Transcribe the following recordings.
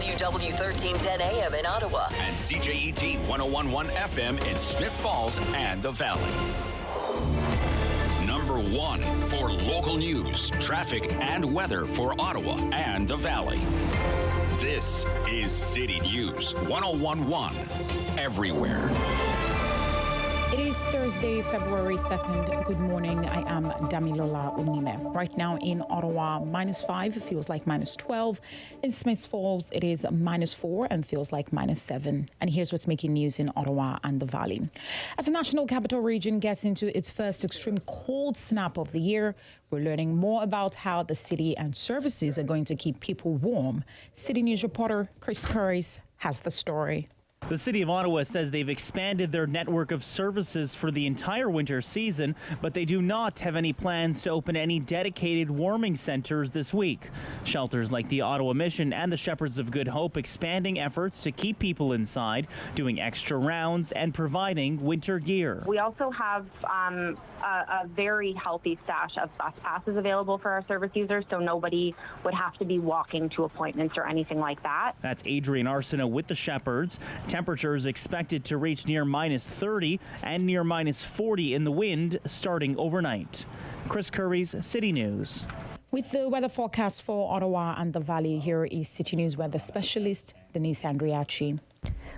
WW 1310 AM in Ottawa. And CJET 1011 FM in Smiths Falls and the Valley. Number 1 for local news, traffic, and weather for Ottawa and the Valley. This is City News 1011 everywhere. It is Thursday, February 2nd. Good morning. I am Damilola Unime. Right now in Ottawa, -5. It feels like -12. In Smiths Falls, it is -4 and feels like -7. And here's what's making news in Ottawa and the Valley. As the National Capital Region gets into its first extreme cold snap of the year, we're learning more about how the city and services are going to keep people warm. City News reporter Chris Curries has the story. The City of Ottawa says they've expanded their network of services for the entire winter season, but they do not have any plans to open any dedicated warming centers this week. Shelters like the Ottawa Mission and the Shepherds of Good Hope expanding efforts to keep people inside, doing extra rounds and providing winter gear. We also have a very healthy stash of bus passes available for our service users, so nobody would have to be walking to appointments or anything like that. That's Adrian Arsenault with the Shepherds. Temperatures expected to reach near -30 and near -40 in the wind starting overnight. Chris Curries, City News. With the weather forecast for Ottawa and the Valley, here is City News weather specialist Denise Andriachi.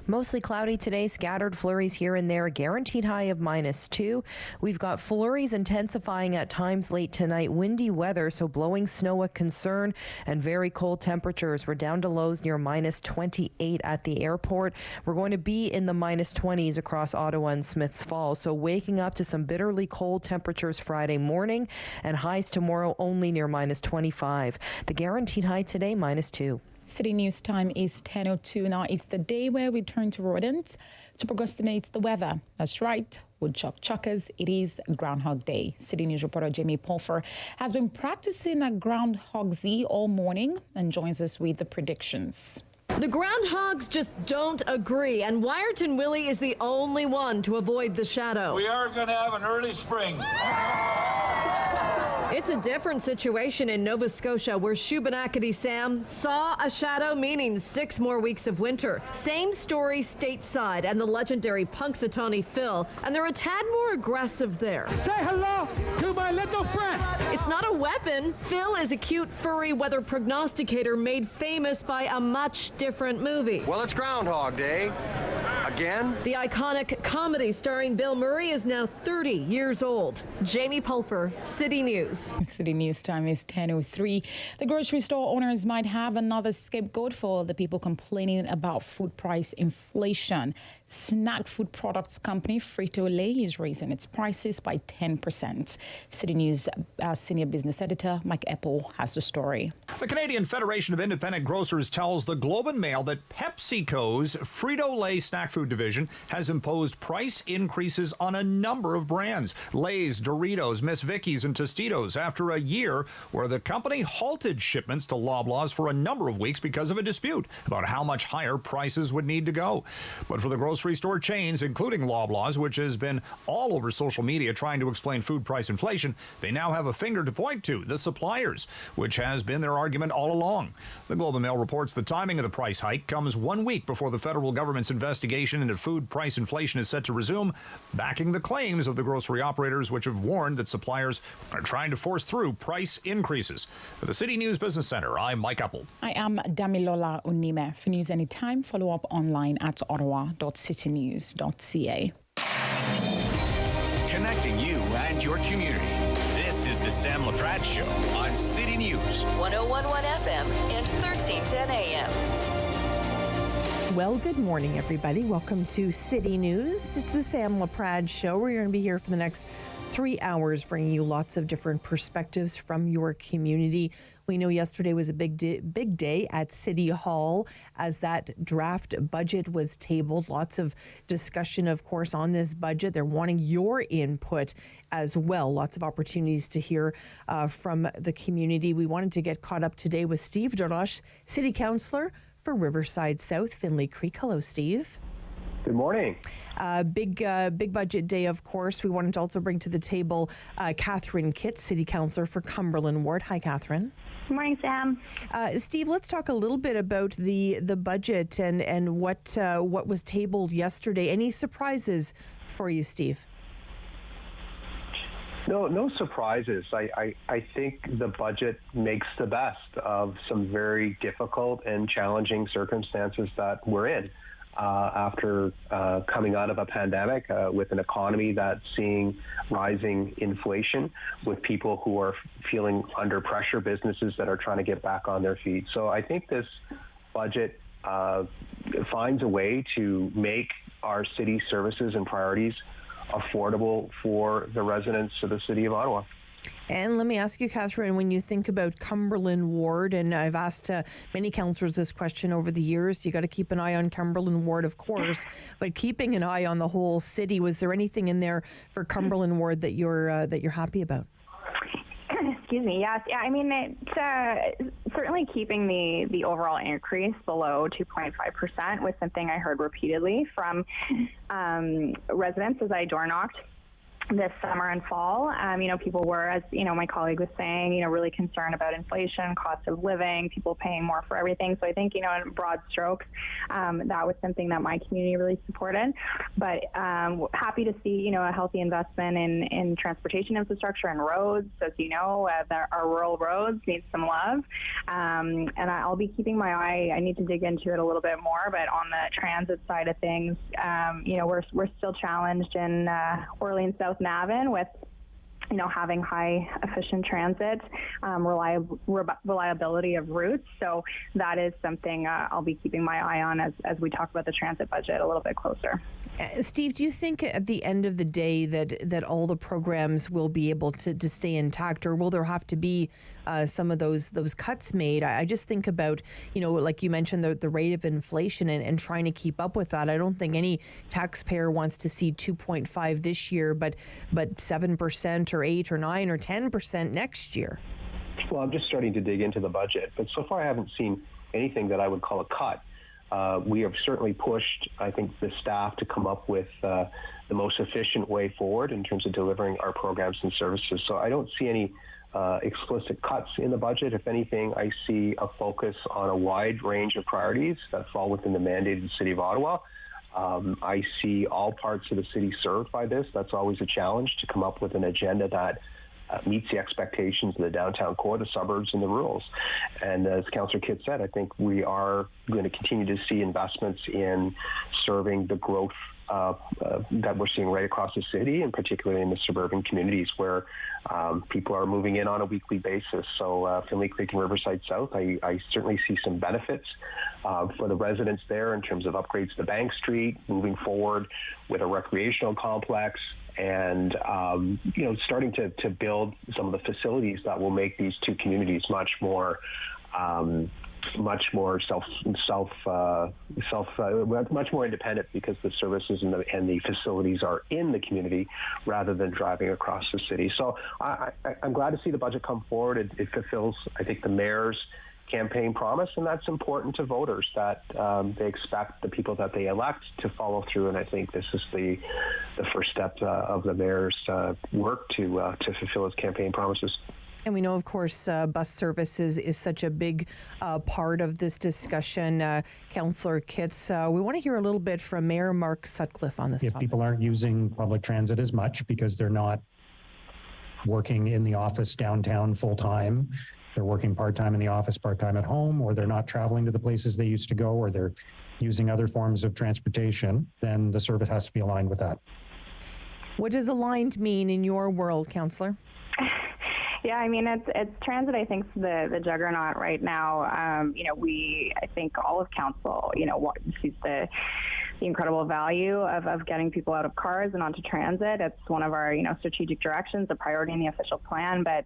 Mostly cloudy today, scattered flurries here and there, guaranteed high of -2. We've got flurries intensifying at times late tonight, windy weather, so blowing snow a concern, and very cold temperatures. We're down to lows near -28 at the airport. We're going to be in the -20s across Ottawa and Smiths Falls, so waking up to some bitterly cold temperatures Friday morning, and highs tomorrow only near -25. The guaranteed high today, -2. City News time is 10:02 now. It's the day where we turn to rodents to procrastinate the weather. That's right, woodchuck chuckers. It is Groundhog Day. City News reporter Jamie Pulfer has been practicing at Groundhogsy all morning and joins us with the predictions. The groundhogs just don't agree, and Wyerton Willie is the only one to avoid the shadow. We are going to have an early spring. It's a different situation in Nova Scotia, where Shubenacadie Sam saw a shadow, meaning 6 more weeks of winter. Same story stateside, and the legendary Punxsutawney Phil, and they're a tad more aggressive there. Say hello to my little friend. It's not a weapon. Phil is a cute, furry weather prognosticator made famous by a much different movie. Well, it's Groundhog Day. Again? The iconic comedy starring Bill Murray is now 30 years old. Jamie Pulfer, City News. City News time is 10:03. The grocery store owners might have another scapegoat for the people complaining about food price inflation. Snack food products company Frito-Lay is raising its prices by 10%. City News senior business editor Mike Eppel has the story. The Canadian Federation of Independent Grocers tells the Globe and Mail that PepsiCo's Frito-Lay snack food division has imposed price increases on a number of brands: Lay's, Doritos, Miss Vicky's, and Tostitos, after a year where the company halted shipments to Loblaws for a number of weeks because of a dispute about how much higher prices would need to go. But for the grocery store chains, including Loblaws, which has been all over social media trying to explain food price inflation, they now have a finger to point to: the suppliers, which has been their argument all along. The Globe and Mail reports the timing of the price hike comes 1 week before the federal government's investigation into food price inflation is set to resume, backing the claims of the grocery operators, which have warned that suppliers are trying to force through price increases. For the City News Business Center, I'm Mike Eppel. I am Damilola Unime. For news anytime, follow up online at ottawa.citynews.ca. Connecting you and your community. This is the Sam Laprade Show on City News 1011 FM and 1310 AM. Well, good morning, everybody. Welcome to City News. It's the Sam Laprade Show. We're going to be here for the next 3 hours, bringing you lots of different perspectives from your community. We know yesterday was a big day at City Hall as that draft budget was tabled. Lots of discussion, of course, on this budget. They're wanting your input as well. Lots of opportunities to hear from the community. We wanted to get caught up today with Steve Dorosh, City Councillor for Riverside South, Finlay Creek. Hello, Steve. Good morning. Big budget day, of course. We wanted to also bring to the table Catherine Kitts, City Councillor for Cumberland Ward. Hi, Catherine. Good morning, Sam. Steve, let's talk a little bit about the budget and what was tabled yesterday. Any surprises for you, Steve? No surprises. I think the budget makes the best of some very difficult and challenging circumstances that we're in after coming out of a pandemic with an economy that's seeing rising inflation, with people who are feeling under pressure, businesses that are trying to get back on their feet. So I think this budget finds a way to make our city services and priorities affordable for the residents of the City of Ottawa. And let me ask you, Catherine, when you think about Cumberland Ward, and I've asked many councillors this question over the years, you got to keep an eye on Cumberland Ward, of course, but keeping an eye on the whole city, was there anything in there for Cumberland Ward that you're happy about? Excuse me. Yes. Yeah. I mean, it's certainly keeping the overall increase below 2.5% was something I heard repeatedly from residents as I door knocked this summer and fall. People were, as my colleague was saying, really concerned about inflation, cost of living, people paying more for everything. So I think, in broad strokes, that was something that my community really supported. But happy to see, a healthy investment in transportation infrastructure and roads. As you know, our rural roads need some love. And I'll be keeping my eye. I need to dig into it a little bit more. But on the transit side of things, we're still challenged in Orleans South Navin with having high efficient transit, reliability of routes. So that is something I'll be keeping my eye on as we talk about the transit budget a little bit closer. Steve, do you think at the end of the day that all the programs will be able to stay intact, or will there have to be some of those cuts made? I just think about, like you mentioned, the rate of inflation and trying to keep up with that. I don't think any taxpayer wants to see 2.5 this year, but 7% or 8 or 9 or 10% next year. Well, I'm just starting to dig into the budget, but so far I haven't seen anything that I would call a cut. We have certainly pushed, I think, the staff to come up with the most efficient way forward in terms of delivering our programs and services. So I don't see any explicit cuts in the budget. If anything, I see a focus on a wide range of priorities that fall within the mandate of the City of Ottawa. I see all parts of the city served by this. That's always a challenge, to come up with an agenda that meets the expectations of the downtown core, the suburbs, and the rurals. And as Councillor Kitts said, I think we are going to continue to see investments in serving the growth that we're seeing right across the city, and particularly in the suburban communities where people are moving in on a weekly basis. So Finley Creek and Riverside South, I certainly see some benefits for the residents there in terms of upgrades to Bank Street, moving forward with a recreational complex, and starting to build some of the facilities that will make these two communities much more much more independent, because the services and the facilities are in the community rather than driving across the city. So I'm glad to see the budget come forward. It fulfills, I think, the mayor's campaign promise, and that's important to voters, that they expect the people that they elect to follow through. And I think this is the first step of the mayor's work to fulfill his campaign promises. And we know, of course, bus services is such a big part of this discussion. Councillor Kitts, we want to hear a little bit from Mayor Mark Sutcliffe on this topic. If people aren't using public transit as much because they're not working in the office downtown full time, they're working part-time in the office, part-time at home, or they're not traveling to the places they used to go, or they're using other forms of transportation, then the service has to be aligned with that. What does aligned mean in your world, Councillor? Yeah, I mean, it's transit, I think, the juggernaut right now. I think all of council, sees the incredible value of getting people out of cars and onto transit. It's one of our, strategic directions, a priority in the official plan. But,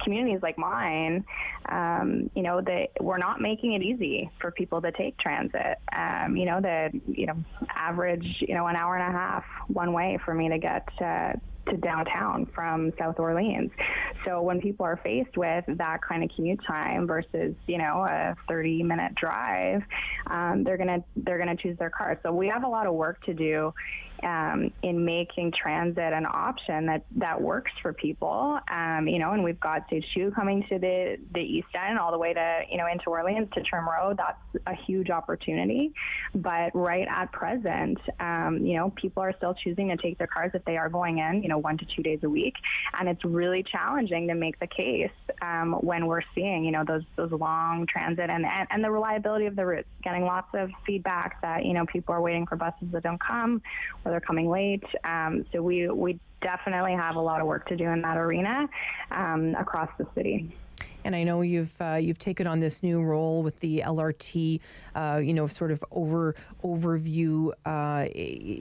communities like mine, we're not making it easy for people to take transit. Average, an hour and a half one way for me to get to downtown from South Orleans. So when people are faced with that kind of commute time versus, a 30-minute drive, they're gonna choose their car. So we have a lot of work to do in making transit an option that works for people. And we've got Stage 2 coming to the East End all the way to, into Orleans to Trim Road. That's a huge opportunity. But right at present, people are still choosing to take their cars if they are going in, 1 to 2 days a week. And it's really challenging to make the case when we're seeing, those long transit and the reliability of the routes, getting lots of feedback that, people are waiting for buses that don't come, or they're coming late. So we definitely have a lot of work to do in that arena across the city. And I know you've taken on this new role with the LRT, sort of overview.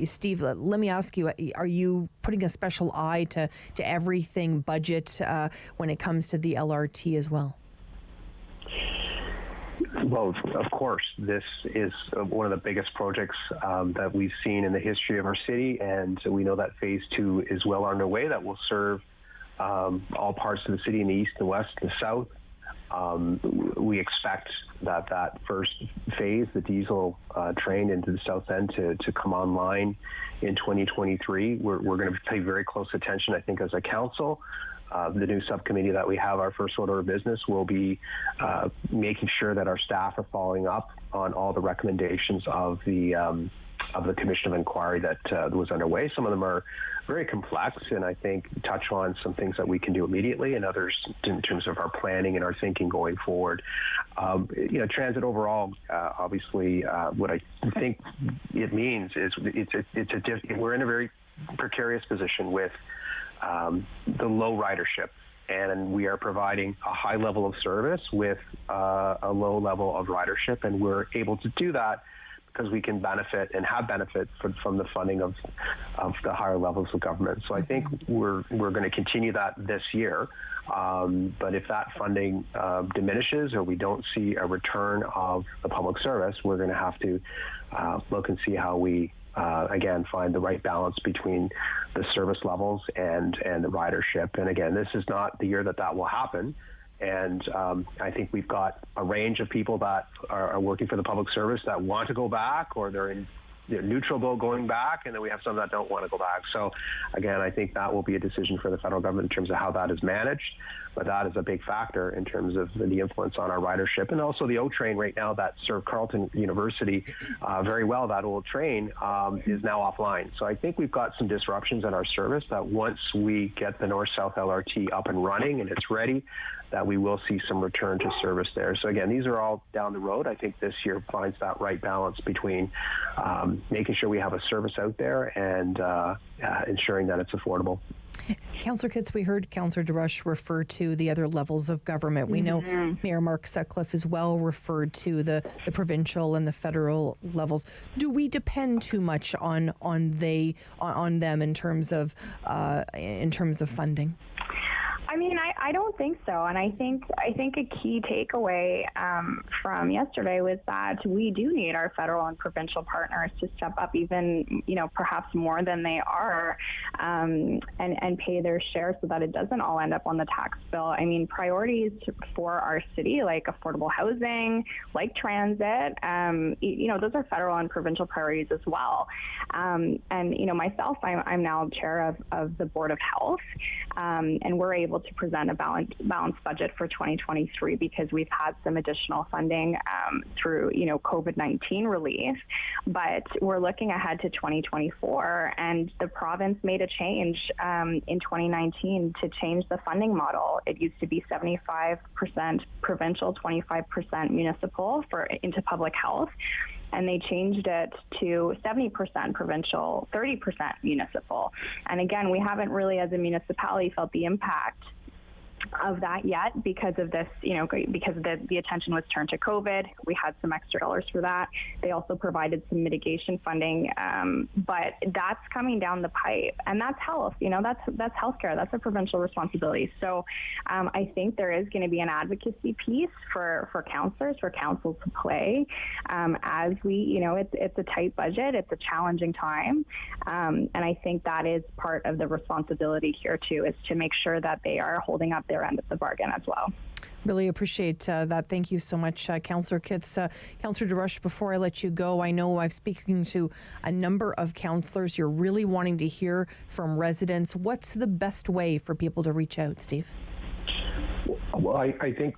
Steve, let me ask you: are you putting a special eye to everything budget when it comes to the LRT as well? Well, of course, this is one of the biggest projects that we've seen in the history of our city, and we know that Phase 2 is well underway. That will serve all parts of the city in the east, the west, the south. We expect that first phase, the diesel train into the south end, to come online in 2023. We're going to pay very close attention, I think, as a council. The new subcommittee that we have, our first order of business, will be making sure that our staff are following up on all the recommendations of the Commission of Inquiry that was underway. Some of them are very complex, and I think touch on some things that we can do immediately, and others in terms of our planning and our thinking going forward. Transit overall, obviously, what I think it means is we're in a very precarious position with the low ridership, and we are providing a high level of service with a low level of ridership, and we're able to do that because we can benefit and have benefit from the funding of the higher levels of government. So I think we're going to continue that this year, but if that funding diminishes or we don't see a return of the public service, we're going to have to look and see how we again, find the right balance between the service levels and the ridership. And again, this is not the year that will happen. And I think we've got a range of people that are working for the public service that want to go back, or they're neutral about going back, and then we have some that don't want to go back. So again, I think that will be a decision for the federal government in terms of how that is managed, but that is a big factor in terms of the influence on our ridership. And also the O train right now that served Carleton University very well, that old train is now offline. So I think we've got some disruptions in our service that once we get the north-south LRT up and running and it's ready, that we will see some return to service there. So again, these are all down the road. I think this year finds that right balance between making sure we have a service out there and ensuring that it's affordable. Councillor Kitts, we heard Councillor DeRush refer to the other levels of government. We know Mayor Mark Sutcliffe as well referred to the provincial and the federal levels. Do we depend too much on them in terms of funding? I mean, I don't think so, and I think a key takeaway from yesterday was that we do need our federal and provincial partners to step up, even perhaps more than they are, and pay their share so that it doesn't all end up on the tax bill. I mean, priorities for our city like affordable housing, like transit, those are federal and provincial priorities as well. And myself, I'm now chair of the Board of Health, and we're able to present a balanced budget for 2023 because we've had some additional funding through COVID-19 relief, but we're looking ahead to 2024, and the province made a change in 2019 to change the funding model. It used to be 75% provincial, 25% municipal into public health, and they changed it to 70% provincial, 30% municipal. And again, we haven't really, as a municipality, felt the impact of that yet because of this, because the attention was turned to COVID. We had some extra dollars for that. They also provided some mitigation funding, but that's coming down the pipe, and that's health. That's healthcare. That's a provincial responsibility. So I think there is going to be an advocacy piece for councillors, for council to play as we, it's a tight budget. It's a challenging time, and I think that is part of the responsibility here too, is to make sure that they are holding up their end of the bargain as well. Really appreciate that. Thank you so much, Councillor Kitts. Councillor DeRush, before I let you go, I know I've spoken to a number of councillors. You're really wanting to hear from residents. What's the best way for people to reach out, Steve? Well, I think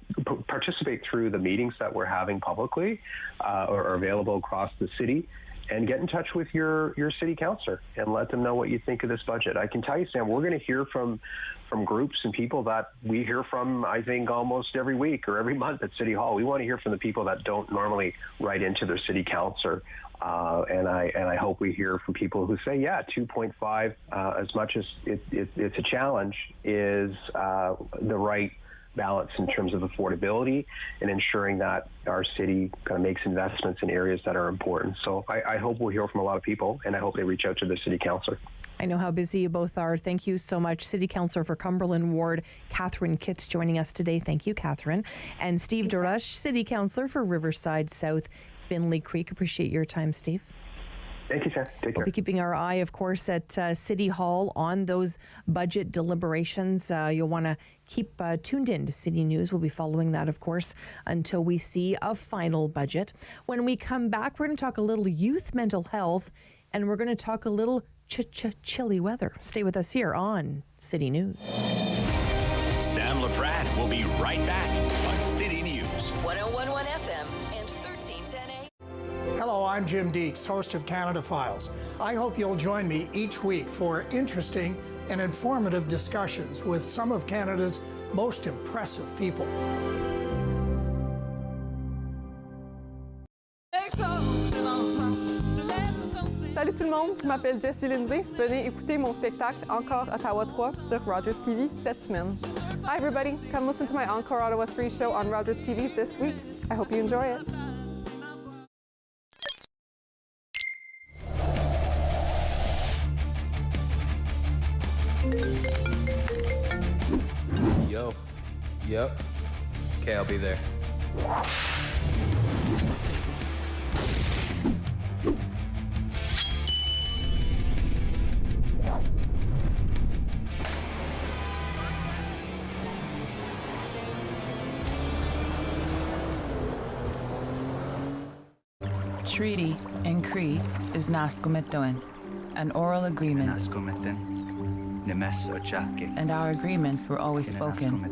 participate through the meetings that we're having publicly or are available across the city, and get in touch with your city councillor and let them know what you think of this budget. I can tell you, Sam, we're going to hear from groups and people that we hear from, I think, almost every week or every month at City Hall. We want to hear from the people that don't normally write into their city councillor. And I hope we hear from people who say, yeah, 2.5, as much as it's a challenge, is the right balance in terms of affordability and ensuring that our city kind of makes investments in areas that are important. So I hope we'll hear from a lot of people, and I hope they reach out to the city councillor. I know how busy you both are. Thank you so much. City Councillor for Cumberland Ward, Catherine Kitts, joining us today. Thank you, Catherine. And Steve DeRush, City Councillor for Riverside South, Finley Creek. Appreciate your time, Steve. Thank you, Sam. Take care. We'll be keeping our eye, of course, at City Hall on those budget deliberations. You'll want to keep tuned in to City News. We'll be following that, of course, until we see a final budget. When we come back, we're going to talk a little youth mental health, and we're going to talk a little chilly weather. Stay with us here on City News. Sam Laprade will be right back on City News. 101.1 FM and 1310 AM. Hello, I'm Jim Deeks, host of Canada Files. I hope you'll join me each week for interesting and informative discussions with some of Canada's most impressive people. Salut tout le monde, je m'appelle Jessie Lindsay. Venez écouter mon spectacle Encore Ottawa 3 sur Rogers TV cette semaine. Hi everybody, come listen to my Encore Ottawa 3 show on Rogers TV this week. I hope you enjoy it. Yo. Yep. Okay, I'll be there. Treaty in Cree is Naskomitoin, an oral agreement. And our agreements were always spoken.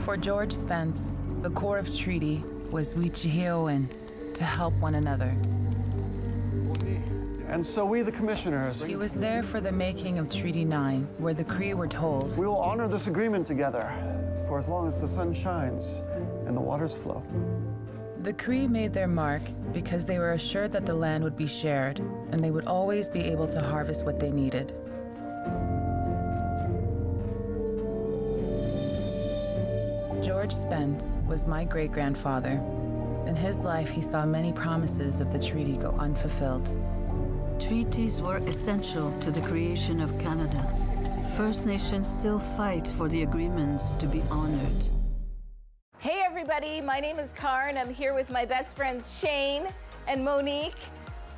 For George Spence, the core of treaty was Wichihioin, to help one another. And so we, the commissioners... He was there for the making of Treaty 9, where the Cree were told... We will honor this agreement together, for as long as the sun shines and the waters flow. The Cree made their mark because they were assured that the land would be shared, and they would always be able to harvest what they needed. George Spence was my great-grandfather. In his life, he saw many promises of the treaty go unfulfilled. Treaties were essential to the creation of Canada. First Nations still fight for the agreements to be honored. Hey everybody, my name is Karen. I'm here with my best friends Shane and Monique.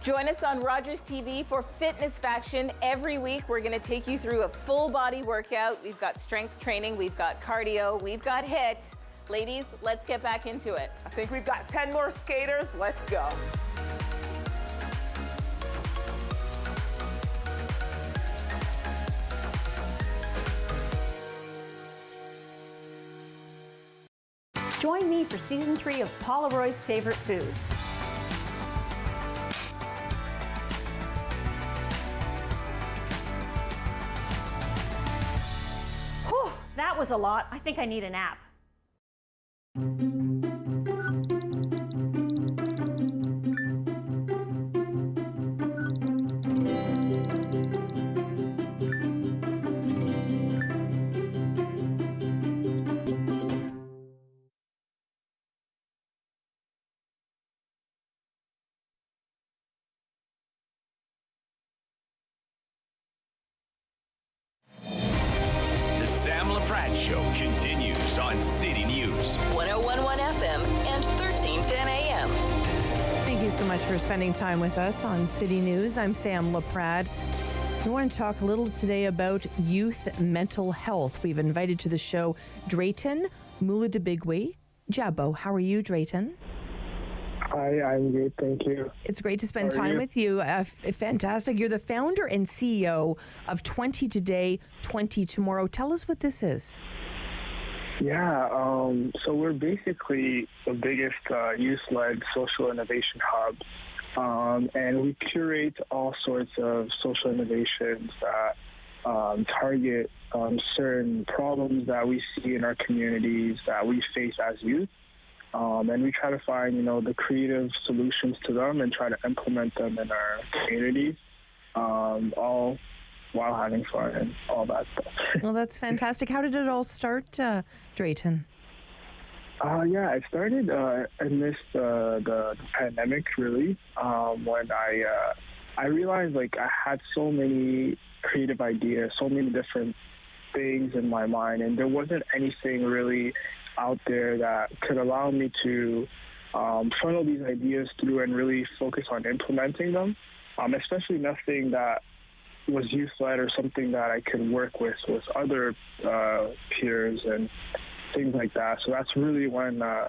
Join us on Rogers TV for Fitness Faction. Every week we're going to take you through a full body workout. We've got strength training, we've got cardio, we've got HIIT. Ladies, let's get back into it. I think we've got 10 more skaters. Let's go. Join me for Season 3 of Paula Roy's Favorite Foods. Whew, that was a lot. I think I need a nap. continues on City News. 1011 FM and 1310 AM. Thank you so much for spending time with us on City News. I'm Sam Laprade. We want to talk a little today about youth mental health. We've invited to the show Drayton Muladabigwe. Jabo, how are you, Drayton? Hi, I'm good, thank you. It's great to spend time with you. Fantastic. You're the founder and CEO of 20 Today, 20 Tomorrow. Tell us what this is. Yeah, so we're basically the biggest youth-led social innovation hub, and we curate all sorts of social innovations that target certain problems that we see in our communities that we face as youth. And we try to find, the creative solutions to them and try to implement them in our communities, all while having fun and all that stuff. Well, that's fantastic. How did it all start, Drayton? Yeah, it started amidst the pandemic, really, when I realized, I had so many creative ideas, so many different things in my mind, and there wasn't anything really out there that could allow me to funnel these ideas through and really focus on implementing them, especially nothing that was youth-led or something that I could work with other peers and things like that. So that's really when I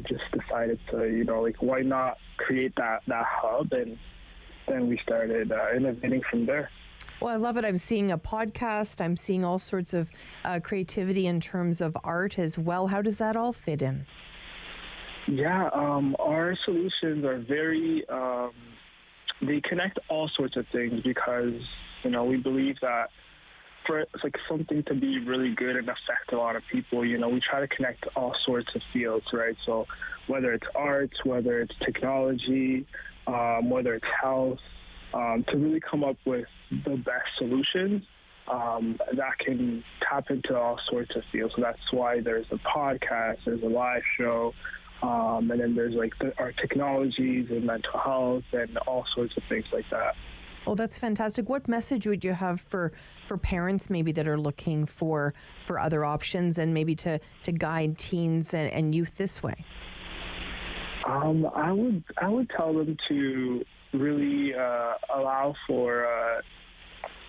just decided to, why not create that hub, and then we started innovating from there. Well, I love it. I'm seeing a podcast. I'm seeing all sorts of creativity in terms of art as well. How does that all fit in? Yeah, our solutions are very, they connect all sorts of things because, we believe that for something to be really good and affect a lot of people, we try to connect all sorts of fields, right? So whether it's arts, whether it's technology, whether it's health, to really come up with the best solutions that can tap into all sorts of fields. So that's why there's a podcast, there's a live show, and then there's our technologies and mental health and all sorts of things like that. Oh, that's fantastic. What message would you have for parents maybe that are looking for other options and maybe to guide teens and youth this way? I would tell them to really allow for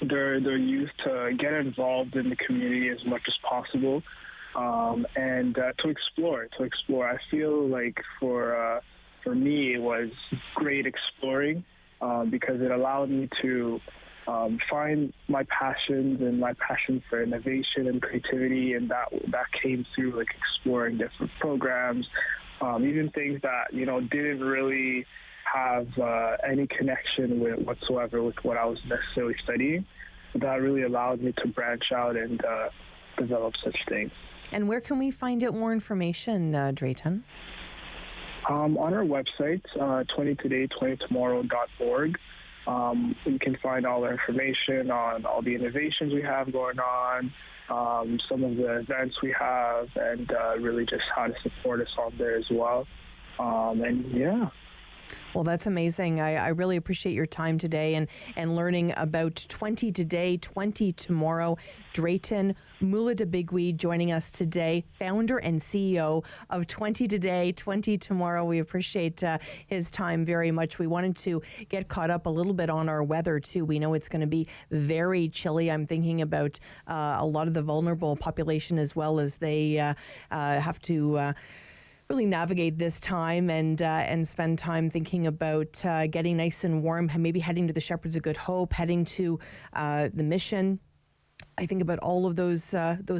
their youth to get involved in the community as much as possible, and to explore. I feel like for me it was great exploring because it allowed me to find my passions and my passion for innovation and creativity, and that came through exploring different programs, even things that didn't really have any connection whatsoever with what I was necessarily studying. That really allowed me to branch out and develop such things. And where can we find out more information, Drayton? On our website, 20today20tomorrow.org. You can find all the information on all the innovations we have going on, some of the events we have, and really just how to support us on there as well. And yeah. Well, that's amazing. I really appreciate your time today and learning about 20 Today, 20 Tomorrow. Drayton Muladabigwe joining us today, founder and CEO of 20 Today, 20 Tomorrow. We appreciate his time very much. We wanted to get caught up a little bit on our weather, too. We know it's going to be very chilly. I'm thinking about a lot of the vulnerable population as well as they have to really navigate this time and spend time thinking about getting nice and warm, maybe heading to the Shepherds of Good Hope, heading to the Mission. I think about all of those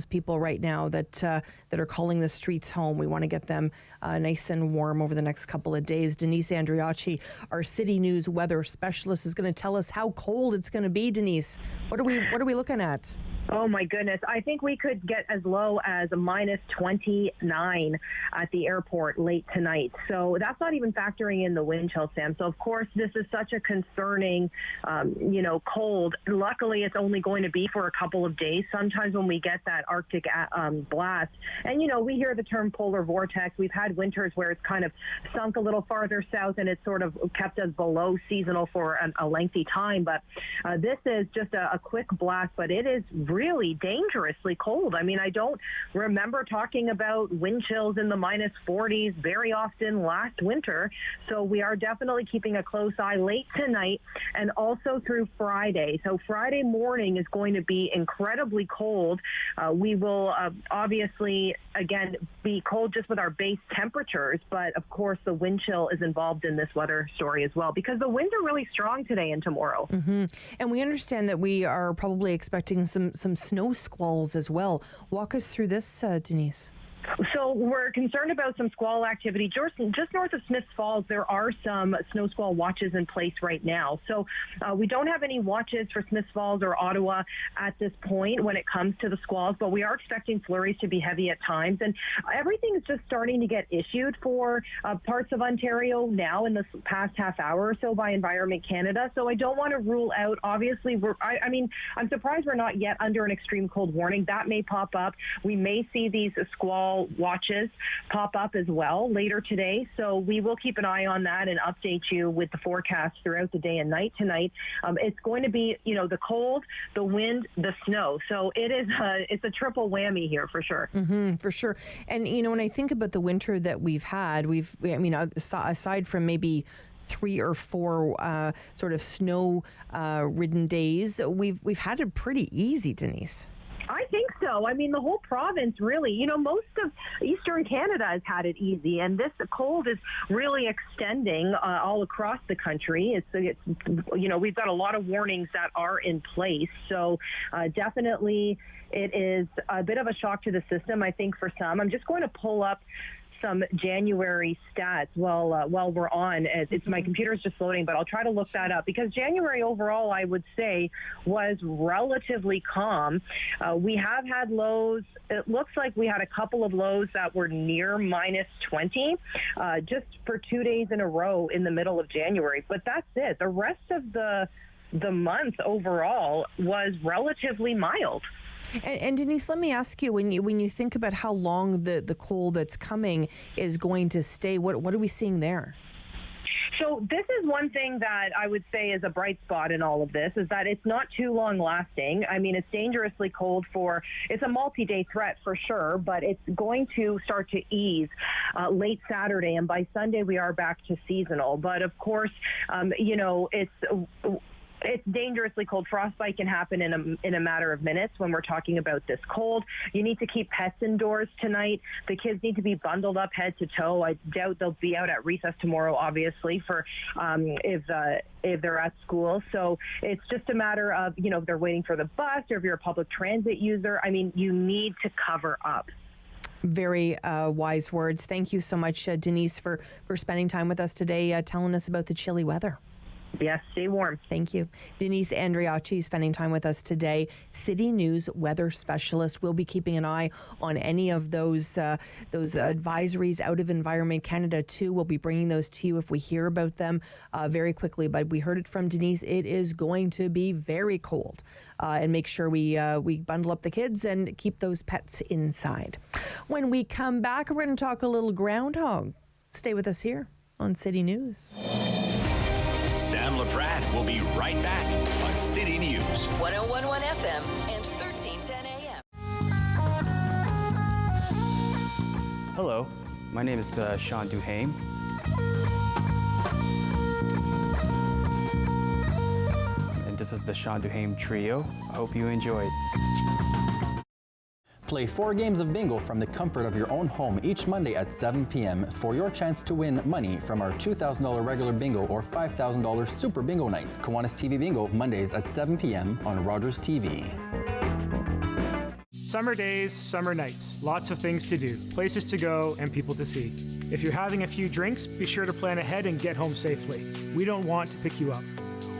people right now that are calling the streets home. We want to get them nice and warm over the next couple of days. Denise Andriacci, our City News weather specialist, is going to tell us how cold it's going to be. Denise, what are we looking at? Oh, my goodness. I think we could get as low as a minus 29 at the airport late tonight. So that's not even factoring in the wind chill, Sam. So, of course, this is such a concerning, cold. Luckily, it's only going to be for a couple of days. Sometimes when we get that Arctic blast, and, we hear the term polar vortex. We've had winters where it's kind of sunk a little farther south and it's sort of kept us below seasonal for a lengthy time. But this is just a quick blast, but it is really really dangerously cold. I mean, I don't remember talking about wind chills in the minus 40s very often last winter. So we are definitely keeping a close eye late tonight and also through Friday. So Friday morning is going to be incredibly cold. We will obviously, again, be cold just with our base temperatures, but of course the wind chill is involved in this weather story as well because the winds are really strong today and tomorrow. Mm-hmm. And we understand that we are probably expecting some snow squalls as well. Walk us through this, Denise. So we're concerned about some squall activity. Just north of Smiths Falls, there are some snow squall watches in place right now. So we don't have any watches for Smiths Falls or Ottawa at this point when it comes to the squalls, but we are expecting flurries to be heavy at times. And everything is just starting to get issued for parts of Ontario now in the past half hour or so by Environment Canada. So I don't want to rule out, obviously, I'm surprised we're not yet under an extreme cold warning. That may pop up. We may see these squall watches pop up as well later today. So we will keep an eye on that and update you with the forecast throughout the day and night tonight. It's going to be, the cold, the wind, the snow. So it's a triple whammy here for sure. Mm-hmm, for sure. And, when I think about the winter that we've had, aside from maybe 3 or 4 sort of snow ridden days, we've had it pretty easy, Denise. I think so. I mean, the whole province really, most of Eastern Canada has had it easy, and this cold is really extending all across the country. It's we've got a lot of warnings that are in place. So definitely it is a bit of a shock to the system, I think, for some. I'm just going to pull up some January stats while we're on. It's my computer's just loading, but I'll try to look that up because January overall, I would say, was relatively calm. We have had lows. It looks like we had a couple of lows that were near minus 20 just for 2 days in a row in the middle of January. But that's it. The rest of the month overall was relatively mild. And Denise, let me ask you, when you think about how long the cold that's coming is going to stay, what are we seeing there? So this is one thing that I would say is a bright spot in all of this, is that it's not too long lasting. I mean, it's dangerously cold it's a multi-day threat for sure, but it's going to start to ease late Saturday, and by Sunday we are back to seasonal. But of course, it's dangerously cold. Frostbite can happen in a matter of minutes when we're talking about this cold. You need to keep pets indoors tonight. The kids need to be bundled up head to toe. I doubt they'll be out at recess tomorrow, obviously, for if they're at school. So it's just a matter of, if they're waiting for the bus or if you're a public transit user. I mean, you need to cover up. Very wise words. Thank you so much, Denise, for spending time with us today, telling us about the chilly weather. Yes, stay warm. Thank you. Denise Andriacci spending time with us today, City News weather specialist. We'll be keeping an eye on any of those advisories out of Environment Canada too. We'll be bringing those to you if we hear about them very quickly. But we heard it from Denise. It is going to be very cold, and make sure we bundle up the kids and keep those pets inside. When we come back, we're going to talk a little groundhog. Stay with us here on City News. Sam Laprade will be right back on City News. 101.1 FM and 1310 AM. Hello, my name is Sean Duhame. And this is the Sean Duhame Trio. I hope you enjoyed. Play 4 games of bingo from the comfort of your own home each Monday at 7 p.m. for your chance to win money from our $2,000 regular bingo or $5,000 super bingo night. Kiwanis TV Bingo, Mondays at 7 p.m. on Rogers TV. Summer days, summer nights, lots of things to do, places to go, and people to see. If you're having a few drinks, be sure to plan ahead and get home safely. We don't want to pick you up.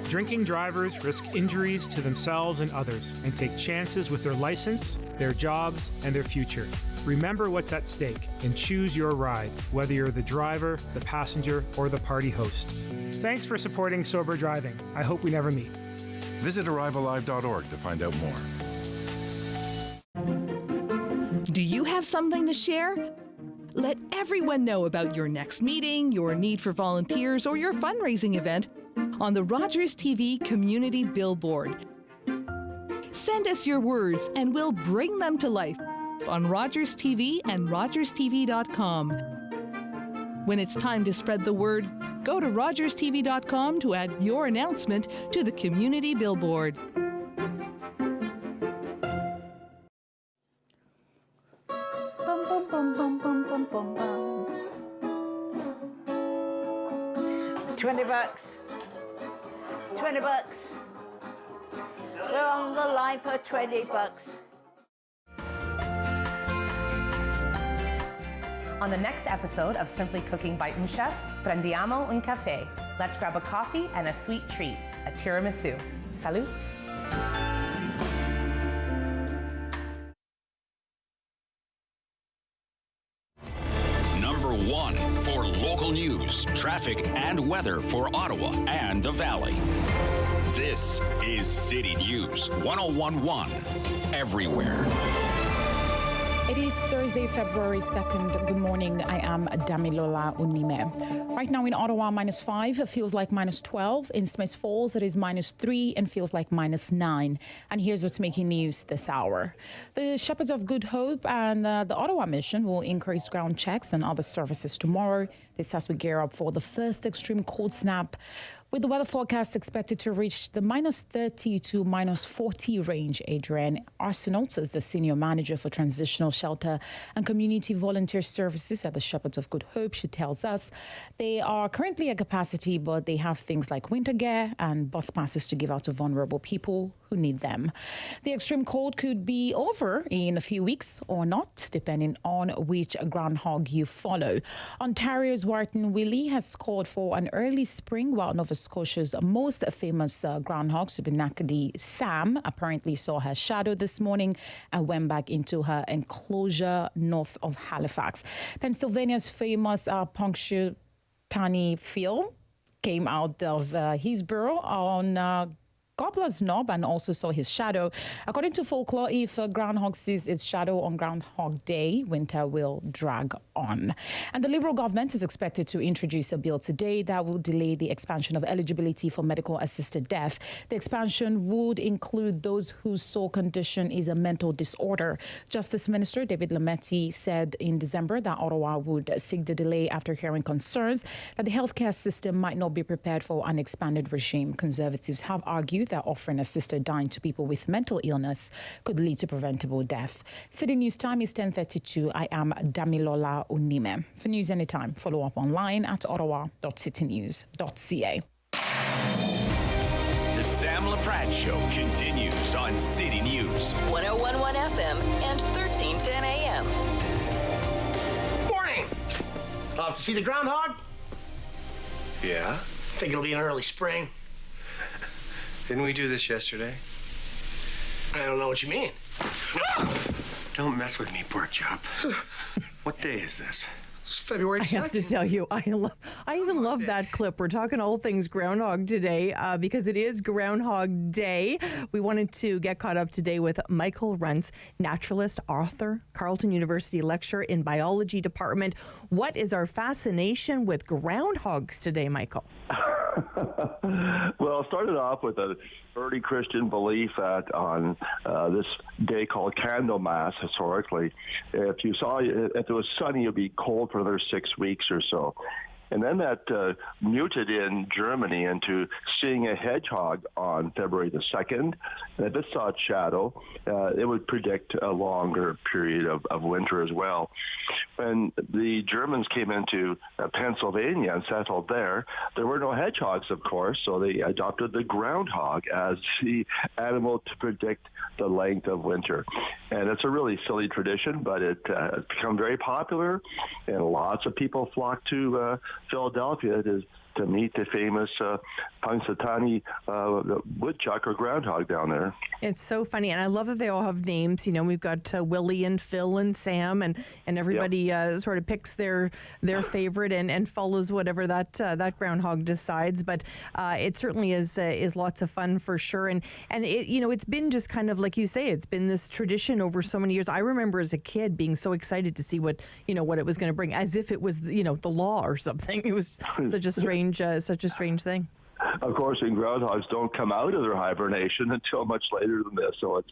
Drinking drivers risk injuries to themselves and others and take chances with their license, their jobs, and their future. Remember what's at stake and choose your ride, whether you're the driver, the passenger, or the party host. Thanks for supporting sober driving. I hope we never meet. Visit arrivealive.org to find out more. Do you have something to share? Let everyone know about your next meeting, your need for volunteers, or your fundraising event on the Rogers TV Community Billboard. Send us your words and we'll bring them to life on Rogers TV and rogerstv.com. When it's time to spread the word, go to rogerstv.com to add your announcement to the community billboard. Bum, bum, bum, bum, bum, bum, bum, bum. $20. $20. We're on the line for $20. On the next episode of Simply Cooking by Chef, prendiamo un café. Let's grab a coffee and a sweet treat, a tiramisu. Salud. Number 1 for local news, traffic, and weather for Ottawa and the Valley. This is City News 1011 everywhere. It is Thursday, February 2nd. Good morning. I am Damilola Unime. Right now in Ottawa, -5. It feels like -12. In Smith Falls, it is -3 and feels like -9. And here's what's making news this hour. The Shepherds of Good Hope and the Ottawa Mission will increase ground checks and other services tomorrow. This as we gear up for the first extreme cold snap, with the weather forecast expected to reach the -30 to -40 range. Adrian Arsenault is the senior manager for transitional shelter and community volunteer services at the Shepherds of Good Hope. She tells us they are currently at capacity, but they have things like winter gear and bus passes to give out to vulnerable people who need them. The extreme cold could be over in a few weeks or not, depending on which groundhog you follow. Ontario's Wharton Willie has called for an early spring, while Nova Scotia's most famous groundhog, Subinakadi Sam, apparently saw her shadow this morning and went back into her enclosure north of Halifax. Pennsylvania's famous Punxsutawney Phil came out of his burrow on Gobbler's Knob and also saw his shadow. According to folklore, if a groundhog sees its shadow on Groundhog Day, winter will drag on. And the Liberal government is expected to introduce a bill today that will delay the expansion of eligibility for medical assisted death. The expansion would include those whose sole condition is a mental disorder. Justice Minister David Lametti said in December that Ottawa would seek the delay after hearing concerns that the healthcare system might not be prepared for an expanded regime. Conservatives have argued that offering assisted dying to people with mental illness could lead to preventable death. City News time is 10:32. I am Damilola Unime. For news anytime, follow up online at ottawa.citynews.ca. The Sam Laprade Show continues on City News 1011 FM and 1310 AM. Morning! See the groundhog? Yeah? Think it'll be an early spring. Didn't we do this yesterday? I don't know what you mean. Don't mess with me, pork chop. What day is this? It's February 2nd. I have to tell you, I even love that clip. We're talking all things groundhog today because it is Groundhog Day. We wanted to get caught up today with Michael Runce, naturalist, author, Carleton University lecturer in biology department. What is our fascination with groundhogs today, Michael? Well, it started off with an early Christian belief that on this day called Candlemas, historically, if it was sunny, it would be cold for another 6 weeks or so. And then that muted in Germany into seeing a hedgehog on February the 2nd. And if it saw its shadow, it would predict a longer period of winter as well. When the Germans came into Pennsylvania and settled there were no hedgehogs, of course, so they adopted the groundhog as the animal to predict the length of winter. And it's a really silly tradition, but it's become very popular, and lots of people flock to Philadelphia to meet the famous Punxsutawney woodchuck or groundhog down there. It's so funny, and I love that they all have names. You know, we've got Willie and Phil and Sam, and everybody sort of picks their favorite and follows whatever that groundhog decides. But it certainly is lots of fun for sure. And it, it's been just kind of like you say, it's been this tradition over so many years. I remember as a kid being so excited to see what it was going to bring, as if it was the law or something. It was such a strange thing. of course, and groundhogs don't come out of their hibernation until much later than this. So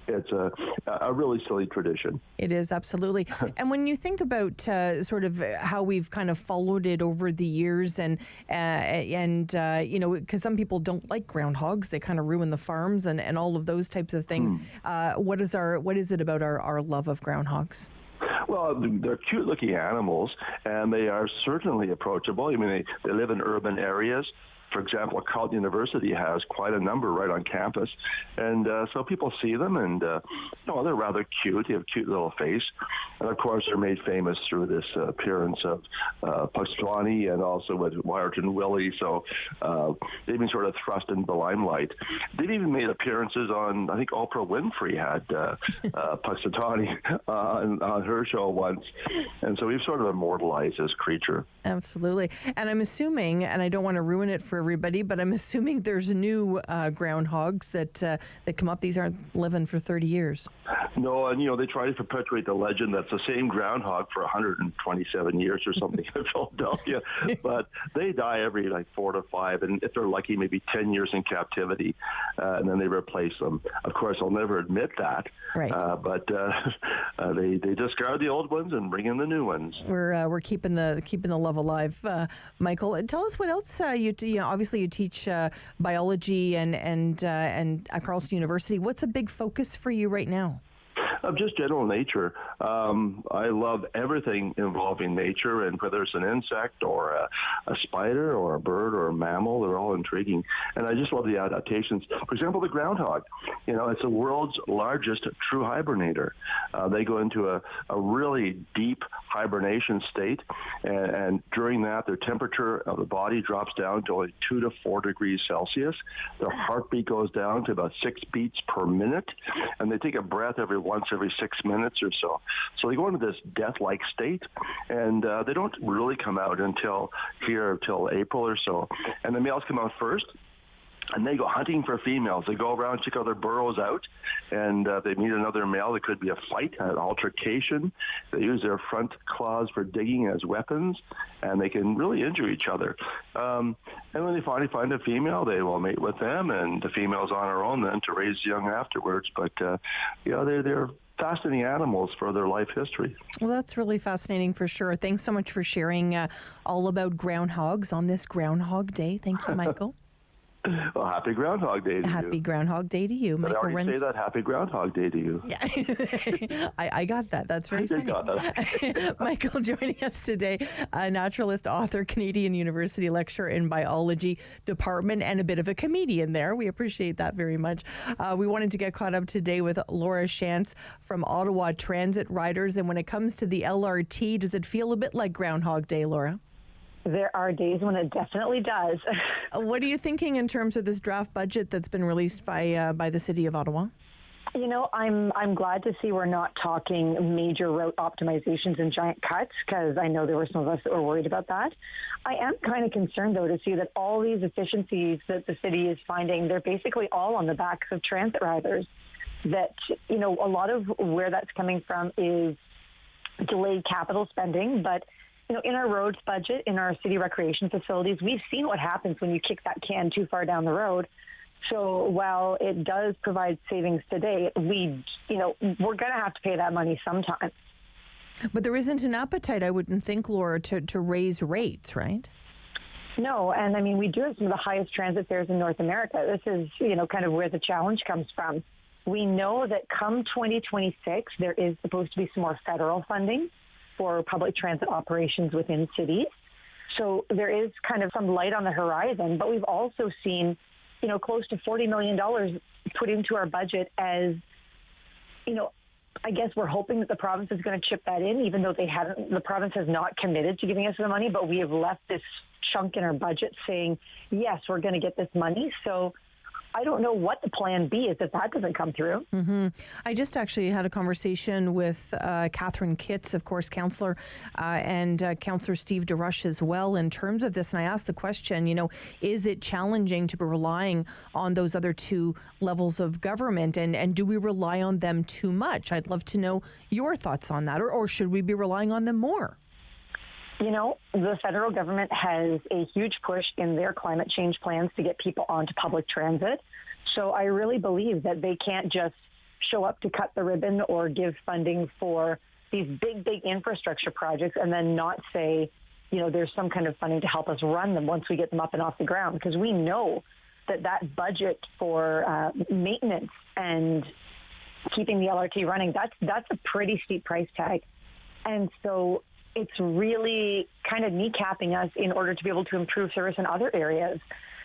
it's a really silly tradition. It is, absolutely. And when you think about sort of how we've kind of followed it over the years, and you know, because some people don't like groundhogs, they kind of ruin the farms and all of those types of things. What is it about our love of groundhogs? Well, they're cute-looking animals, and they are certainly approachable. I mean, they live in urban areas. For example, Carleton University has quite a number right on campus, and so people see them, and they're rather cute. They have a cute little face, and of course, they're made famous through this appearance of Punxsutawney and also with Wyerton Willie. So they've been sort of thrust into the limelight. They've even made appearances on, I think Oprah Winfrey had Punxsutawney on her show once, and so we've sort of immortalized this creature. Absolutely. And I'm assuming, and I don't want to ruin it for everybody, but I'm assuming there's new groundhogs that come up. These aren't living for 30 years. No, and they try to perpetuate the legend that's the same groundhog for 127 years or something in Philadelphia, but they die every 4 to 5, and if they're lucky, maybe 10 years in captivity, and then they replace them. Of course, I'll never admit that, right? But they discard the old ones and bring in the new ones. We're keeping the love alive, Michael. Tell us what else obviously you teach biology and at Carleton University. What's a big focus for you right now? Just general nature. I love everything involving nature, and whether it's an insect or a spider or a bird or a mammal, they're all intriguing. And I just love the adaptations. For example, the groundhog. It's the world's largest true hibernator. They go into a really deep hibernation state, and during that, their temperature of the body drops down to only 2 to 4 degrees Celsius. Their heartbeat goes down to about 6 beats per minute, and they take a breath every 6 minutes or so. So they go into this death-like state, and they don't really come out until April or so. And the males come out first, and they go hunting for females. They go around, check other burrows out, and they meet another male. There could be a fight, an altercation. They use their front claws for digging as weapons, and they can really injure each other. And when they finally find a female, they will mate with them, and the female's on her own then to raise young afterwards. But, they're fascinating animals for their life history. Well, that's really fascinating for sure. Thanks so much for sharing all about groundhogs on this Groundhog Day. Thank you, Michael. Well, happy Groundhog Day to you. Happy Groundhog Day to you, Michael. I already say that. Happy Groundhog Day to you. Yeah, I got that. That's very funny. Got that. Michael joining us today, a naturalist, author, Canadian University lecturer in biology department, and a bit of a comedian there. We appreciate that very much. We wanted to get caught up today with Laura Shantz from Ottawa Transit Riders. And when it comes to the LRT, does it feel a bit like Groundhog Day, Laura? There are days when it definitely does. What are you thinking in terms of this draft budget that's been released by the City of Ottawa? I'm glad to see we're not talking major route optimizations and giant cuts, because I know there were some of us that were worried about that. I am kind of concerned, though, to see that all these efficiencies that the city is finding, they're basically all on the backs of transit riders. That, a lot of where that's coming from is delayed capital spending, but in our roads budget, in our city recreation facilities, we've seen what happens when you kick that can too far down the road. So while it does provide savings today, we're going to have to pay that money sometime. But there isn't an appetite, I wouldn't think, Laura, to raise rates, right? No, and we do have some of the highest transit fares in North America. This is, kind of where the challenge comes from. We know that come 2026, there is supposed to be some more federal funding for public transit operations within cities. So there is kind of some light on the horizon, but we've also seen, close to $40 million put into our budget as, I guess we're hoping that the province is going to chip that in, even though the province has not committed to giving us the money, but we have left this chunk in our budget saying, yes, we're going to get this money. So I don't know what the plan B is if that doesn't come through. Mm-hmm. I just actually had a conversation with Catherine Kitts, of course, councillor, and Councillor Steve DeRush as well in terms of this. And I asked the question, is it challenging to be relying on those other two levels of government? And do we rely on them too much? I'd love to know your thoughts on that. Or should we be relying on them more? The federal government has a huge push in their climate change plans to get people onto public transit. So I really believe that they can't just show up to cut the ribbon or give funding for these big infrastructure projects and then not say, there's some kind of funding to help us run them once we get them up and off the ground. Because we know that budget for maintenance and keeping the LRT running, that's a pretty steep price tag. And so it's really kind of kneecapping us in order to be able to improve service in other areas.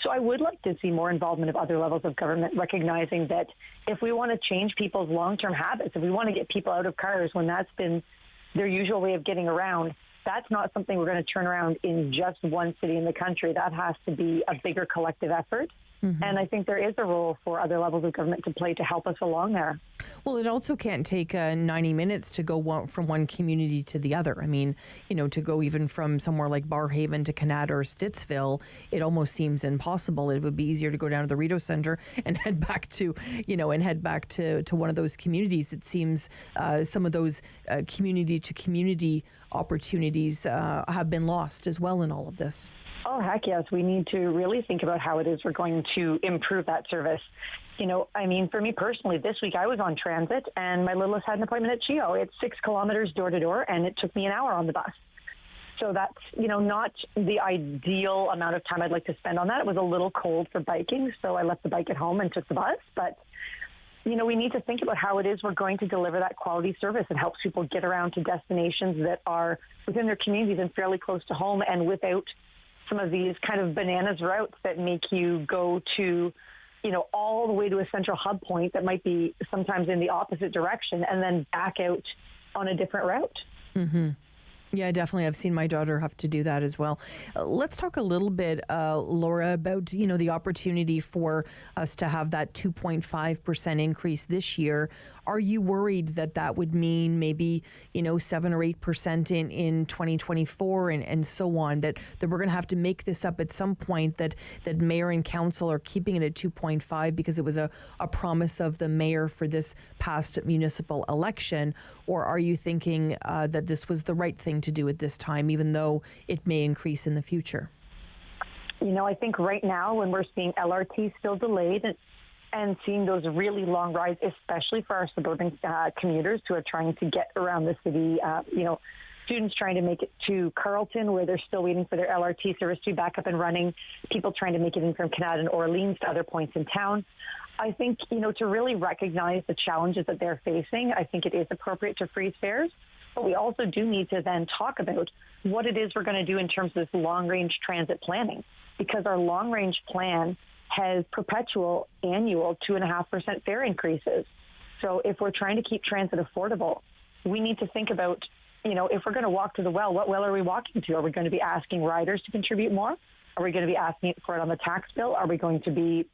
So I would like to see more involvement of other levels of government, recognizing that if we want to change people's long-term habits, if we want to get people out of cars when that's been their usual way of getting around, that's not something we're going to turn around in just one city in the country. That has to be a bigger collective effort. Mm-hmm. And I think there is a role for other levels of government to play to help us along there. Well, it also can't take 90 minutes to go from one community to the other. I mean, to go even from somewhere like Barrhaven to Canada or Stittsville, it almost seems impossible. It would be easier to go down to the Rideau Centre and head back to, to one of those communities. It seems some of those community to community opportunities have been lost as well in all of this. Oh, heck yes. We need to really think about how it is we're going to improve that service. For me personally, this week I was on transit and my littlest had an appointment at CHEO. It's 6 kilometers door to door and it took me an hour on the bus. So that's, not the ideal amount of time I'd like to spend on that. It was a little cold for biking, so I left the bike at home and took the bus. But, we need to think about how it is we're going to deliver that quality service that helps people get around to destinations that are within their communities and fairly close to home and without some of these kind of bananas routes that make you go to, all the way to a central hub point that might be sometimes in the opposite direction and then back out on a different route. Mm-hmm. Yeah, definitely. I've seen my daughter have to do that as well. Let's talk a little bit, Laura, about, the opportunity for us to have that 2.5% increase this year. Are you worried that would mean maybe, 7 or 8% in 2024 and so on, that we're going to have to make this up at some point, that mayor and council are keeping it at 2.5 because it was a promise of the mayor for this past municipal election? Or are you thinking that this was the right thing to do at this time, even though it may increase in the future? I think right now when we're seeing LRT still delayed and seeing those really long rides, especially for our suburban commuters who are trying to get around the city, students trying to make it to Carleton where they're still waiting for their LRT service to be back up and running, people trying to make it in from Canada and Orleans to other points in town. I think, to really recognize the challenges that they're facing, I think it is appropriate to freeze fares. But we also do need to then talk about what it is we're going to do in terms of this long-range transit planning, because our long-range plan has perpetual annual 2.5% fare increases. So if we're trying to keep transit affordable, we need to think about, if we're going to walk to the well, what well are we walking to? Are we going to be asking riders to contribute more? Are we going to be asking for it on the tax bill? Are we going to be,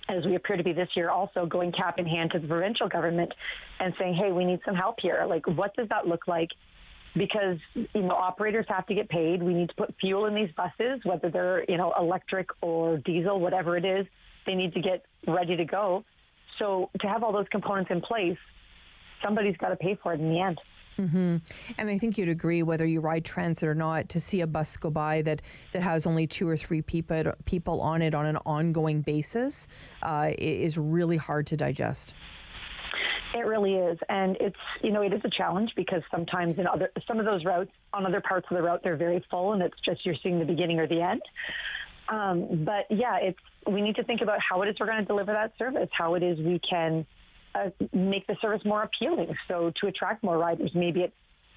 as we appear to be this year, also going cap in hand to the provincial government and saying, hey, we need some help here? Like, what does that look like? Because, operators have to get paid. We need to put fuel in these buses, whether they're, electric or diesel, whatever it is, they need to get ready to go. So to have all those components in place, somebody's got to pay for it in the end. Mm-hmm. And I think you'd agree, whether you ride transit or not, to see a bus go by that has only 2 or 3 people on it on an ongoing basis is really hard to digest. It really is. And it's, it is a challenge because sometimes some of those routes, on other parts of the route, they're very full and it's just you're seeing the beginning or the end. But yeah, we need to think about how it is we're going to deliver that service, how it is we can make the service more appealing. So to attract more riders, maybe it's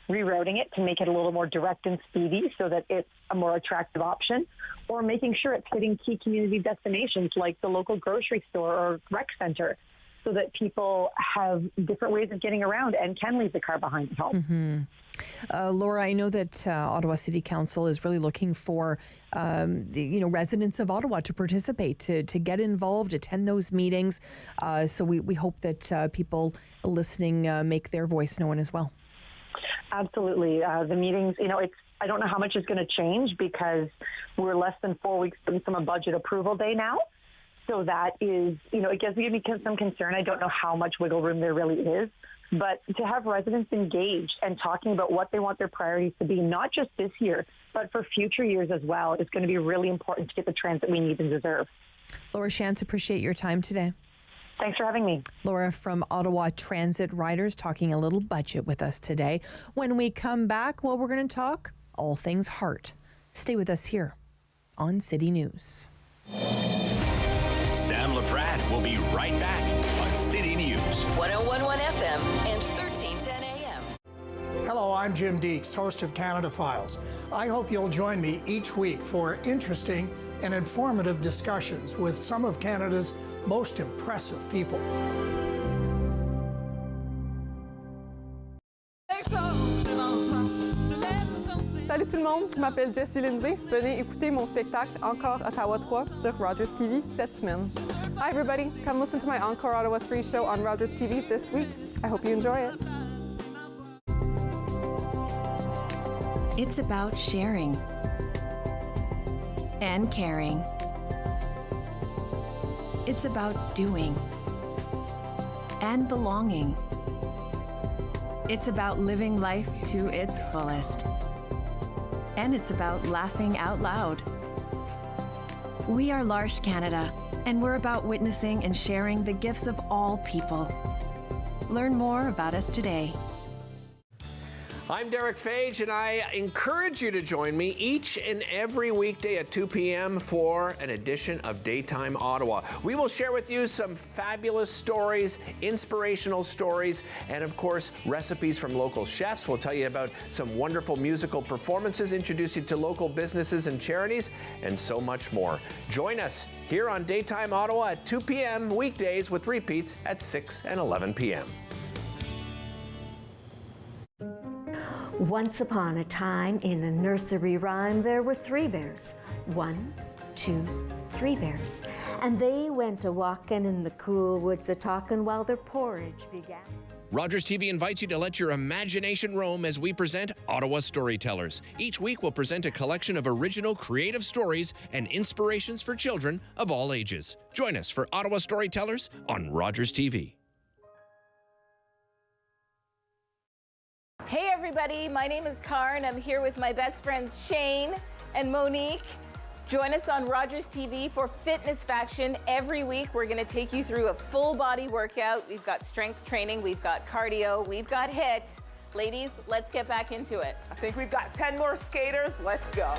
rerouting it to make it a little more direct and speedy so that it's a more attractive option, or making sure it's hitting key community destinations like the local grocery store or rec center so that people have different ways of getting around and can leave the car behind at home. Mm-hmm. Laura, I know that Ottawa City Council is really looking for residents of Ottawa to participate, to get involved, attend those meetings. So we hope that people listening make their voice known as well. Absolutely. The meetings, I don't know how much is going to change because we're less than 4 weeks from a budget approval day now. So that is, it gives me some concern. I don't know how much wiggle room there really is. but to have residents engaged and talking about what they want their priorities to be, not just this year, but for future years as well, is going to be really important to get the transit we need and deserve. Laura Shantz, appreciate your time today. Thanks for having me. Laura from Ottawa Transit Riders talking a little budget with us today. When we come back, well, we're going to talk all things heart. Stay with us here on City News. Sam Laprade will be right back on City News. 1011 FM and 1310 AM. Hello, I'm Jim Deeks, host of Canada Files. I hope you'll join me each week for interesting and informative discussions with some of Canada's most impressive people. Salut tout le monde, je m'appelle Jessie Lindsay. Venez écouter mon spectacle Encore Ottawa 3 sur Rogers TV cette semaine. Hi everybody, come listen to my Encore Ottawa 3 show on Rogers TV this week. I hope you enjoy it. It's about sharing and caring. It's about doing and belonging. It's about living life to its fullest. And it's about laughing out loud. We are L'Arche Canada, and we're about witnessing and sharing the gifts of all people. Learn more about us today. I'm Derek Fage, and I encourage you to join me each and every weekday at 2 p.m. for an edition of Daytime Ottawa. We will share with you some fabulous stories, inspirational stories, and of course, recipes from local chefs. We'll tell you about some wonderful musical performances, introduce you to local businesses and charities, and so much more. Join us here on Daytime Ottawa at 2 p.m. weekdays with repeats at 6 and 11 p.m. Once upon a time, in a nursery rhyme, there were 3 bears. 1, 2, 3 bears. And they went a-walking in the cool woods a-talking while their porridge began. Rogers TV invites you to let your imagination roam as we present Ottawa Storytellers. Each week we'll present a collection of original creative stories and inspirations for children of all ages. Join us for Ottawa Storytellers on Rogers TV. Hey everybody, my name is Karen. I'm here with my best friends Shane and Monique. Join us on Rogers TV for Fitness Faction. Every week we're going to take you through a full body workout. We've got strength training, we've got cardio, we've got HIIT. Ladies, let's get back into it. I think we've got 10 more skaters. Let's go.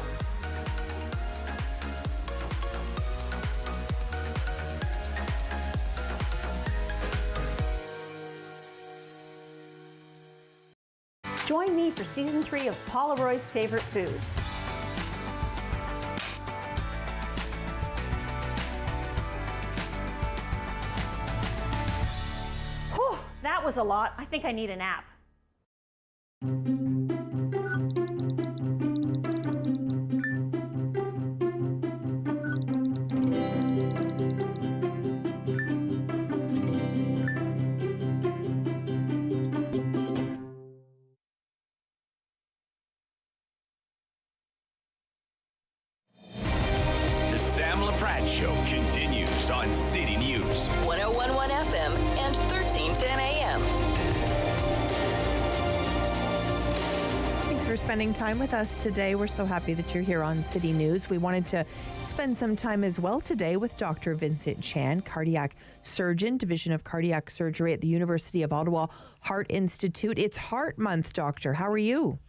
Join me for Season 3 of Paula Roy's Favorite Foods. Whew, that was a lot. I think I need a nap. Show continues on City News. 1011 FM and 1310 AM. Thanks for spending time with us today. We're so happy that you're here on City News. We wanted to spend some time as well today with Dr. Vincent Chan, cardiac surgeon, Division of Cardiac Surgery at the University of Ottawa Heart Institute. It's Heart Month, Doctor. How are you?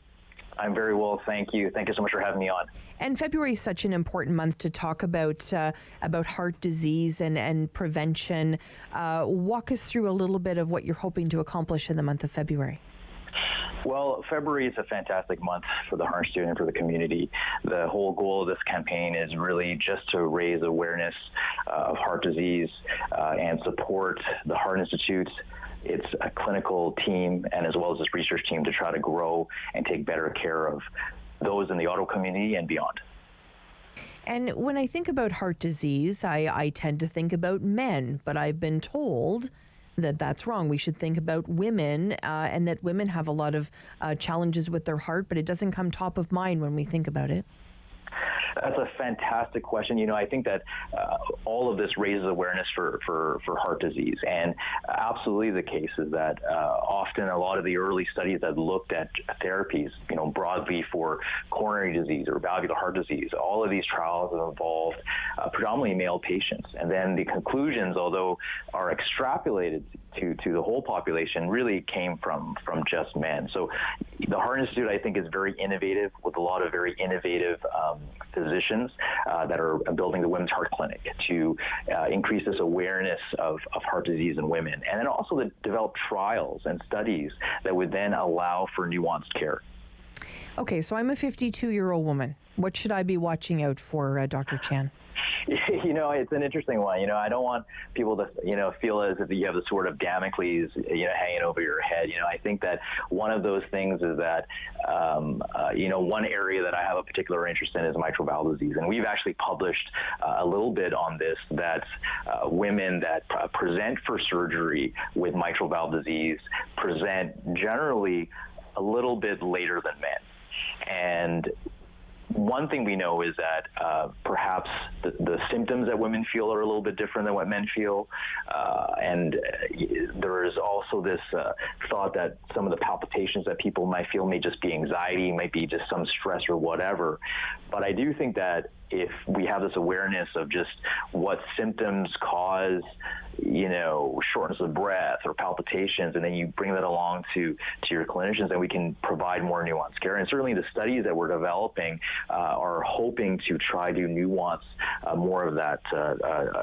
I'm very well, thank you. Thank you so much for having me on. And February is such an important month to talk about heart disease and prevention. Walk us through a little bit of what you're hoping to accomplish in the month of February. Well, February is a fantastic month for the Heart Institute and for the community. The whole goal of this campaign is really just to raise awareness of heart disease and support the Heart Institute, its a clinical team, and as well as its research team to try to grow and take better care of those in the Ottawa community and beyond. And when I think about heart disease, I tend to think about men, but I've been told that that's wrong. We should think about women and that women have a lot of challenges with their heart, but it doesn't come top of mind when we think about it. That's a fantastic question. You know, I think that all of this raises awareness for heart disease, and absolutely the case is that often a lot of the early studies that looked at therapies, you know, broadly for coronary disease or valvular heart disease, all of these trials have involved predominantly male patients, and then the conclusions, although are extrapolated to the whole population, really came from just men. So the Heart Institute, I think, is very innovative, with a lot of very innovative physicians that are building the Women's Heart Clinic to increase this awareness of heart disease in women, and then also to develop trials and studies that would then allow for nuanced care. Okay, so I'm a 52-year-old woman. What should I be watching out for, Dr. Chan? You know, it's an interesting one. You know, I don't want people to, you know, feel as if you have the sword of Damocles, you know, hanging over your head. You know, I think that one of those things is that, you know, one area that I have a particular interest in is mitral valve disease. And we've actually published a little bit on this, that women that present for surgery with mitral valve disease present generally a little bit later than men. And one thing we know is that perhaps the symptoms that women feel are a little bit different than what men feel. And there is also this thought that some of the palpitations that people might feel may just be anxiety, might be just some stress or whatever. But I do think that if we have this awareness of just what symptoms cause, you know, shortness of breath or palpitations, and then you bring that along to your clinicians, and we can provide more nuanced care. And certainly the studies that we're developing are hoping to try to nuance more of that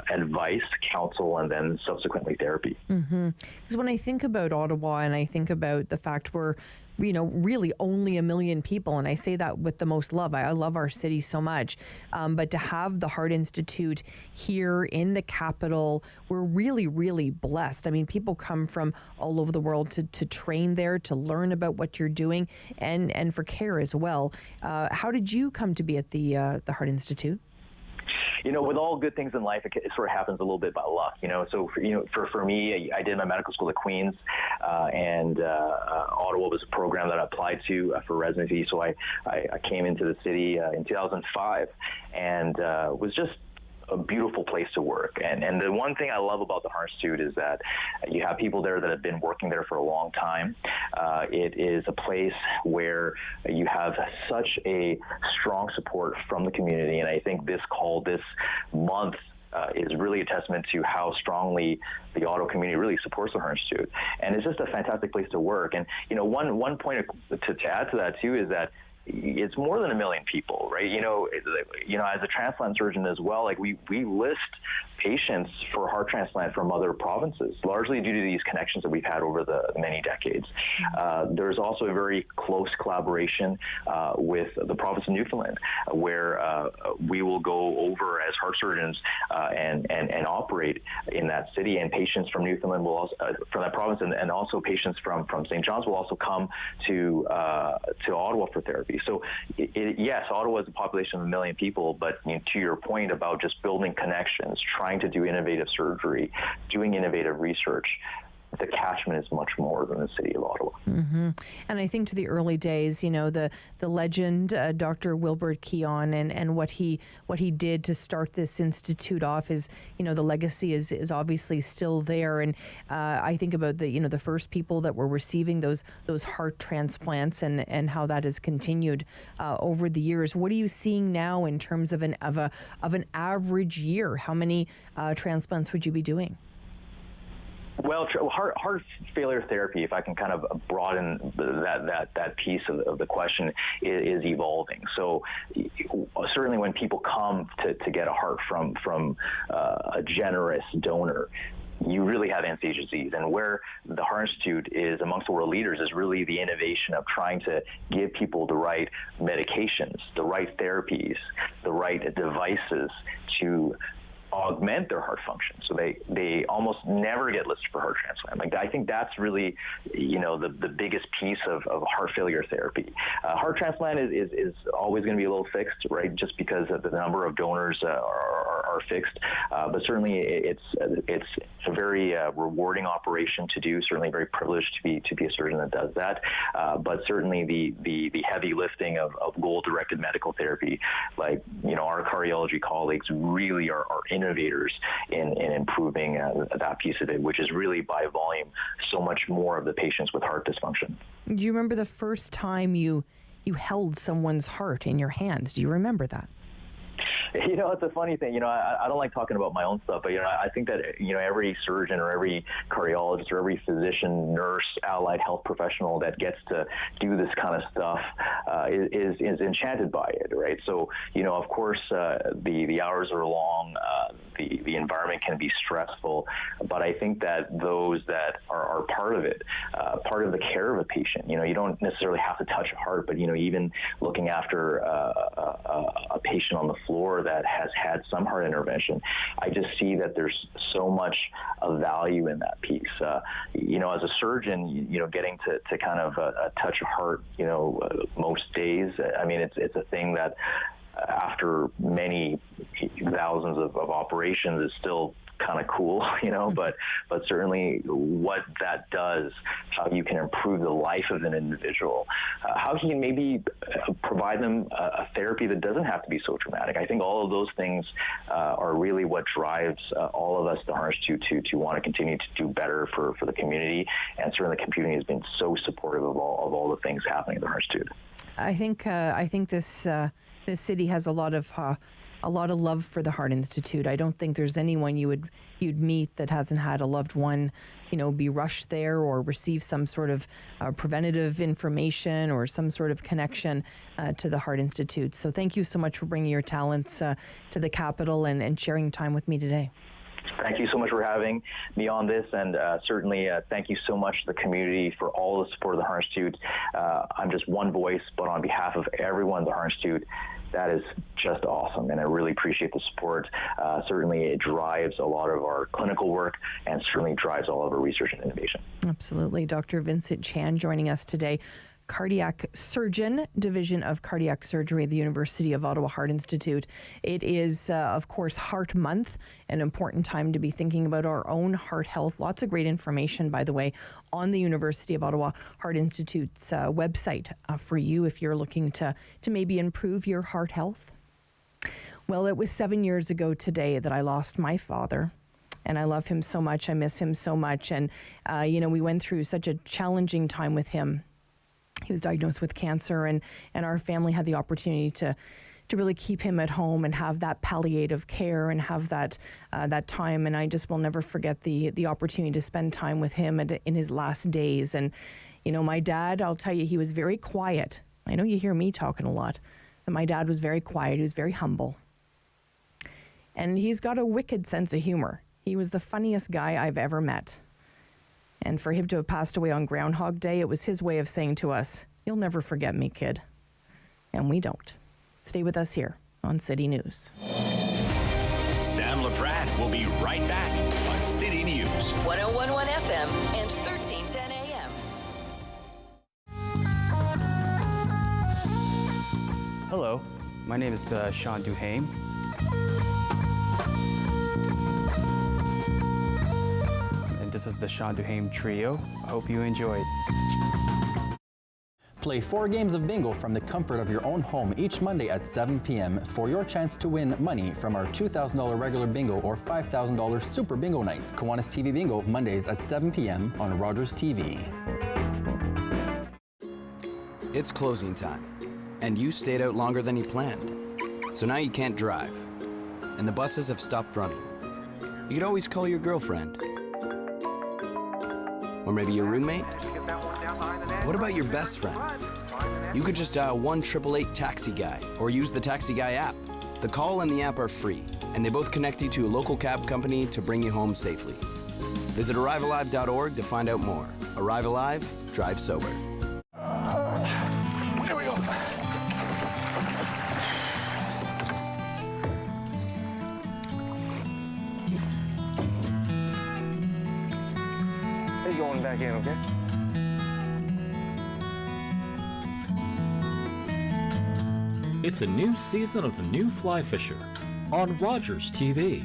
advice, counsel, and then subsequently therapy. Because when I think about Ottawa and I think about the fact we're, you know, really only 1 million people, and I say that with the most love. I love our city so much. But to have the Heart Institute here in the capital, we're really, really blessed. I mean, people come from all over the world to train there, to learn about what you're doing, and for care as well. How did you come to be at the Heart Institute? You know, with all good things in life, it sort of happens a little bit by luck, you know. So, for me, I did my medical school at Queen's, and Ottawa was a program that I applied to for residency. So I came into the city in 2005, and was just a beautiful place to work. And the one thing I love about the Heart Institute is that you have people there that have been working there for a long time. It is a place where you have such a strong support from the community, and I think this month is really a testament to how strongly the Ottawa community really supports the Heart Institute. And it's just a fantastic place to work. And, you know, one point to add to that too is that it's more than 1 million people, right? You know, as a transplant surgeon as well, like we list patients for heart transplant from other provinces, largely due to these connections that we've had over the many decades. There's also a very close collaboration with the province of Newfoundland, where we will go over as heart surgeons and operate in that city, and patients from Newfoundland will also, from that province, and also patients from St. John's will also come to Ottawa for therapy. So yes, Ottawa is a population of 1 million people, but to your point about just building connections, trying to do innovative surgery, doing innovative research, the catchment is much more than the city of Ottawa. And I think to the early days, you know, the legend, Dr. Wilbert Keon, and what he did to start this institute off is, you know, the legacy is obviously still there. And I think about the first people that were receiving those heart transplants and how that has continued over the years. What are you seeing now in terms of an average year? How many transplants would you be doing? Well, heart failure therapy, if I can kind of broaden that piece of the question, is evolving. So certainly when people come to get a heart from a generous donor, you really have end-stage disease. And where the Heart Institute is amongst the world leaders is really the innovation of trying to give people the right medications, the right therapies, the right devices to augment their heart function. So they almost never get listed for heart transplant. Like, I think that's really, the biggest piece of heart failure therapy. Heart transplant is always going to be a little fixed, right? Just because the number of donors are fixed. But certainly it's a very rewarding operation to do. Certainly very privileged to be a surgeon that does that. But certainly the heavy lifting of goal-directed medical therapy, like, our cardiology colleagues really are innovators in improving that piece of it, which is really by volume so much more of the patients with heart dysfunction. Do you remember the first time you held someone's heart in your hands? Do you remember that? It's a funny thing. I don't like talking about my own stuff, but, I think that, every surgeon or every cardiologist or every physician, nurse, allied health professional that gets to do this kind of stuff is enchanted by it, right? So, of course, the hours are long, the environment can be stressful, but I think that those that are part of it, part of the care of a patient, you don't necessarily have to touch a heart, but, even looking after a patient on the floor that has had some heart intervention, I just see that there's so much of value in that piece. As a surgeon, getting to kind of touch a heart, most days, I mean, it's a thing that after many thousands of operations is still kind of cool, but certainly what that does, how you can improve the life of an individual, how you can maybe provide them a therapy that doesn't have to be so traumatic. I think all of those things are really what drives all of us, the Heart Institute, to want to continue to do better for the community, and certainly the community has been so supportive of all the things happening at the Heart Institute. I think this city has a lot of love for the Heart Institute. I don't think there's anyone you'd meet that hasn't had a loved one, be rushed there or receive some sort of preventative information or some sort of connection to the Heart Institute. So thank you so much for bringing your talents to the Capitol and sharing time with me today. Thank you so much for having me on this, and certainly thank you so much to the community for all the support of the Heart Institute. I'm just one voice, but on behalf of everyone at the Heart Institute, that is just awesome, and I really appreciate the support. Certainly it drives a lot of our clinical work and certainly drives all of our research and innovation. Absolutely. Dr. Vincent Chan joining us today. Cardiac surgeon, Division of Cardiac Surgery at the University of Ottawa Heart Institute. It is, of course, Heart Month, an important time to be thinking about our own heart health. Lots of great information, by the way, on the University of Ottawa Heart Institute's website for you if you're looking to maybe improve your heart health. Well, it was 7 years ago today that I lost my father. And I love him so much. I miss him so much. And, we went through such a challenging time with him. He was diagnosed with cancer, and our family had the opportunity to really keep him at home and have that palliative care and have that time. And I just will never forget the opportunity to spend time with him in his last days. And, my dad, I'll tell you, he was very quiet. I know you hear me talking a lot, but my dad was very quiet. He was very humble. And he's got a wicked sense of humor. He was the funniest guy I've ever met. And for him to have passed away on Groundhog Day, it was his way of saying to us, "You'll never forget me, kid." And we don't. Stay with us here on City News. Sam Laprade will be right back on City News. 101.1 FM and 1310 AM. Hello, my name is Sean Duhame. This is the Sean Duhame Trio. I hope you enjoyed. Play 4 games of bingo from the comfort of your own home each Monday at 7 p.m. for your chance to win money from our $2,000 regular bingo or $5,000 super bingo night. Kiwanis TV Bingo, Mondays at 7 p.m. on Rogers TV. It's closing time, and you stayed out longer than you planned. So now you can't drive, and the buses have stopped running. You could always call your girlfriend. Or maybe your roommate? What about your best friend? You could just dial 1-888 Taxi Guy or use the Taxi Guy app. The call and the app are free, and they both connect you to a local cab company to bring you home safely. Visit arrivealive.org to find out more. Arrive Alive, drive sober. Here we go. Definitely going back in, okay? It's a new season of The New Fly Fisher on Rogers TV.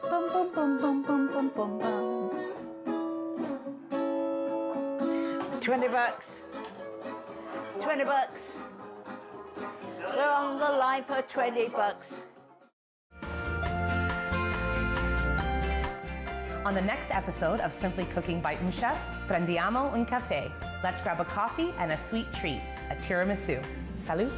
Bum, bum, bum, bum, bum, bum, bum, bum. $20. 20 bucks. We're on the line for 20 bucks. On the next episode of Simply Cooking by Chef, prendiamo un café. Let's grab a coffee and a sweet treat, a tiramisu. Salut!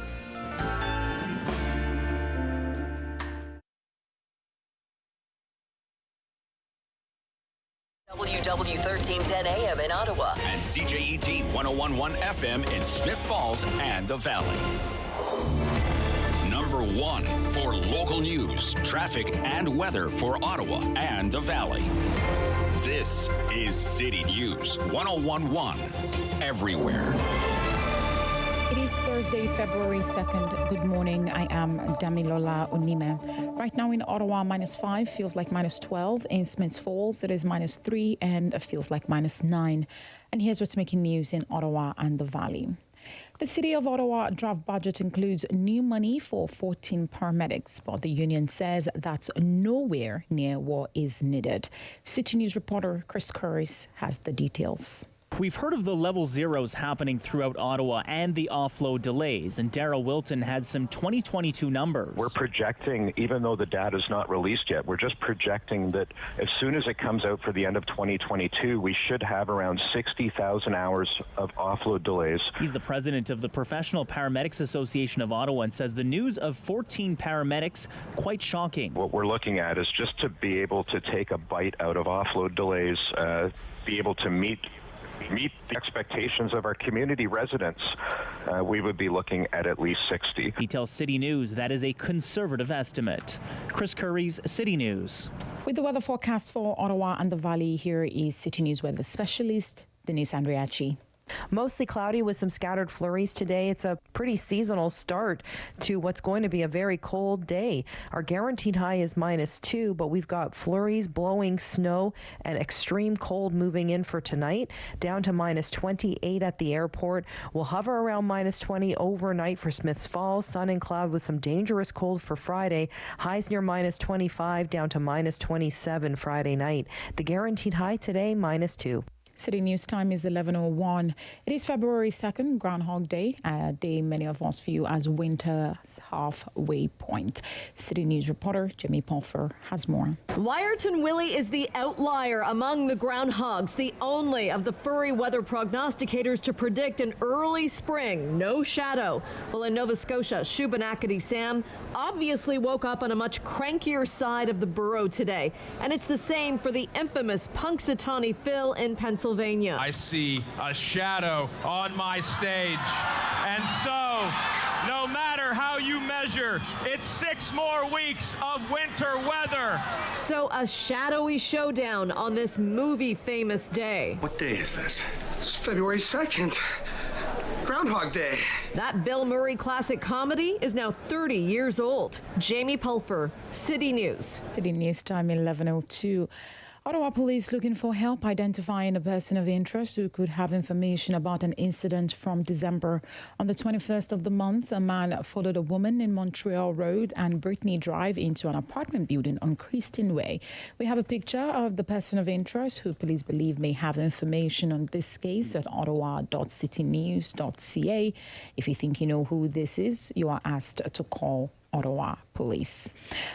WW1310 AM in Ottawa. And CJET 1011 FM in Smith Falls and the Valley. Number 1 for local news, traffic, and weather for Ottawa and the Valley. This is City News 1011 everywhere. It is Thursday, February 2nd. Good morning. I am Damilola Unime. Right now in Ottawa, -5, feels like -12. In Smiths Falls, it is -3 and it feels like -9. And here's what's making news in Ottawa and the Valley. The City of Ottawa draft budget includes new money for 14 paramedics, but the union says that's nowhere near what is needed. City News reporter Chris Curris has the details. We've heard of the level zeros happening throughout Ottawa and the offload delays, and Darrell Wilton had some 2022 numbers. We're projecting, even though the data is not released yet, we're just projecting that as soon as it comes out for the end of 2022, we should have around 60,000 hours of offload delays. He's the president of the Professional Paramedics Association of Ottawa and says the news of 14 paramedics quite shocking. What we're looking at is just to be able to take a bite out of offload delays, be able to meet the expectations of our community residents, we would be looking at least 60. He tells City News that is a conservative estimate. Chris Curry's City News. With the weather forecast for Ottawa and the Valley, here is City News weather specialist Denise Andriachi. Mostly cloudy with some scattered flurries today. It's a pretty seasonal start to what's going to be a very cold day. Our guaranteed high is -2, but we've got flurries, blowing snow, and extreme cold moving in for tonight, down to -28 at the airport. We'll hover around -20 overnight for Smiths Falls. Sun and cloud with some dangerous cold for Friday. Highs near -25, down to -27 Friday night. The guaranteed high today, -2. City News time is 11:01. It is February 2nd, Groundhog Day, a day many of us view as winter's halfway point. City News reporter Jimmy Pulfer has more. Wiarton Willie is the outlier among the groundhogs, the only of the furry weather prognosticators to predict an early spring, no shadow. Well, in Nova Scotia, Shubenacadie Sam obviously woke up on a much crankier side of the burrow today. And it's the same for the infamous Punxsutawney Phil in Pennsylvania. I see a shadow on my stage. And so, no matter how you measure, it's 6 more weeks of winter weather. So a shadowy showdown on this movie-famous day. What day is this? It's February 2nd. Groundhog Day. That Bill Murray classic comedy is now 30 years old. Jamie Pulfer, City News. City News time 11:02. Ottawa police looking for help identifying a person of interest who could have information about an incident from December. On the 21st of the month, a man followed a woman in Montreal Road and Brittany Drive into an apartment building on Christine Way. We have a picture of the person of interest who police believe may have information on this case at ottawa.citynews.ca. If you think you know who this is, you are asked to call Ottawa police.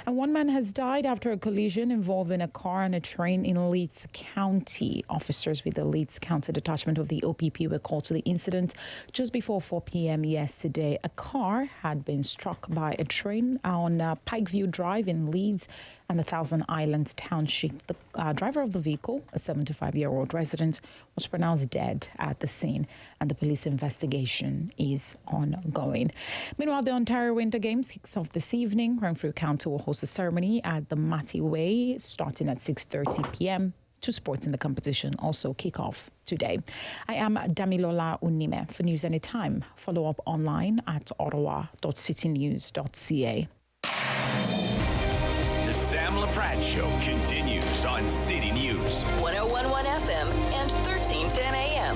And one man has died after a collision involving a car and a train in Leeds County. Officers with the Leeds County detachment of the OPP were called to the incident just before 4 p.m. yesterday. A car had been struck by a train on Pikeview Drive in Leeds and the Thousand Islands Township. The driver of the vehicle, a 75-year-old resident, was pronounced dead at the scene, and the police investigation is ongoing. Meanwhile, the Ontario Winter Games kicks off this evening. Renfrew County will host a ceremony at the Matty Way starting at 6:30 p.m. Two sports in the competition also kick off today. I am Damilola Unime. For News Anytime, follow up online at ottawa.citynews.ca. The Sam Laprade Show continues on City News. 1011 FM and 1310 AM.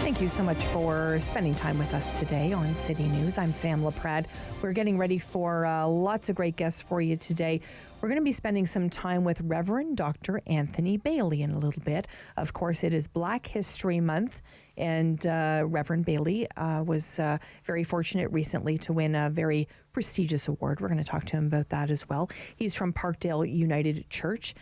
Thank you so much for spending time with us today on City News. I'm Sam Laprade. We're getting ready for lots of great guests for you today. We're going to be spending some time with Reverend Dr. Anthony Bailey in a little bit. Of course, it is Black History Month, and Reverend Bailey was very fortunate recently to win a very prestigious award. We're going to talk to him about that as well. He's from Parkdale United Church.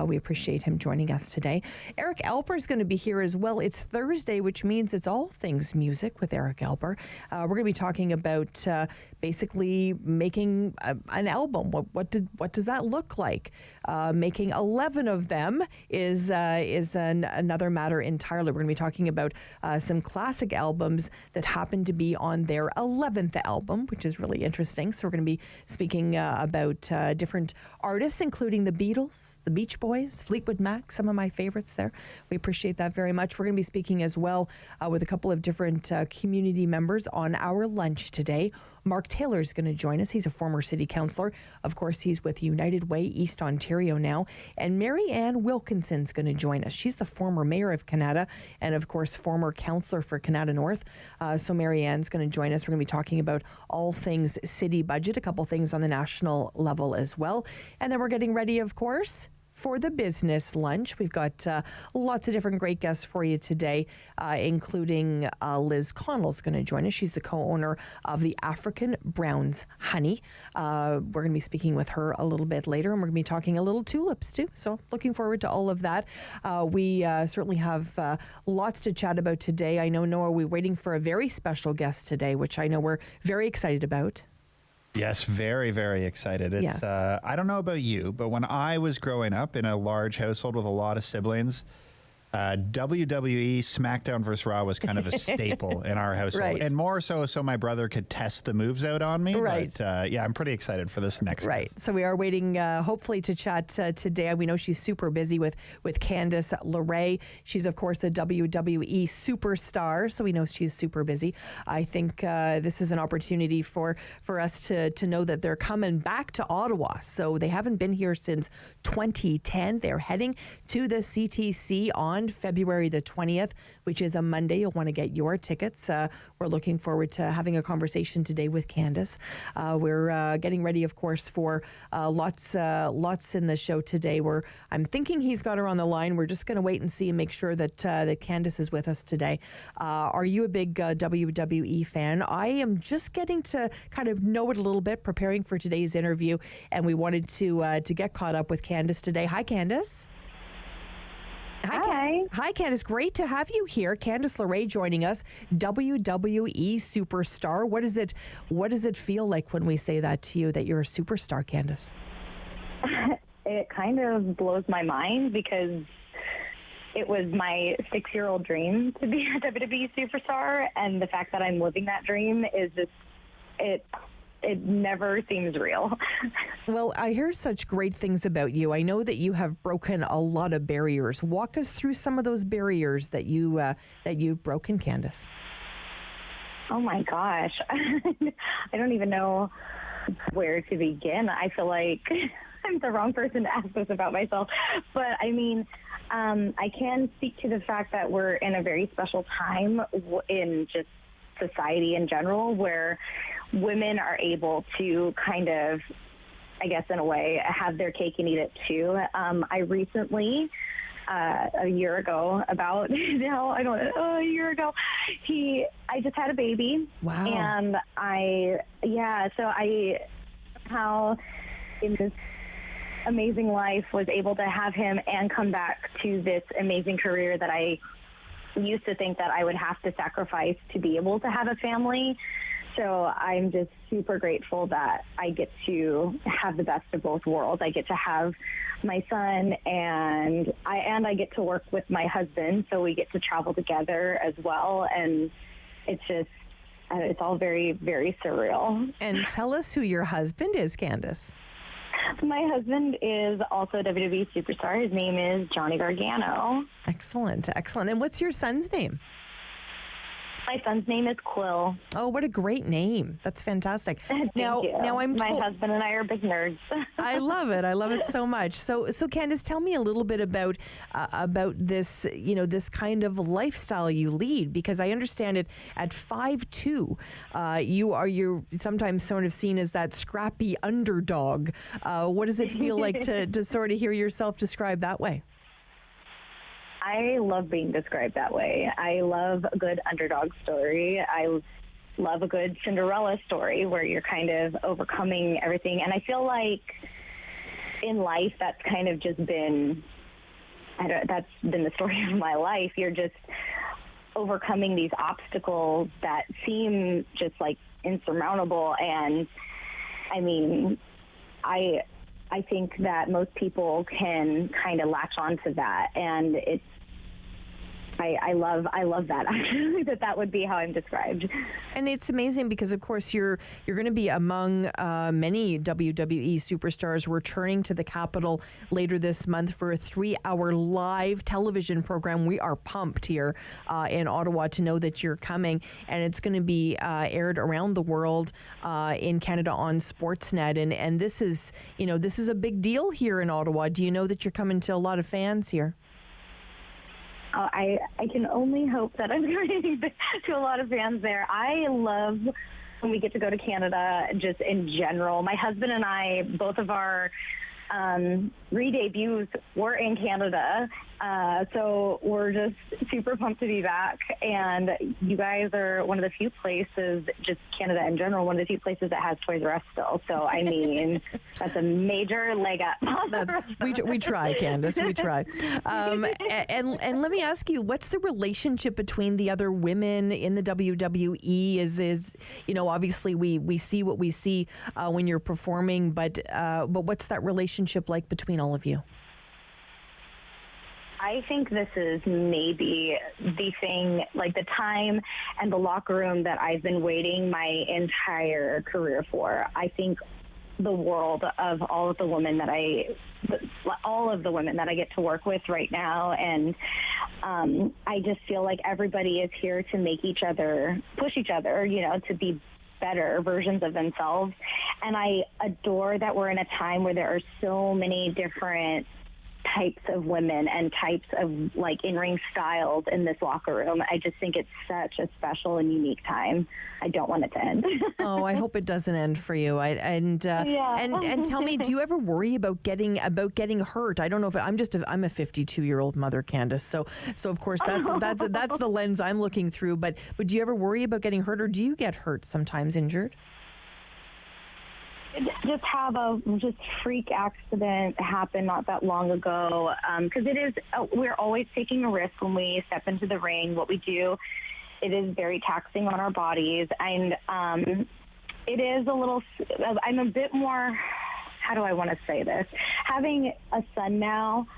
We appreciate him joining us today. Eric Alper is going to be here as well. It's Thursday, which means it's all things music with Eric Alper. We're going to be talking about basically making an album. What does that look like? Making 11 of them is another matter entirely. We're going to be talking about some classic albums that happen to be on their 11th album, which is really interesting. So we're going to be speaking about different artists, including the Beatles, the Beach Boys, Fleetwood Mac, some of my favorites there. We appreciate that very much. We're going to be speaking as well with a couple of different community members on our lunch today. Mark Taylor is going to join us. He's a former city councillor. Of course, he's with United Way, East Ontario now. And Mary Ann Wilkinson's going to join us. She's the former mayor of Canada and, of course, former councillor for Canada North. So Mary Ann's going to join us. We're going to be talking about all things city budget, a couple things on the national level as well. And then we're getting ready, of course, for the business lunch. We've got lots of different great guests for you today, including Liz Connell's going to join us. She's the co-owner of the African Browns Honey. We're going to be speaking with her a little bit later, and we're going to be talking a little tulips too. So looking forward to all of that. We certainly have lots to chat about today. I know, Noah, we're waiting for a very special guest today, which I know we're very excited about. Yes, very, very excited. It's, yes. I don't know about you, but when I was growing up in a large household with a lot of siblings, WWE SmackDown vs. Raw was kind of a staple in our household. Right. And more so my brother could test the moves out on me. Right. But yeah, I'm pretty excited for this next Right. guest. So we are waiting, hopefully, to chat today. We know she's super busy with Candice LeRae. She's, of course, a WWE superstar, so we know she's super busy. I think this is an opportunity for us to know that they're coming back to Ottawa. So they haven't been here since 2010. They're heading to the CTC on February the 20th, which is a Monday. You'll want to get your tickets. We're looking forward to having a conversation today with Candice. We're getting ready, of course, for lots in the show today. I'm thinking he's got her on the line. We're just going to wait and see and make sure that Candice is with us today. Are you a big WWE fan? I am just getting to kind of know it a little bit, preparing for today's interview, and we wanted to get caught up with Candice today. Hi, Candice. Hi, Candice. Great to have you here. Candice LeRae joining us, WWE superstar. What does it feel like when we say that to you, that you're a superstar, Candice? It kind of blows my mind because it was my 6-year-old dream to be a WWE superstar, and the fact that I'm living that dream is just it never seems real. Well, I hear such great things about you. I know that you have broken a lot of barriers. Walk us through some of those barriers that you've broken, Candice. Oh my gosh. I don't even know where to begin. I feel like I'm the wrong person to ask this about myself. But I mean, I can speak to the fact that we're in a very special time in just society in general, where women are able to kind of, I guess in a way, have their cake and eat it too. I recently, a year ago, about now, I don't know, a year ago, I just had a baby. Wow. And so I somehow in this amazing life was able to have him and come back to this amazing career that I used to think that I would have to sacrifice to be able to have a family. So I'm just super grateful that I get to have the best of both worlds. I get to have my son, and I get to work with my husband, so we get to travel together as well. And it's all very, very surreal. And tell us who your husband is, Candice. My husband is also a WWE superstar. His name is Johnny Gargano. Excellent. And what's your son's name? My son's name is Quill. Oh, what a great name. That's fantastic. Thank you. Now my husband and I are big nerds. I love it so much. So Candace, tell me a little bit about this, this kind of lifestyle you lead, because I understand it at 5'2", you're sometimes sort of seen as that scrappy underdog. What does it feel like to sort of hear yourself described that way? I love being described that way. I love a good underdog story. I love a good Cinderella story where you're kind of overcoming everything. And I feel like in life, that's kind of just been, that's been the story of my life. You're just overcoming these obstacles that seem just like insurmountable. And I mean, I think that most people can kind of latch onto that, and I love that actually, that would be how I'm described. And it's amazing because, of course, you're going to be among many WWE superstars returning to the Capitol later this month for a 3-hour live television program. We are pumped here in Ottawa to know that you're coming, and it's going to be aired around the world in Canada on Sportsnet. And this is a big deal here in Ottawa. Do you know that you're coming to a lot of fans here? I can only hope that I'm going to a lot of fans there. I love when we get to go to Canada just in general. My husband and I, both of our re-debuts were in Canada, so we're just super pumped to be back. And you guys are one of the few places, just Canada in general, one of the few places that has Toys R Us still. So, I mean, that's a major leg up. We try, Candace, we try. And let me ask you, what's the relationship between the other women in the WWE? Is obviously we see what we see when you're performing, but what's that relationship like between all of you? I think this is maybe the thing, like the time and the locker room that I've been waiting my entire career for. I think the world of all of the women that I get to work with right now, and I just feel like everybody is here to make each other, push each other, to be better versions of themselves. And I adore that we're in a time where there are so many different types of women and types of like in-ring styles in this locker room. I just think it's such a special and unique time. I don't want it to end. Oh, I hope it doesn't end for you. And tell me, do you ever worry about getting hurt? I don't know if I'm a 52-year-old mother, Candace. So of course that's the lens I'm looking through. But do you ever worry about getting hurt, or do you get hurt sometimes, injured? Just have a freak accident happen not that long ago, because we're always taking a risk when we step into the ring. What we do, it is very taxing on our bodies, and it is a little, I'm a bit more, how do I want to say this, having a son now,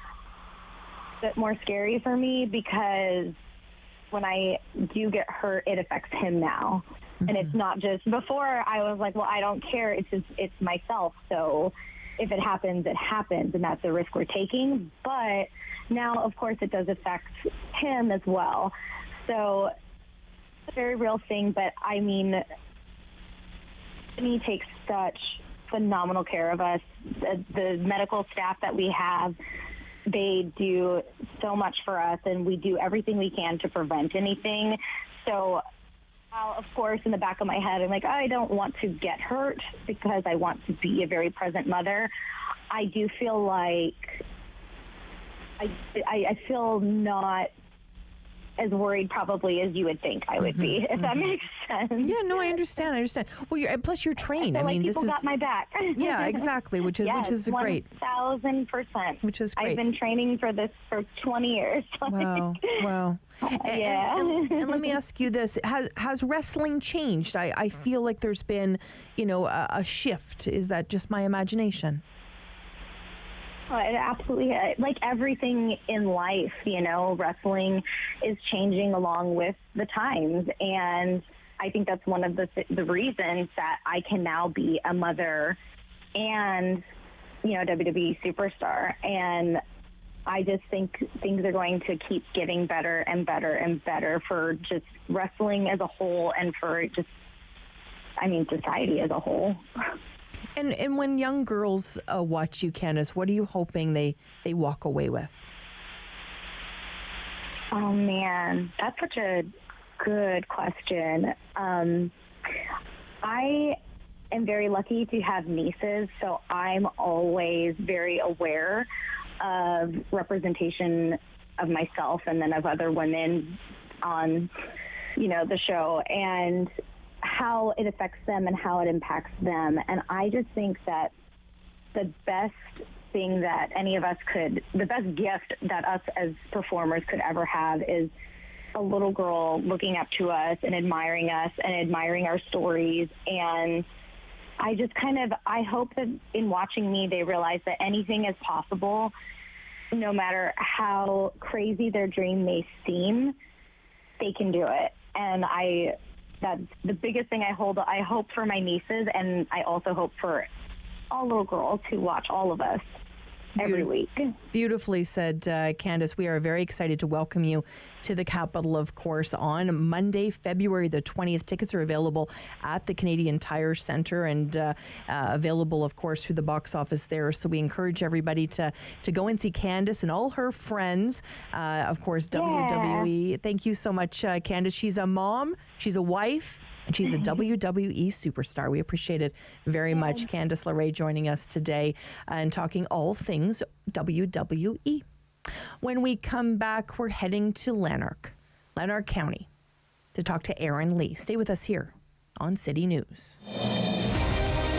a bit more scary for me, because when I do get hurt, it affects him now. And it's not just, before I was like, well, I don't care. It's myself. So if it happens, it happens. And that's the risk we're taking. But now, of course, it does affect him as well. So it's a very real thing. But I mean, he takes such phenomenal care of us. The medical staff that we have, they do so much for us, and we do everything we can to prevent anything. So, of course, in the back of my head, I'm like, I don't want to get hurt because I want to be a very present mother. I do feel like I feel not as worried probably as you would think I would be, if that makes sense. Yeah, no, I understand. Well, plus you're trained. I mean, people got my back. Yeah, exactly, which is great. 1,000%. Which is great. I've been training for this for 20 years. Wow. Yeah. And let me ask you this: Has wrestling changed? I feel like there's been, a shift. Is that just my imagination? It absolutely, like everything in life, wrestling is changing along with the times. And I think that's one of the reasons that I can now be a mother and WWE superstar. And I just think things are going to keep getting better and better and better for just wrestling as a whole and for just, society as a whole. And when young girls watch you, Candace, what are you hoping they walk away with? Oh, man, that's such a good question. I am very lucky to have nieces, so I'm always very aware of representation of myself and then of other women on, the show, and how it affects them and how it impacts them. And I just think that the best thing that any of us the best gift that us as performers could ever have is a little girl looking up to us and admiring our stories. And I just I hope that in watching me, they realize that anything is possible, no matter how crazy their dream may seem, they can do it. And that's the biggest thing I hope for my nieces, and I also hope for all little girls who watch all of us every week. Beautifully said, Candace. We are very excited to welcome you to the Capitol, of course, on Monday, February the 20th. Tickets are available at the Canadian Tire Centre and available, of course, through the box office there. So we encourage everybody to go and see Candace and all her friends. Of course, WWE. Thank you so much, Candace. She's a mom, she's a wife, and she's a WWE superstar. We appreciate it very much. Candace Laprade joining us today and talking all things WWE. When we come back, we're heading to Lanark County, to talk to Aaron Lee. Stay with us here on City News.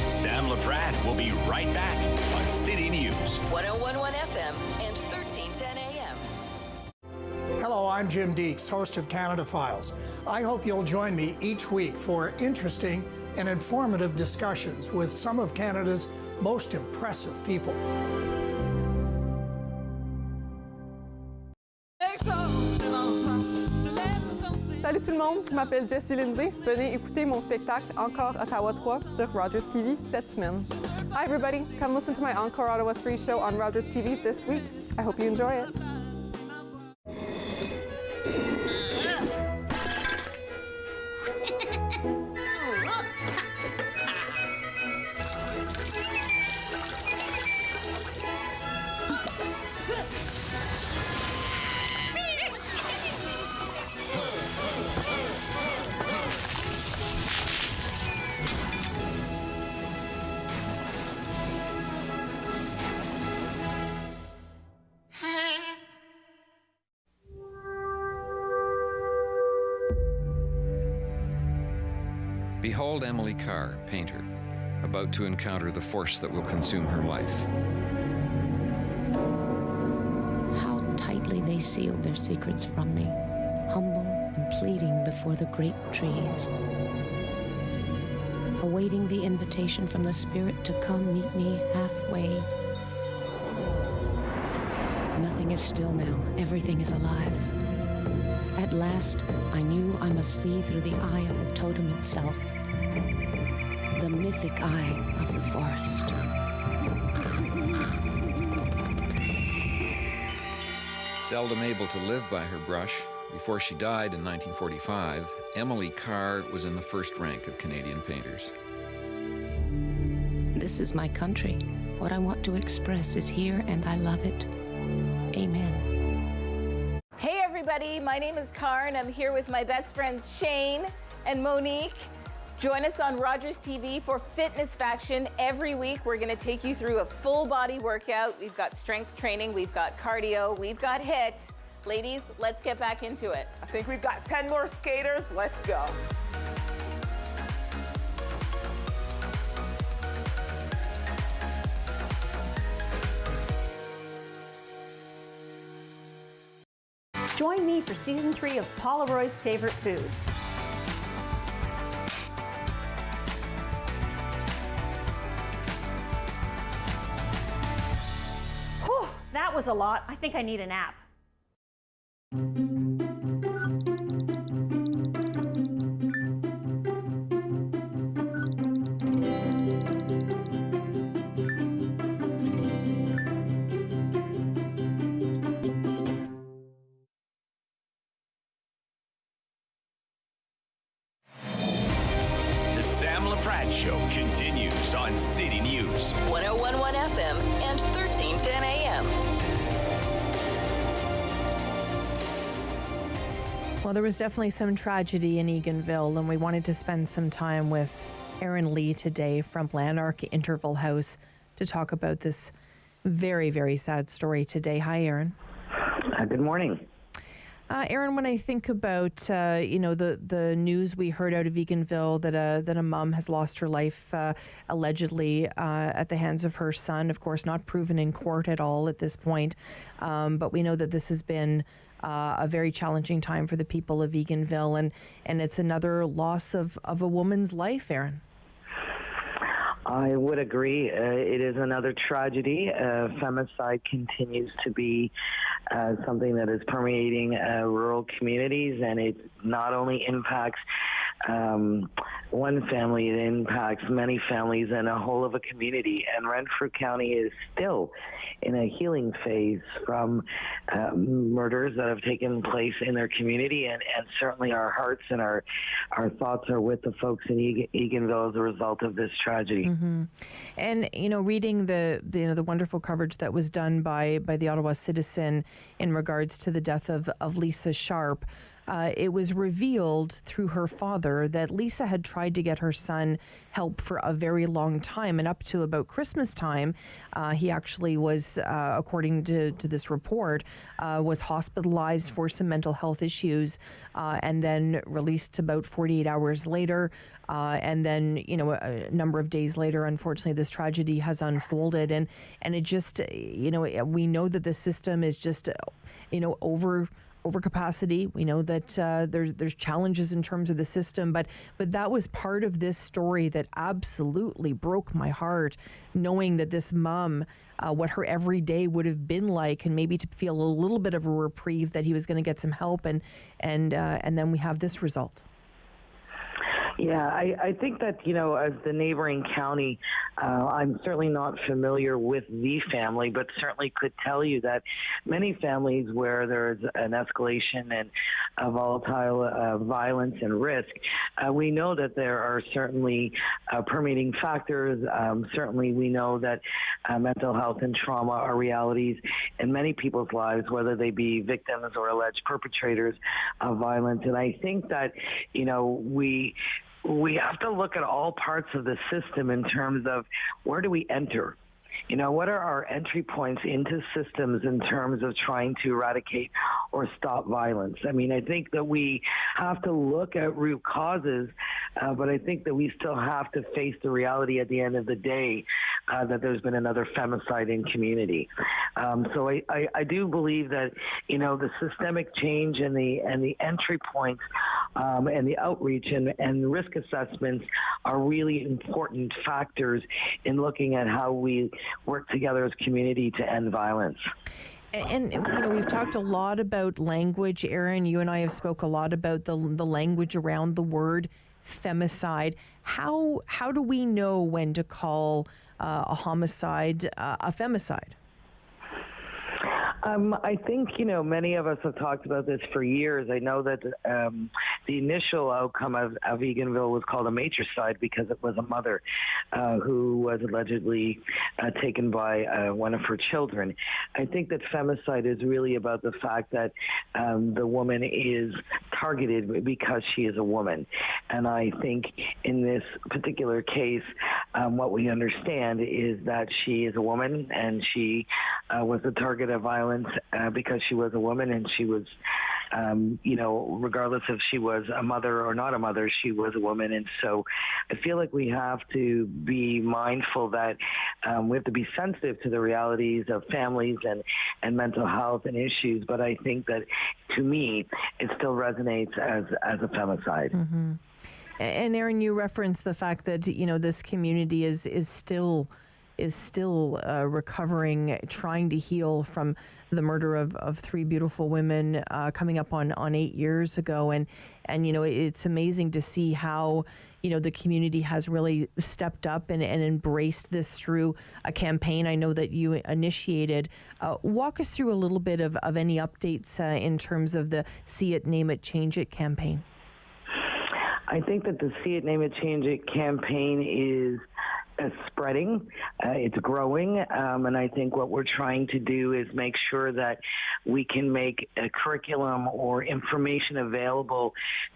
Sam Laprade will be right back on City News. 101.1 FM and 1310 AM. Hello, I'm Jim Deeks, host of Canada Files. I hope you'll join me each week for interesting and informative discussions with some of Canada's most impressive people. Salut tout le monde, je m'appelle Jessie Lindsay. Venez écouter mon spectacle Encore Ottawa 3 sur Rogers TV cette semaine. Hi everybody, come listen to my Encore Ottawa 3 show on Rogers TV this week. I hope you enjoy it. Behold Emily Carr, painter, about to encounter the force that will consume her life. How tightly they sealed their secrets from me, humble and pleading before the great trees, awaiting the invitation from the Spirit to come meet me halfway. Nothing is still now, everything is alive. At last, I knew I must see through the eye of the totem itself, the mythic eye of the forest. Seldom able to live by her brush, before she died in 1945, Emily Carr was in the first rank of Canadian painters. This is my country. What I want to express is here, and I love it. Amen. Hey everybody, my name is Carr and I'm here with my best friends Shane and Monique. Join us on Rogers TV for Fitness Faction. Every week we're going to take you through a full body workout. We've got strength training, we've got cardio, we've got HIIT. Ladies, let's get back into it. I think we've got 10 more skaters. Let's go. Join me for Season 3 of Paula Roy's Favorite Foods. Whew, that was a lot. I think I need a nap. Laprade Show continues on City News. 1011 FM and 1310 AM. Well, there was definitely some tragedy in Eganville, and we wanted to spend some time with Erin Lee today from Lanark Interval House to talk about this very, very sad story today. Hi, Erin. Good morning. Erin, when I think about the news we heard out of Eganville that a mom has lost her life allegedly at the hands of her son, of course not proven in court at all at this point, but we know that this has been a very challenging time for the people of Eganville, and it's another loss of a woman's life, Erin. I would agree. It is another tragedy. Femicide continues to be something that is permeating rural communities, and it not only impacts one family, it impacts many families and a whole of a community. And Renfrew County is still in a healing phase from murders that have taken place in their community, and certainly our hearts and our thoughts are with the folks in Eganville as a result of this tragedy. Mm-hmm. And reading the wonderful coverage that was done by the Ottawa Citizen in regards to the death of Lisa Sharp, it was revealed through her father that Lisa had tried to get her son help for a very long time, and up to about Christmas time, he actually was, according to this report, was hospitalized for some mental health issues, and then released about 48 hours later. And then, a number of days later, unfortunately, this tragedy has unfolded, and it just, we know that the system is just, over capacity. We know that there's challenges in terms of the system, but that was part of this story that absolutely broke my heart, knowing that this mom, what her every day would have been like, and maybe to feel a little bit of a reprieve that he was going to get some help, and then we have this result. Yeah, I think that, as the neighboring county, I'm certainly not familiar with the family, but certainly could tell you that many families where there's an escalation and volatile violence and risk, we know that there are certainly permeating factors. Certainly we know that mental health and trauma are realities in many people's lives, whether they be victims or alleged perpetrators of violence. And I think that, we have to look at all parts of the system in terms of where do we enter? What are our entry points into systems in terms of trying to eradicate or stop violence? I mean, I think that we have to look at root causes, but I think that we still have to face the reality at the end of the day that there's been another femicide in community. So I do believe that, the systemic change and the entry points and the outreach and risk assessments are really important factors in looking at how we work together as community to end violence. And we've talked a lot about language, Erin. You and I have spoke a lot about the language around the word femicide. How do we know when to call a homicide a femicide? I think, many of us have talked about this for years. I know that the initial outcome of Eganville was called a matricide because it was a mother who was allegedly taken by one of her children. I think that femicide is really about the fact that the woman is targeted because she is a woman. And I think in this particular case, what we understand is that she is a woman and she was the target of violence because she was a woman, and she was, regardless if she was a mother or not a mother, she was a woman. And so I feel like we have to be mindful that we have to be sensitive to the realities of families and mental health and issues. But I think that, to me, it still resonates as a femicide. Mm-hmm. And Erin, you referenced the fact that, this community is still recovering, trying to heal from the murder of three beautiful women coming up on 8 years ago. And it's amazing to see how, the community has really stepped up and embraced this through a campaign I know that you initiated. Walk us through a little bit of any updates in terms of the See It, Name It, Change It campaign. I think that the See It, Name It, Change It campaign is spreading. It's growing. And I think what we're trying to do is make sure that we can make a curriculum or information available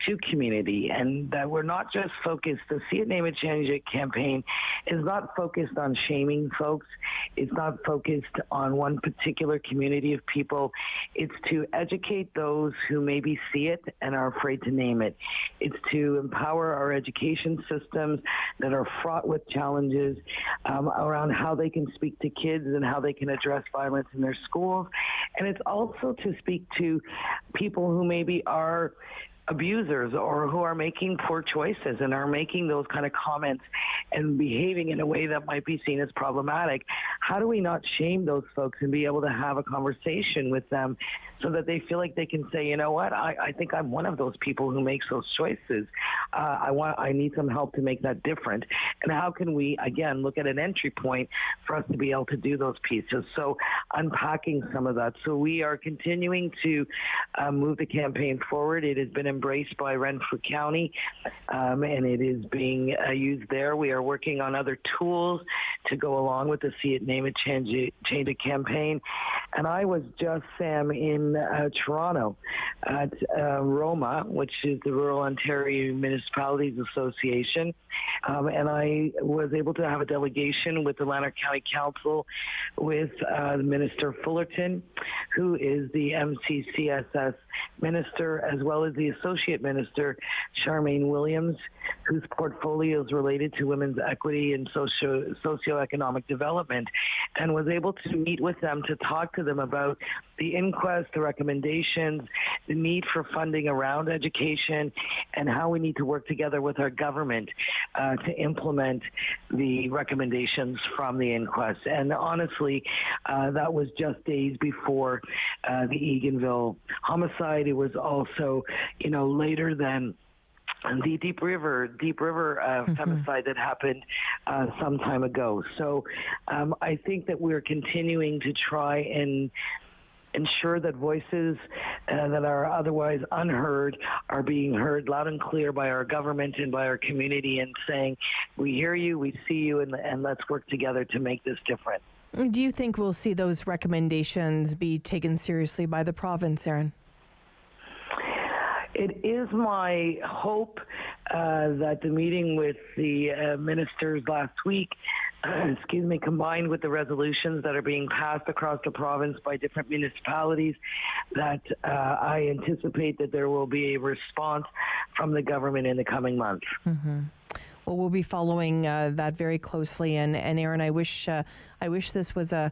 to community, and that we're not just focused, the See It, Name It, Change It campaign is not focused on shaming folks. It's not focused on one particular community of people. It's to educate those who maybe see it and are afraid to name it. It's to empower our education systems that are fraught with challenges around how they can speak to kids and how they can address violence in their schools. And it's also to speak to people who maybe are abusers or who are making poor choices and are making those kind of comments and behaving in a way that might be seen as problematic. How do we not shame those folks and be able to have a conversation with them so that they feel like they can say, you know what, I think I'm one of those people who makes those choices. I need some help to make that different. And how can we, again, look at an entry point for us to be able to do those pieces? So unpacking some of that. So we are continuing to move the campaign forward. It has been embraced by Renfrew County, and it is being used there. We are working on other tools to go along with the See It, Name It, Change It campaign. And I was just, Sam, in Toronto at ROMA, which is the Rural Ontario Municipalities Association, and I was able to have a delegation with the Lanark County Council with Minister Fullerton, who is the MCCSS minister, as well as the Associate Minister, Charmaine Williams, whose portfolio is related to women's equity and socioeconomic development, and was able to meet with them to talk to them about the inquest, the recommendations, the need for funding around education, and how we need to work together with our government to implement the recommendations from the inquest. And honestly, that was just days before the Eganville homicide. It was also, later than the Deep River femicide that happened some time ago. So I think that we're continuing to try and ensure that voices that are otherwise unheard are being heard loud and clear by our government and by our community, and saying, we hear you, we see you, and let's work together to make this different. Do you think we'll see those recommendations be taken seriously by the province, Erin? It is my hope that the meeting with the ministers last week, combined with the resolutions that are being passed across the province by different municipalities, that I anticipate that there will be a response from the government in the coming months. Mm-hmm. Well, we'll be following that very closely. And Erin, I wish this was a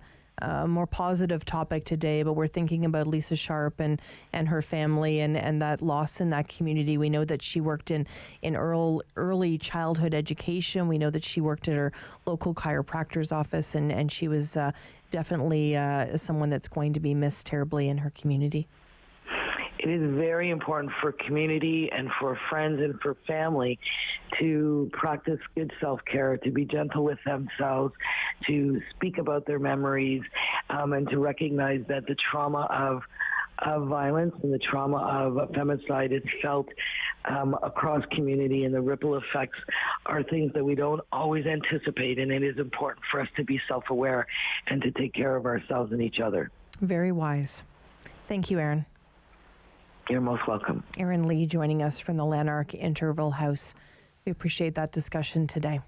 more positive topic today, but we're thinking about Lisa Sharp and her family and that loss in that community. We know that she worked in early childhood education. We know that she worked at her local chiropractor's office, and she was definitely someone that's going to be missed terribly in her community. It is very important for community and for friends and for family to practice good self-care, to be gentle with themselves, to speak about their memories, and to recognize that the trauma of violence and the trauma of femicide is felt across community, and the ripple effects are things that we don't always anticipate, and it is important for us to be self-aware and to take care of ourselves and each other. Very wise. Thank you, Erin. You're most welcome. Erin Lee joining us from the Lanark Interval House. We appreciate that discussion today.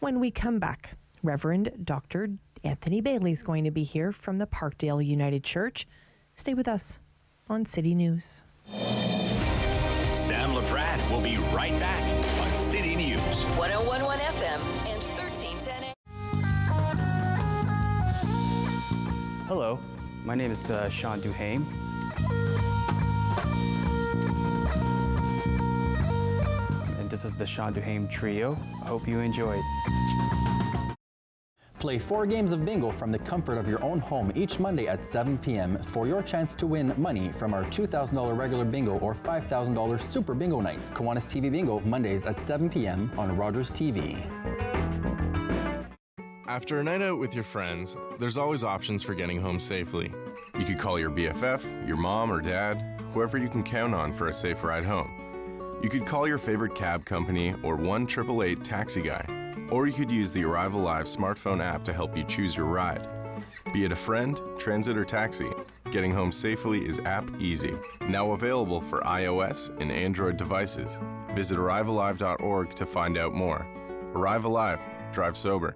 When we come back, Reverend Dr. Anthony Bailey is going to be here from the Parkdale United Church. Stay with us on City News. Sam Laprade will be right back on City News. 101.1 FM and 1310 AM. Hello, my name is Sean Duhame. And this is the Sean Duhame Trio. I hope you enjoyed. Play 4 games of bingo from the comfort of your own home each Monday at 7 p.m. for your chance to win money from our $2,000 regular bingo or $5,000 super bingo night. Kiwanis TV Bingo, Mondays at 7 p.m. on Rogers TV. After a night out with your friends, there's always options for getting home safely. You could call your BFF, your mom or dad, whoever you can count on for a safe ride home. You could call your favorite cab company or 1-888 taxi guy, or you could use the Arrive Alive smartphone app to help you choose your ride. Be it a friend, transit, or taxi, getting home safely is app easy. Now available for iOS and Android devices. Visit arrivealive.org to find out more. Arrive Alive. Drive sober.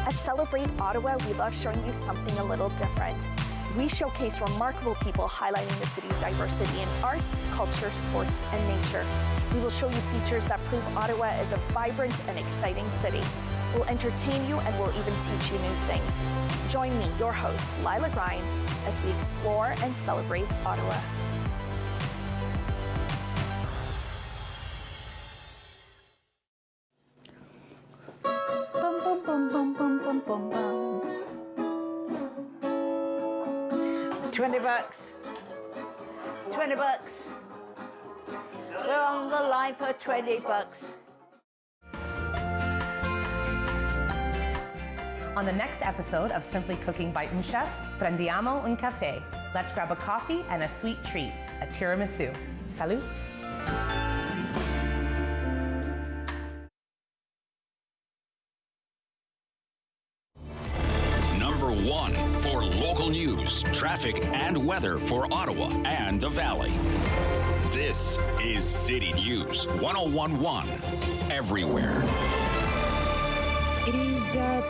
At Celebrate Ottawa, we love showing you something a little different. We showcase remarkable people highlighting the city's diversity in arts, culture, sports, and nature. We will show you features that prove Ottawa is a vibrant and exciting city. We'll entertain you and we'll even teach you new things. Join me, your host, Lila Grine, as we explore and celebrate Ottawa. Bum, bum, bum, bum, bum, bum, bum, bum. $20. $20. We're on the line for $20. On the next episode of Simply Cooking by Chef, prendiamo un café. Let's grab a coffee and a sweet treat, a tiramisu. Salut! Number 1 for local news, traffic, and weather for Ottawa and the Valley. This is City News 1011 everywhere. It is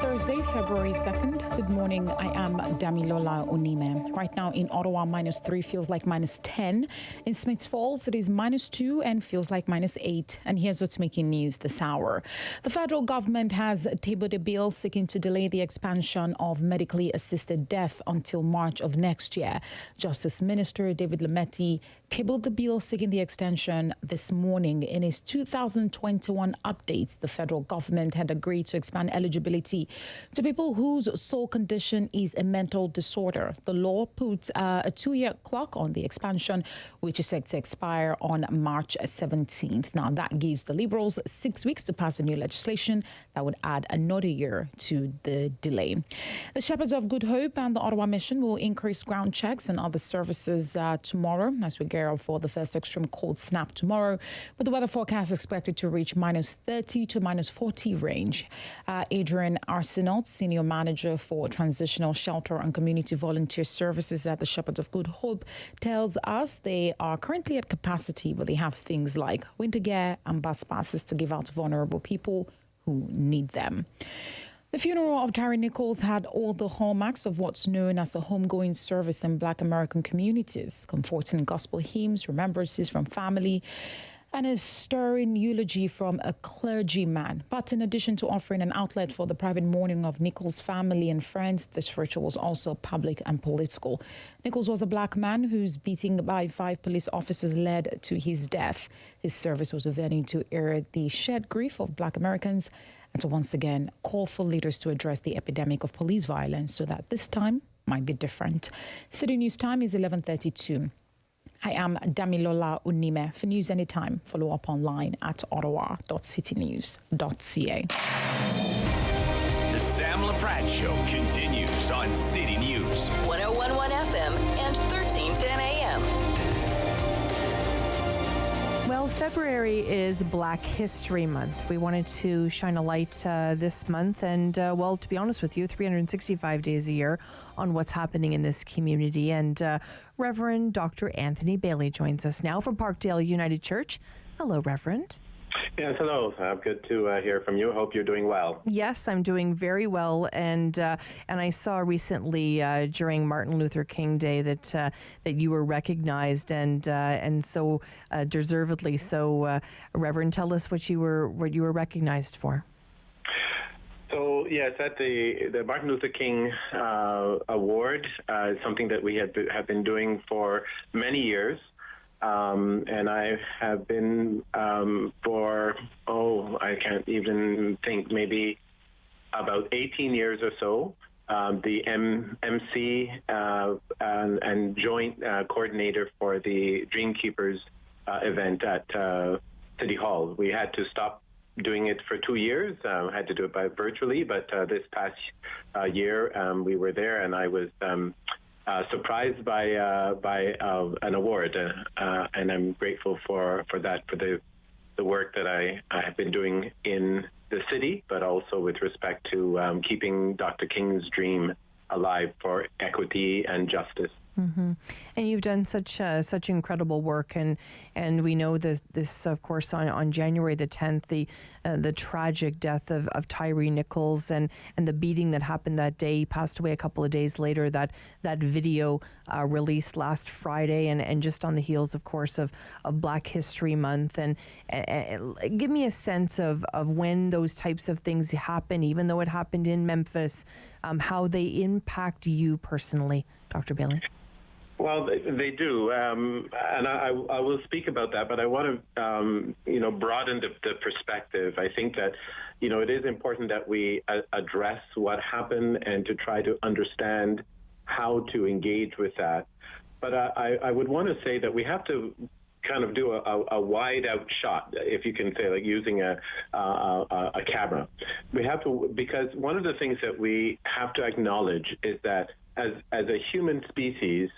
Thursday, February 2nd. Good morning. I am Damilola Onime. Right now in Ottawa, -3 feels like -10. In Smiths Falls, it is -2 and feels like -8. And here's what's making news this hour. The federal government has tabled a bill seeking to delay the expansion of medically assisted death until March of next year. Justice Minister David Lametti tabled the bill seeking the extension this morning. In his 2021 updates, the federal government had agreed to expand eligibility to people whose sole condition is a mental disorder. The law puts a 2-year clock on the expansion, which is set to expire on March 17th. Now, that gives the Liberals 6 weeks to pass a new legislation that would add another year to the delay. The Shepherds of Good Hope and the Ottawa Mission will increase ground checks and other services tomorrow as we gear up for the first extreme cold snap tomorrow, with the weather forecast expected to reach -30 to -40 range. Adrian Arsenault, Senior Manager for Transitional Shelter and Community Volunteer Services at the Shepherds of Good Hope, tells us they are currently at capacity, but they have things like winter gear and bus passes to give out to vulnerable people who need them. The funeral of Tyree Nichols had all the hallmarks of what's known as a homegoing service in Black American communities, comforting gospel hymns, remembrances from family, and a stirring eulogy from a clergyman. But in addition to offering an outlet for the private mourning of Nichols' family and friends, this ritual was also public and political. Nichols was a Black man whose beating by 5 police officers led to his death. His service was a venue to air the shared grief of Black Americans and to once again call for leaders to address the epidemic of police violence so that this time might be different. City News time is 11:32. I am Damilola Unime. For news anytime, follow up online at ottawa.citynews.ca. The Sam Laprade Show continues on City News 1011 FM and 1310 AM. Well, February is Black History Month. We wanted to shine a light this month and, well, to be honest with you, 365 days a year on what's happening in this community. And Reverend Dr. Anthony Bailey joins us now from Parkdale United Church. Hello, Reverend. Yes, hello. Good to hear from you. Hope you're doing well. Yes, I'm doing very well, and I saw recently during Martin Luther King Day that you were recognized, and so deservedly so. Reverend, tell us what you were recognized for. So yes, at the Martin Luther King Award, something that we have been doing for many years. And I have been for, I can't even think, maybe about 18 years or so, the MC and joint coordinator for the Dream Keepers event at City Hall. We had to stop doing it for 2 years, had to do it virtually, but this past year we were there, and I was surprised by an award, and I'm grateful for that, for the work that I have been doing in the city, but also with respect to keeping Dr. King's dream alive for equity and justice. Mm-hmm. And you've done such incredible work, and we know this of course on January the 10th, the tragic death of Tyree Nichols and the beating that happened that day. He passed away a couple of days later. That video released last Friday, and just on the heels, of course, of Black History Month. And give me a sense of when those types of things happen, even though it happened in Memphis, how they impact you personally, Dr. Bailey. Well, they do, and I will speak about that, but I want to, broaden the perspective. I think that, it is important that we address what happened and to try to understand how to engage with that. But I would want to say that we have to kind of do a wide out shot, if you can say, like using a camera. We have to, because one of the things that we have to acknowledge is that as a human species,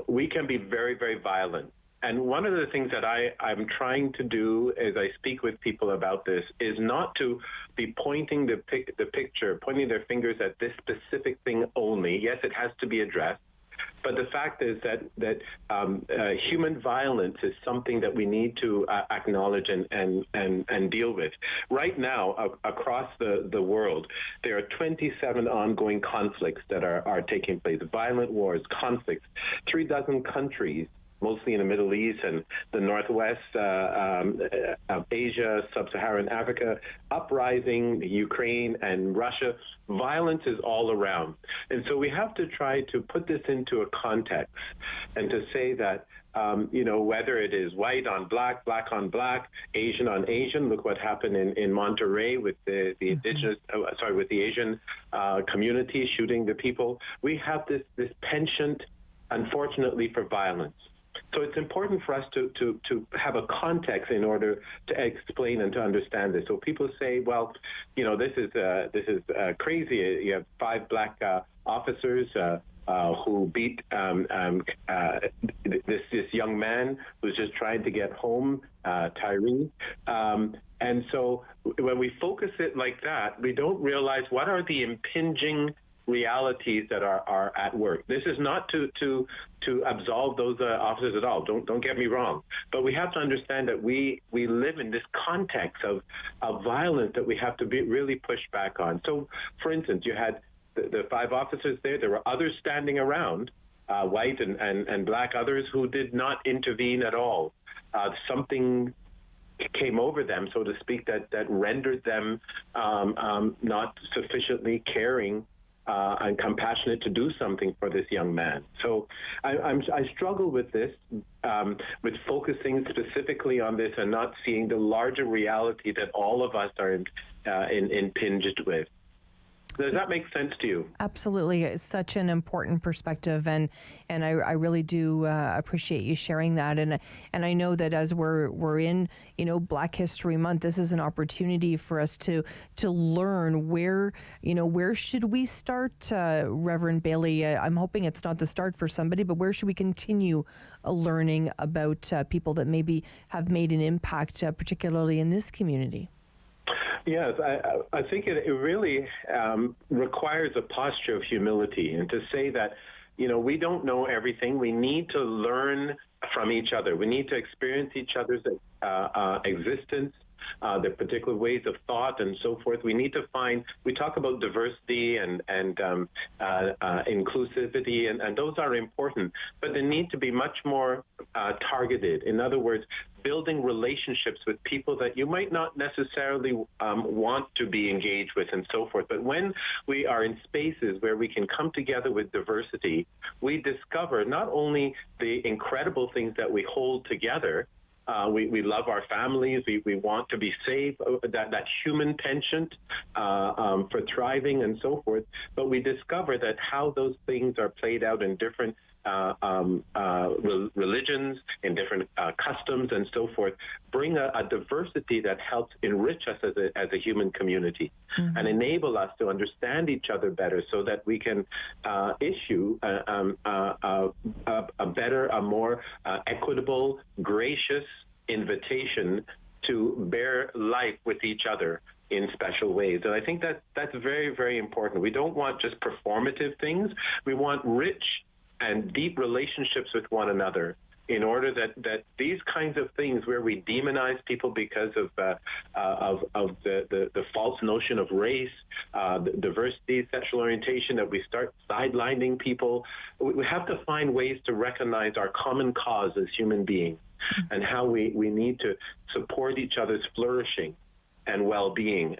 we can be very, very violent. And one of the things that I'm trying to do as I speak with people about this is not to be pointing the picture, pointing their fingers at this specific thing only. Yes, it has to be addressed. But the fact is that human violence is something that we need to acknowledge and deal with. Right now, across the world, there are 27 ongoing conflicts that are taking place, violent wars, conflicts, 36 countries, mostly in the Middle East and the northwest of Asia, sub-Saharan Africa, uprising, Ukraine and Russia. Violence is all around. And so we have to try to put this into a context and to say that, whether it is white on black, black on black, Asian on Asian, look what happened in Monterey with the indigenous, with the Asian community shooting the people. We have this penchant, unfortunately, for violence. So it's important for us to have a context in order to explain and to understand this. So people say, well, this is crazy. You have 5 black officers who beat this young man who's just trying to get home, Tyree. And so when we focus it like that, we don't realize what are the impinging realities that are at work. This is not to absolve those officers at all. Don't get me wrong. But we have to understand that we live in this context of violence that we have to really push back on. So, for instance, you had the 5 officers there. There were others standing around, white and black others, who did not intervene at all. Something came over them, so to speak, that rendered them not sufficiently caring and compassionate to do something for this young man. So I struggle with this, with focusing specifically on this and not seeing the larger reality that all of us are impinged with. Does that make sense to you? Absolutely. It's such an important perspective, and I really do appreciate you sharing that. And I know that as we're in Black History Month, this is an opportunity for us to learn where should we start, Reverend Bailey. I'm hoping it's not the start for somebody, but where should we continue learning about people that maybe have made an impact, particularly in this community? Yes, I think it really requires a posture of humility, and to say that, we don't know everything. We need to learn from each other. We need to experience each other's existence, their particular ways of thought and so forth. We need to we talk about diversity and inclusivity, and those are important, but they need to be much more targeted. In other words, building relationships with people that you might not necessarily want to be engaged with and so forth. But when we are in spaces where we can come together with diversity, we discover not only the incredible things that we hold together. We love our families. We want to be safe, that human penchant for thriving and so forth. But we discover that how those things are played out in different religions, in different customs, and so forth, bring a diversity that helps enrich us as a human community and enable us to understand each other better, so that we can issue a better, a more equitable, gracious invitation to bear life with each other in special ways. And I think that's very, very important. We don't want just performative things. We want rich and deep relationships with one another, in order that these kinds of things where we demonize people because of the false notion of race, diversity, sexual orientation, that we start sidelining people. We have to find ways to recognize our common cause as human beings, and how we need to support each other's flourishing and well-being.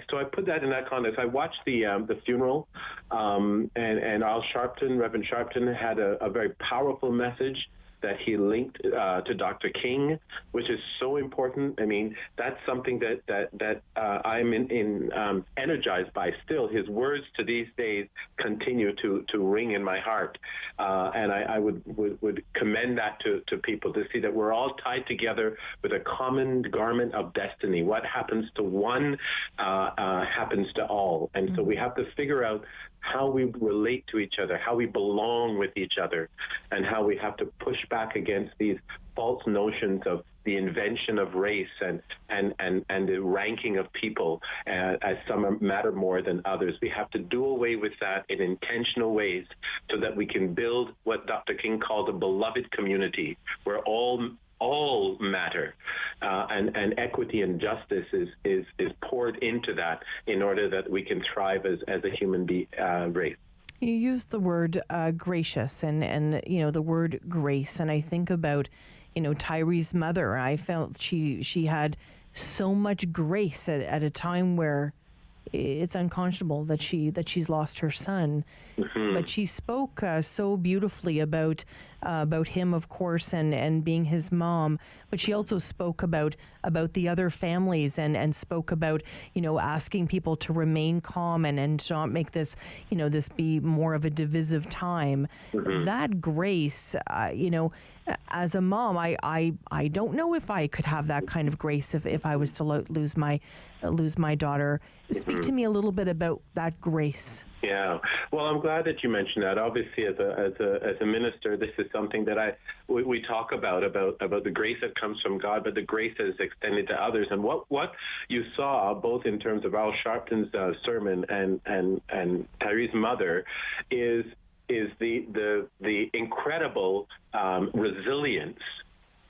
So I put that in that context. I watched the funeral, and Reverend Sharpton had a very powerful message that he linked to Dr. King, which is so important. I mean, that's something that I'm energized by still. His words to these days continue to ring in my heart. And I would commend that to people, to see that we're all tied together with a common garment of destiny. What happens to one happens to all. And so we have to figure out how we relate to each other, how we belong with each other, and how we have to push back against these false notions of the invention of race and the ranking of people as some matter more than others. We have to do away with that in intentional ways, so that we can build what Dr. King called a beloved community, where all matter, and equity and justice is poured into that, in order that we can thrive as a human race. You use the word gracious and the word grace, and I think about Tyree's mother. I felt she had so much grace at a time where it's unconscionable that she's lost her son. But she spoke so beautifully about him, of course, and being his mom. But she also spoke about the other families, and spoke about asking people to remain calm and to not make this this be more of a divisive time. That grace, as a mom, I don't know if I could have that kind of grace if I was to lose my daughter. Speak to me a little bit about that grace. Yeah, well, I'm glad that you mentioned that. Obviously, as a minister, this is something that we talk about the grace that comes from God, but the grace that is extended to others. And what you saw, both in terms of Al Sharpton's sermon and Tyree's mother, is the incredible resilience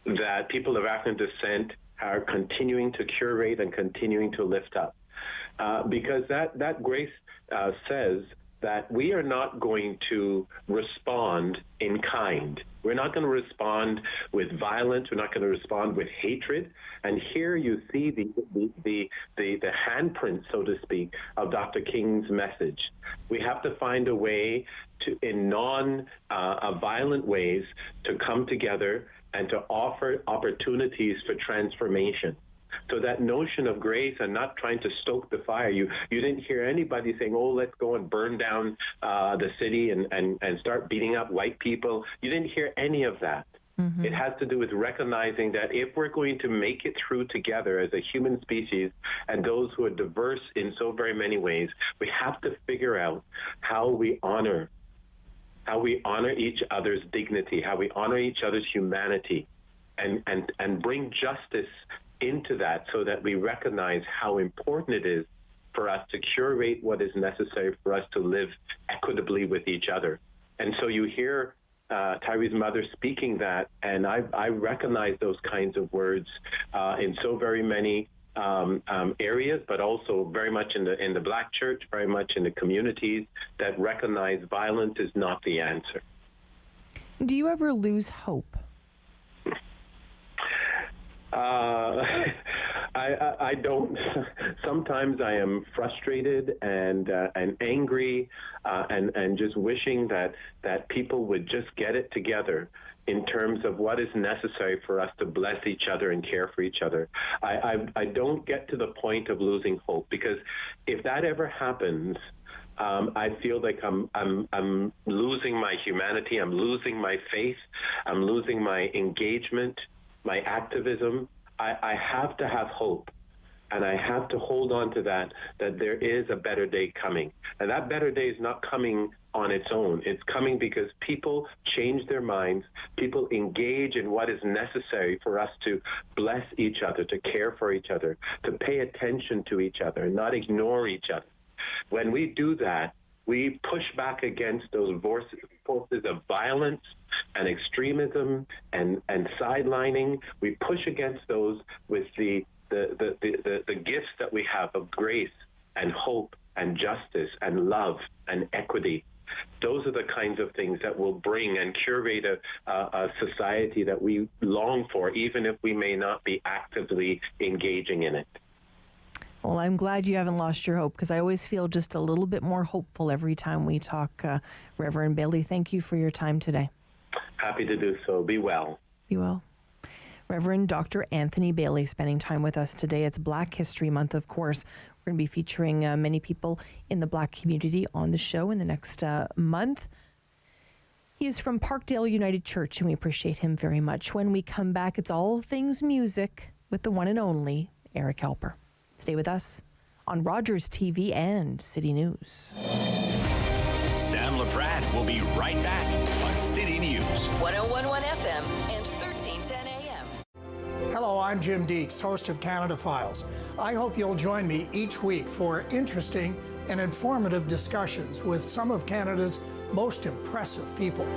that people of African descent are continuing to curate and continuing to lift up. Because that grace says that we are not going to respond in kind. We're not going to respond with violence. We're not going to respond with hatred. And here you see the handprint, so to speak, of Dr. King's message. We have to find a way to, in non-violent ways, to come together and to offer opportunities for transformation. So that notion of grace and not trying to stoke the fire, you didn't hear anybody saying, oh, let's go and burn down the city and start beating up white people. You didn't hear any of that. It has to do with recognizing that if we're going to make it through together as a human species, and those who are diverse in so very many ways, we have to figure out how we honor each other's dignity, how we honor each other's humanity, and bring justice into that, so that we recognize how important it is for us to curate what is necessary for us to live equitably with each other. And so you hear Tyree's mother speaking that, and I recognize those kinds of words in so very many areas, but also very much in the Black church, very much in the communities that recognize violence is not the answer. Do you ever lose hope? I don't. Sometimes I am frustrated and angry and just wishing that people would just get it together in terms of what is necessary for us to bless each other and care for each other. I don't get to the point of losing hope, because if that ever happens, I feel like I'm losing my humanity. I'm losing my faith. I'm losing my engagement, my activism. I have to have hope. And I have to hold on to that there is a better day coming. And that better day is not coming on its own. It's coming because people change their minds. People engage in what is necessary for us to bless each other, to care for each other, to pay attention to each other, and not ignore each other. When we do that, we push back against those forces of violence and extremism and sidelining. We push against those with the gifts that we have of grace and hope and justice and love and equity. Those are the kinds of things that will bring and curate a society that we long for, even if we may not be actively engaging in it. Well, I'm glad you haven't lost your hope, because I always feel just a little bit more hopeful every time we talk. Reverend Bailey, thank you for your time today. Happy to do so. Be well. Be well. Reverend Dr. Anthony Bailey spending time with us today. It's Black History Month, of course. We're going to be featuring many people in the Black community on the show in the next month. He is from Parkdale United Church, and we appreciate him very much. When we come back, it's all things music with the one and only Eric Halper. Stay with us on Rogers TV and City News. Sam Laprade will be right back on City News. 1011 FM and 1310 AM. Hello, I'm Jim Deeks, host of Canada Files. I hope you'll join me each week for interesting and informative discussions with some of Canada's most impressive people.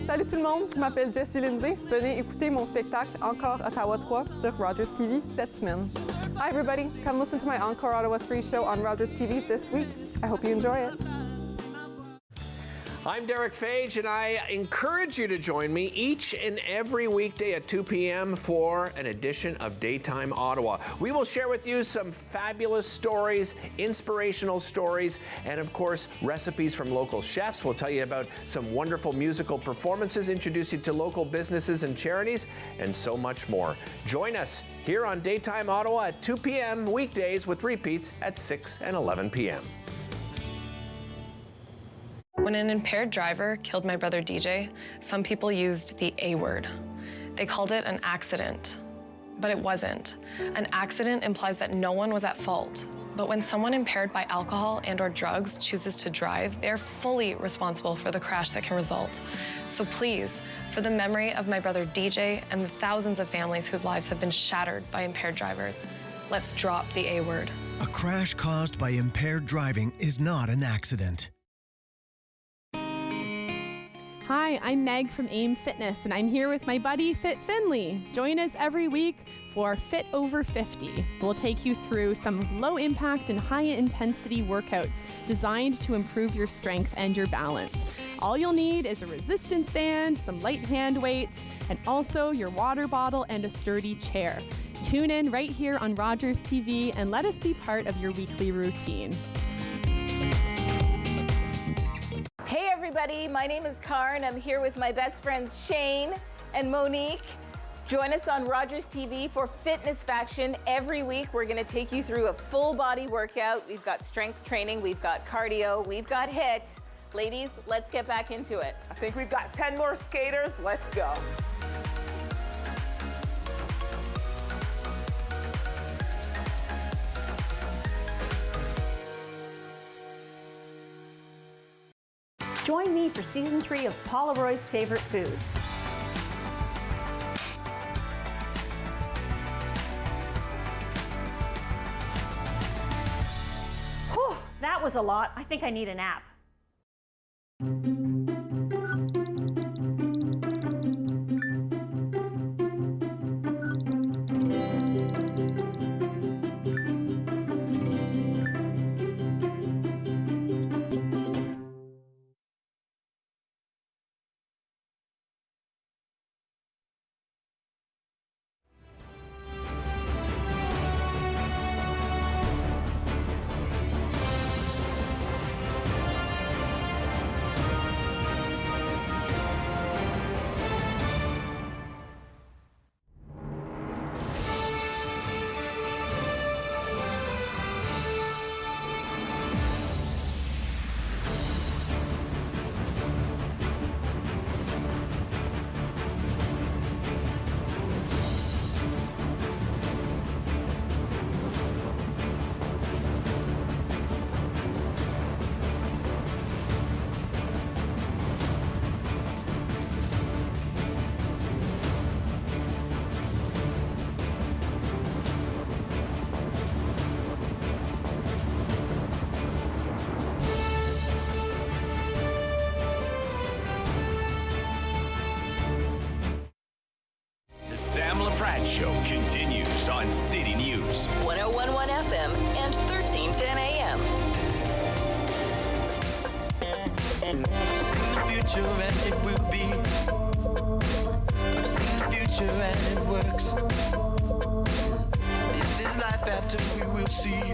Salut tout le monde, je m'appelle Jessie Lindsay. Venez écouter mon spectacle Encore Ottawa 3 sur Rogers TV cette semaine. Hi everybody, come listen to my Encore Ottawa 3 show on Rogers TV this week. I hope you enjoy it. I'm Derek Fage, and I encourage you to join me each and every weekday at 2 p.m. for an edition of Daytime Ottawa. We will share with you some fabulous stories, inspirational stories, and of course, recipes from local chefs. We'll tell you about some wonderful musical performances, introduce you to local businesses and charities, and so much more. Join us here on Daytime Ottawa at 2 p.m. weekdays with repeats at 6 and 11 p.m. When an impaired driver killed my brother DJ, some people used the A word. They called it an accident, but it wasn't. An accident implies that no one was at fault. But when someone impaired by alcohol and/or drugs chooses to drive, they're fully responsible for the crash that can result. So please, for the memory of my brother DJ and the thousands of families whose lives have been shattered by impaired drivers, let's drop the A word. A crash caused by impaired driving is not an accident. Hi, I'm Meg from AIM Fitness, and I'm here with my buddy Fit Finley. Join us every week for Fit Over 50. We'll take you through some low-impact and high-intensity workouts designed to improve your strength and your balance. All you'll need is a resistance band, some light hand weights, and also your water bottle and a sturdy chair. Tune in right here on Rogers TV and let us be part of your weekly routine. Hey everybody, my name is Karen. I'm here with my best friends Shane and Monique. Join us on Rogers TV for Fitness Faction. Every week we're going to take you through a full body workout. We've got strength training, we've got cardio, we've got HIIT. Ladies, let's get back into it. I think we've got 10 more skaters. Let's go. Join me for Season 3 of Paula Roy's Favorite Foods. Whew, that was a lot. I think I need a nap. continues on City News. 1011 FM and 1310 AM. I've seen the future and it will be. I've seen the future and it works. If there's life after, we will see.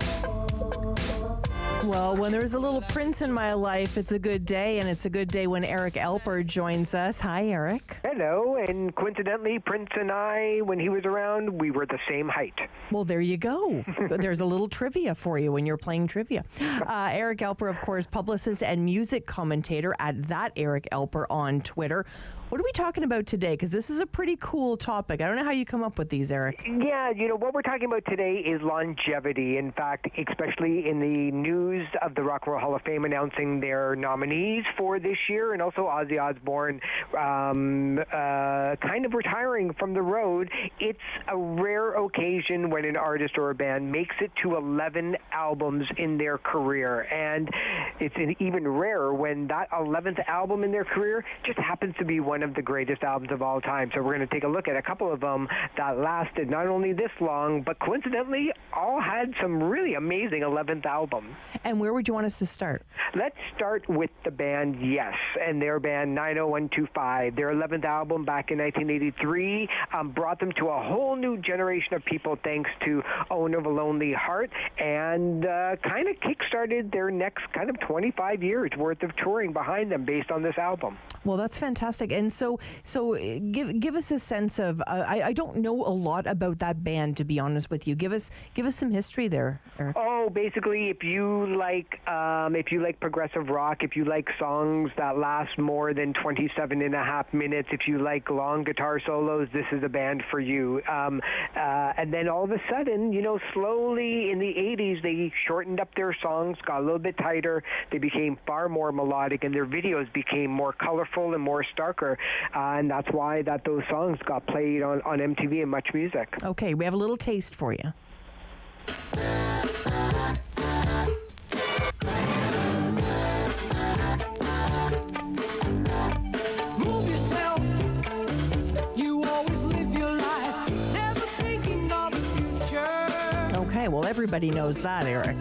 Well, when there's a little Prince in my life, it's a good day, and it's a good day when Eric Alper joins us. Hi, Eric. Hello, and coincidentally, Prince and I, when he was around, we were the same height. Well, there you go. There's a little trivia for you when you're playing trivia. Eric Alper, of course, publicist and music commentator at that Eric Alper on Twitter. What are we talking about today? Because this is a pretty cool topic. I don't know how you come up with these, Eric. Yeah, what we're talking about today is longevity. In fact, especially in the news of the Rock and Roll Hall of Fame announcing their nominees for this year, and also Ozzy Osbourne kind of retiring from the road. It's a rare occasion when an artist or a band makes it to 11 albums in their career. And it's even rarer when that 11th album in their career just happens to be one of the greatest albums of all time. So we're going to take a look at a couple of them that lasted not only this long, but coincidentally all had some really amazing 11th albums. And where would you want us to start? Let's start with the band Yes and their band 90125. Their 11th album back in 1983 brought them to a whole new generation of people thanks to Own of a Lonely Heart, and kind of kickstarted their next kind of 25 years worth of touring behind them based on this album. Well, that's fantastic. And so give us a sense of, I don't know a lot about that band, to be honest with you. Give us some history there, Eric. Oh, basically, if you like progressive rock, if you like songs that last more than 27 and a half minutes, if you like long guitar solos, this is a band for you. And then all of a sudden, slowly in the 80s, they shortened up their songs, got a little bit tighter. They became far more melodic, and their videos became more colorful and more starker. And that's why those songs got played on MTV and Much Music. Okay, we have a little taste for you. Move yourself. You always live your life, never thinking of the future. Okay, well, everybody knows that, Eric.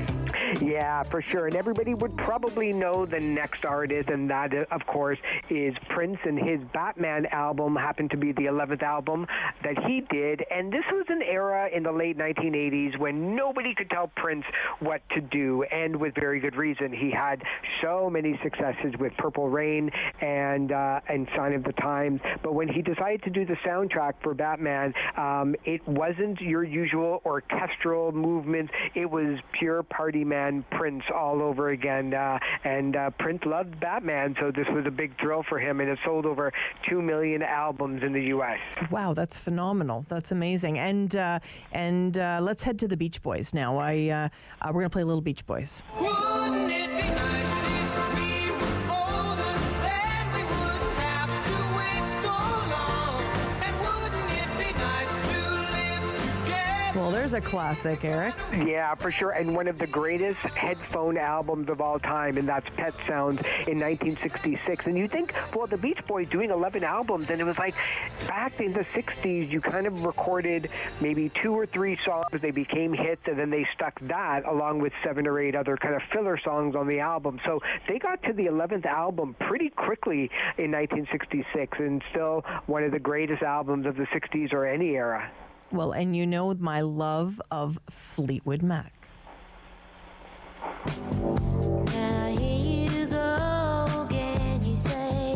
Yeah, for sure. And everybody would probably know the next artist, and that, of course, is Prince, and his Batman album happened to be the 11th album that he did. And this was an era in the late 1980s when nobody could tell Prince what to do, and with very good reason. He had so many successes with Purple Rain and Sign of the Times. But when he decided to do the soundtrack for Batman, it wasn't your usual orchestral movements. It was pure party man Prince all over again, and Prince loved Batman, so this was a big thrill for him, and it sold over 2 million albums in the U.S. Wow, that's phenomenal. That's amazing. And let's head to the Beach Boys now. We're going to play a little Beach Boys. Wouldn't it be nice if we were older, then we wouldn't have to wait so long? And wouldn't it be nice to live together? Well, there's a classic, Eric. Yeah, for sure. And one of the greatest headphone albums of all time, and that's Pet Sounds in 1966. And you think, well, the Beach Boys doing 11 albums, and it was like back in the 60s, you kind of recorded maybe 2 or 3 songs, they became hits, and then they stuck that along with 7 or 8 other kind of filler songs on the album. So they got to the 11th album pretty quickly in 1966, and still one of the greatest albums of the 60s or any era. Well, and you know my love of Fleetwood Mac. Now here you go again, you say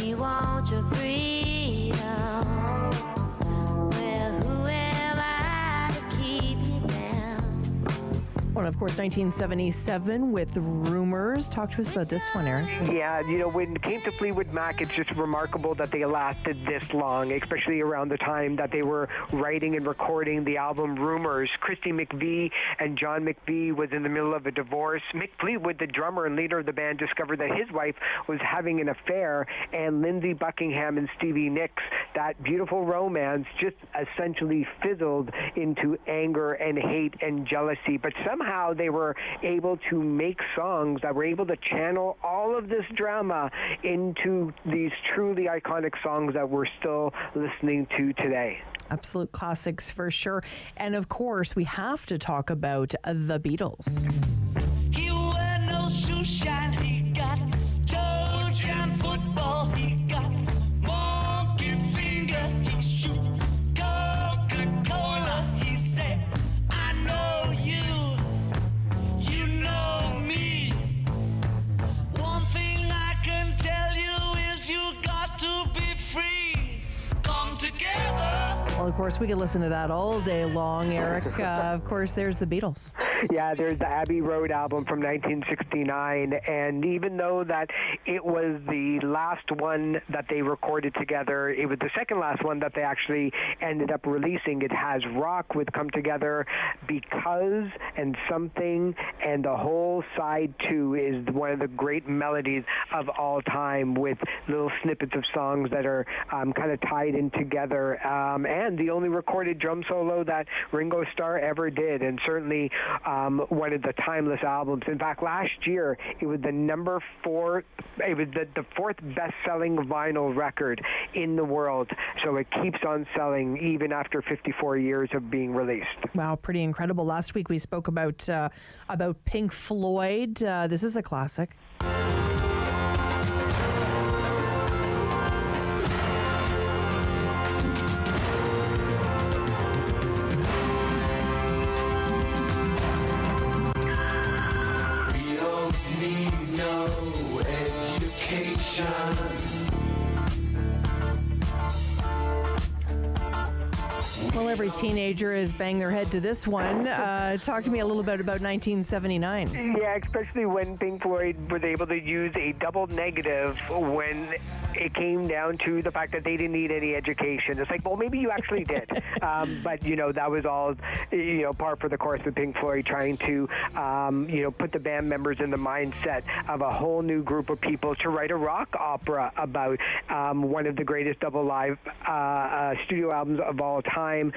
you want your freedom. Well, who am I to keep you down? Well, of course, 1977 with Rumors. Talk to us about this one, Eric. Yeah, when it came to Fleetwood Mac, it's just remarkable that they lasted this long, especially around the time that they were writing and recording the album Rumors. Christy McVie and John McVie was in the middle of a divorce. Mick Fleetwood, the drummer and leader of the band, discovered that his wife was having an affair, and Lindsey Buckingham and Stevie Nicks, that beautiful romance just essentially fizzled into anger and hate and jealousy. But somehow somehow they were able to make songs that were able to channel all of this drama into these truly iconic songs that we're still listening to today. Absolute classics for sure. And of course, we have to talk about the Beatles. He wear no shoe shine, he got toe jam football, he got monkey finger, he shoot Coca-Cola, he say, I know you, you know me. One thing I can tell you is you got to be free. Come together. Well, of course, we could listen to that all day long, Eric. Of course, there's the Beatles. Yeah, there's the Abbey Road album from 1969, and even though that it was the last one that they recorded together, it was the second last one that they actually ended up releasing. It has Rock with Come Together, Because, and Something, and the whole side 2 is one of the great melodies of all time, with little snippets of songs that are kind of tied in together, and the only recorded drum solo that Ringo Starr ever did, and certainly one of the timeless albums. In fact, last year it was the it was the fourth best-selling vinyl record in the world. So it keeps on selling even after 54 years of being released. Wow, pretty incredible. Last week we spoke about Pink Floyd. This is a classic. Well, every teenager has banged their head to this one. Talk to me a little bit about 1979. Yeah, especially when Pink Floyd was able to use a double negative when it came down to the fact that they didn't need any education. It's like, well, maybe you actually did. But, that was all, par for the course with Pink Floyd trying to, put the band members in the mindset of a whole new group of people to write a rock opera about one of the greatest double live studio albums of all time.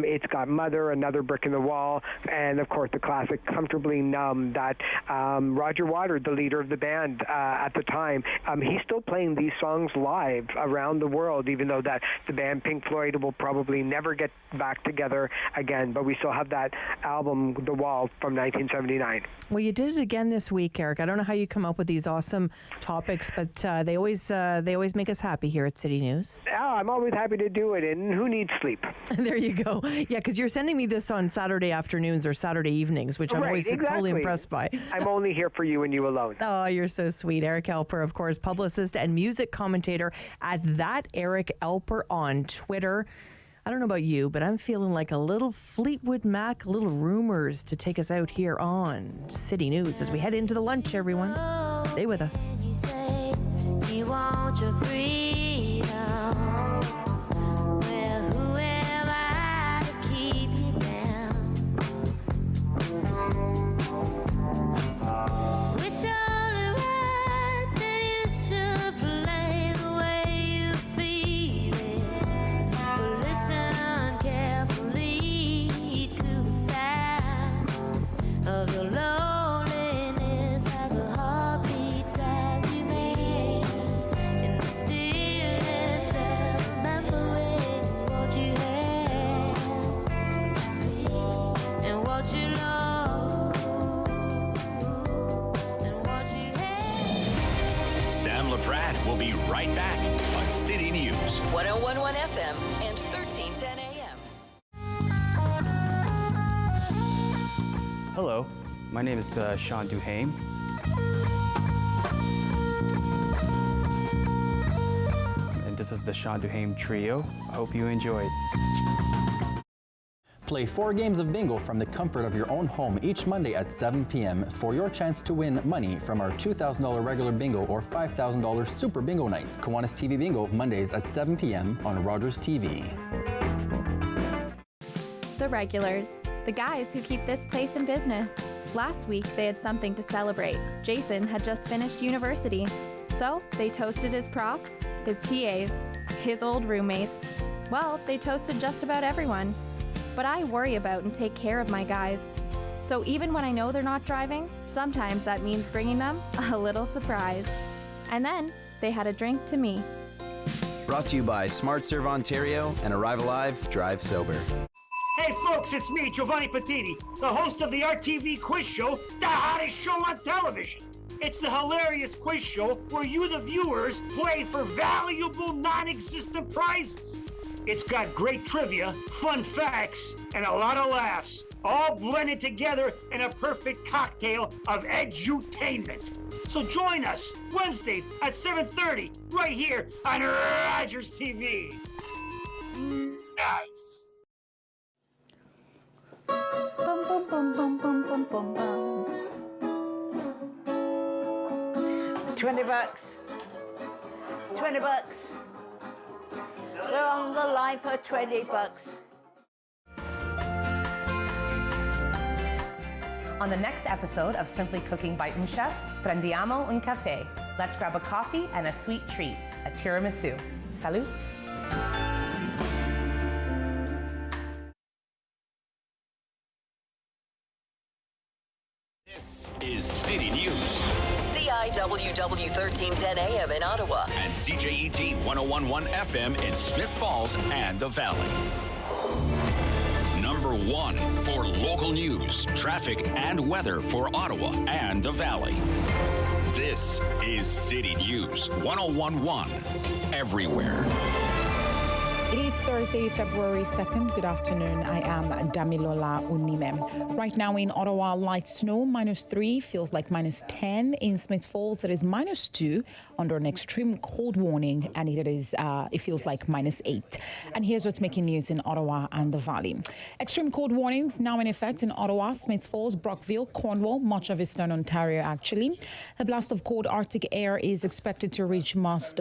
It's got Mother, Another Brick in the Wall, and, of course, the classic Comfortably Numb that Roger Waters, the leader of the band at the time, he's still playing these songs live around the world, even though that the band Pink Floyd will probably never get back together again. But we still have that album, The Wall, from 1979. Well, you did it again this week, Eric. I don't know how you come up with these awesome topics, but they always make us happy here at City News. Yeah, I'm always happy to do it, and who needs sleep? There you go. Yeah, because you're sending me this on Saturday afternoons or Saturday evenings, which I'm always totally impressed by. I'm only here for you and you alone. Oh, you're so sweet. Eric Alper, of course, publicist and music commentator at That Eric Alper on Twitter. I don't know about you, but I'm feeling like a little Fleetwood Mac, a little Rumors to take us out here on City News as we head into the lunch, everyone. Stay with us. You say you want your freedom. Well, who am I to keep you down? It's only right that you should play the way you feel it. But listen carefully to the sound of your loneliness, like a heartbeat as you make in the stillness of remembering what you had and what you lost and what you had. Sam Laprade will be right back on City News. 1011 FM and 1310 AM. Hello, my name is Sean Duhame. And this is the Sean Duhame Trio. I hope you enjoyed. Play 4 games of bingo from the comfort of your own home each Monday at 7 p.m. for your chance to win money from our $2,000 regular bingo or $5,000 super bingo night. Kiwanis TV Bingo Mondays at 7 p.m. on Rogers TV. The regulars, the guys who keep this place in business. Last week, they had something to celebrate. Jason had just finished university. So they toasted his profs, his TAs, his old roommates. Well, they toasted just about everyone. But I worry about and take care of my guys. So even when I know they're not driving, sometimes that means bringing them a little surprise. And then they had a drink to me. Brought to you by Smart Serve Ontario and Arrive Alive, Drive Sober. Hey folks, it's me, Giovanni Patini, the host of the RTV quiz show, the hottest show on television. It's the hilarious quiz show where you, the viewers, play for valuable non-existent prizes. It's got great trivia, fun facts, and a lot of laughs, all blended together in a perfect cocktail of edutainment. So join us Wednesdays at 7:30 right here on Rogers TV. Nice. Bum, bum, bum, bum, bum, bum, bum, bum. $20. $20. We're on the line for $20. On the next episode of Simply Cooking by Chef, prendiamo un café. Let's grab a coffee and a sweet treat, a tiramisu. Salut! This is City News. CIWW 1310 AM in Ottawa. And CJET 1011 FM in Smiths Falls and the Valley. Number 1 for local news, traffic, and weather for Ottawa and the Valley. This is City News 1011 everywhere. It is Thursday, February 2nd. Good afternoon. I am Damilola Unime. Right now in Ottawa, light snow, -3, feels like -10. In Smiths Falls, it is -2 under an extreme cold warning, and it feels like -8. And here's what's making news in Ottawa and the Valley. Extreme cold warnings now in effect in Ottawa, Smiths Falls, Brockville, Cornwall, much of Eastern Ontario, actually. A blast of cold Arctic air is expected to reach much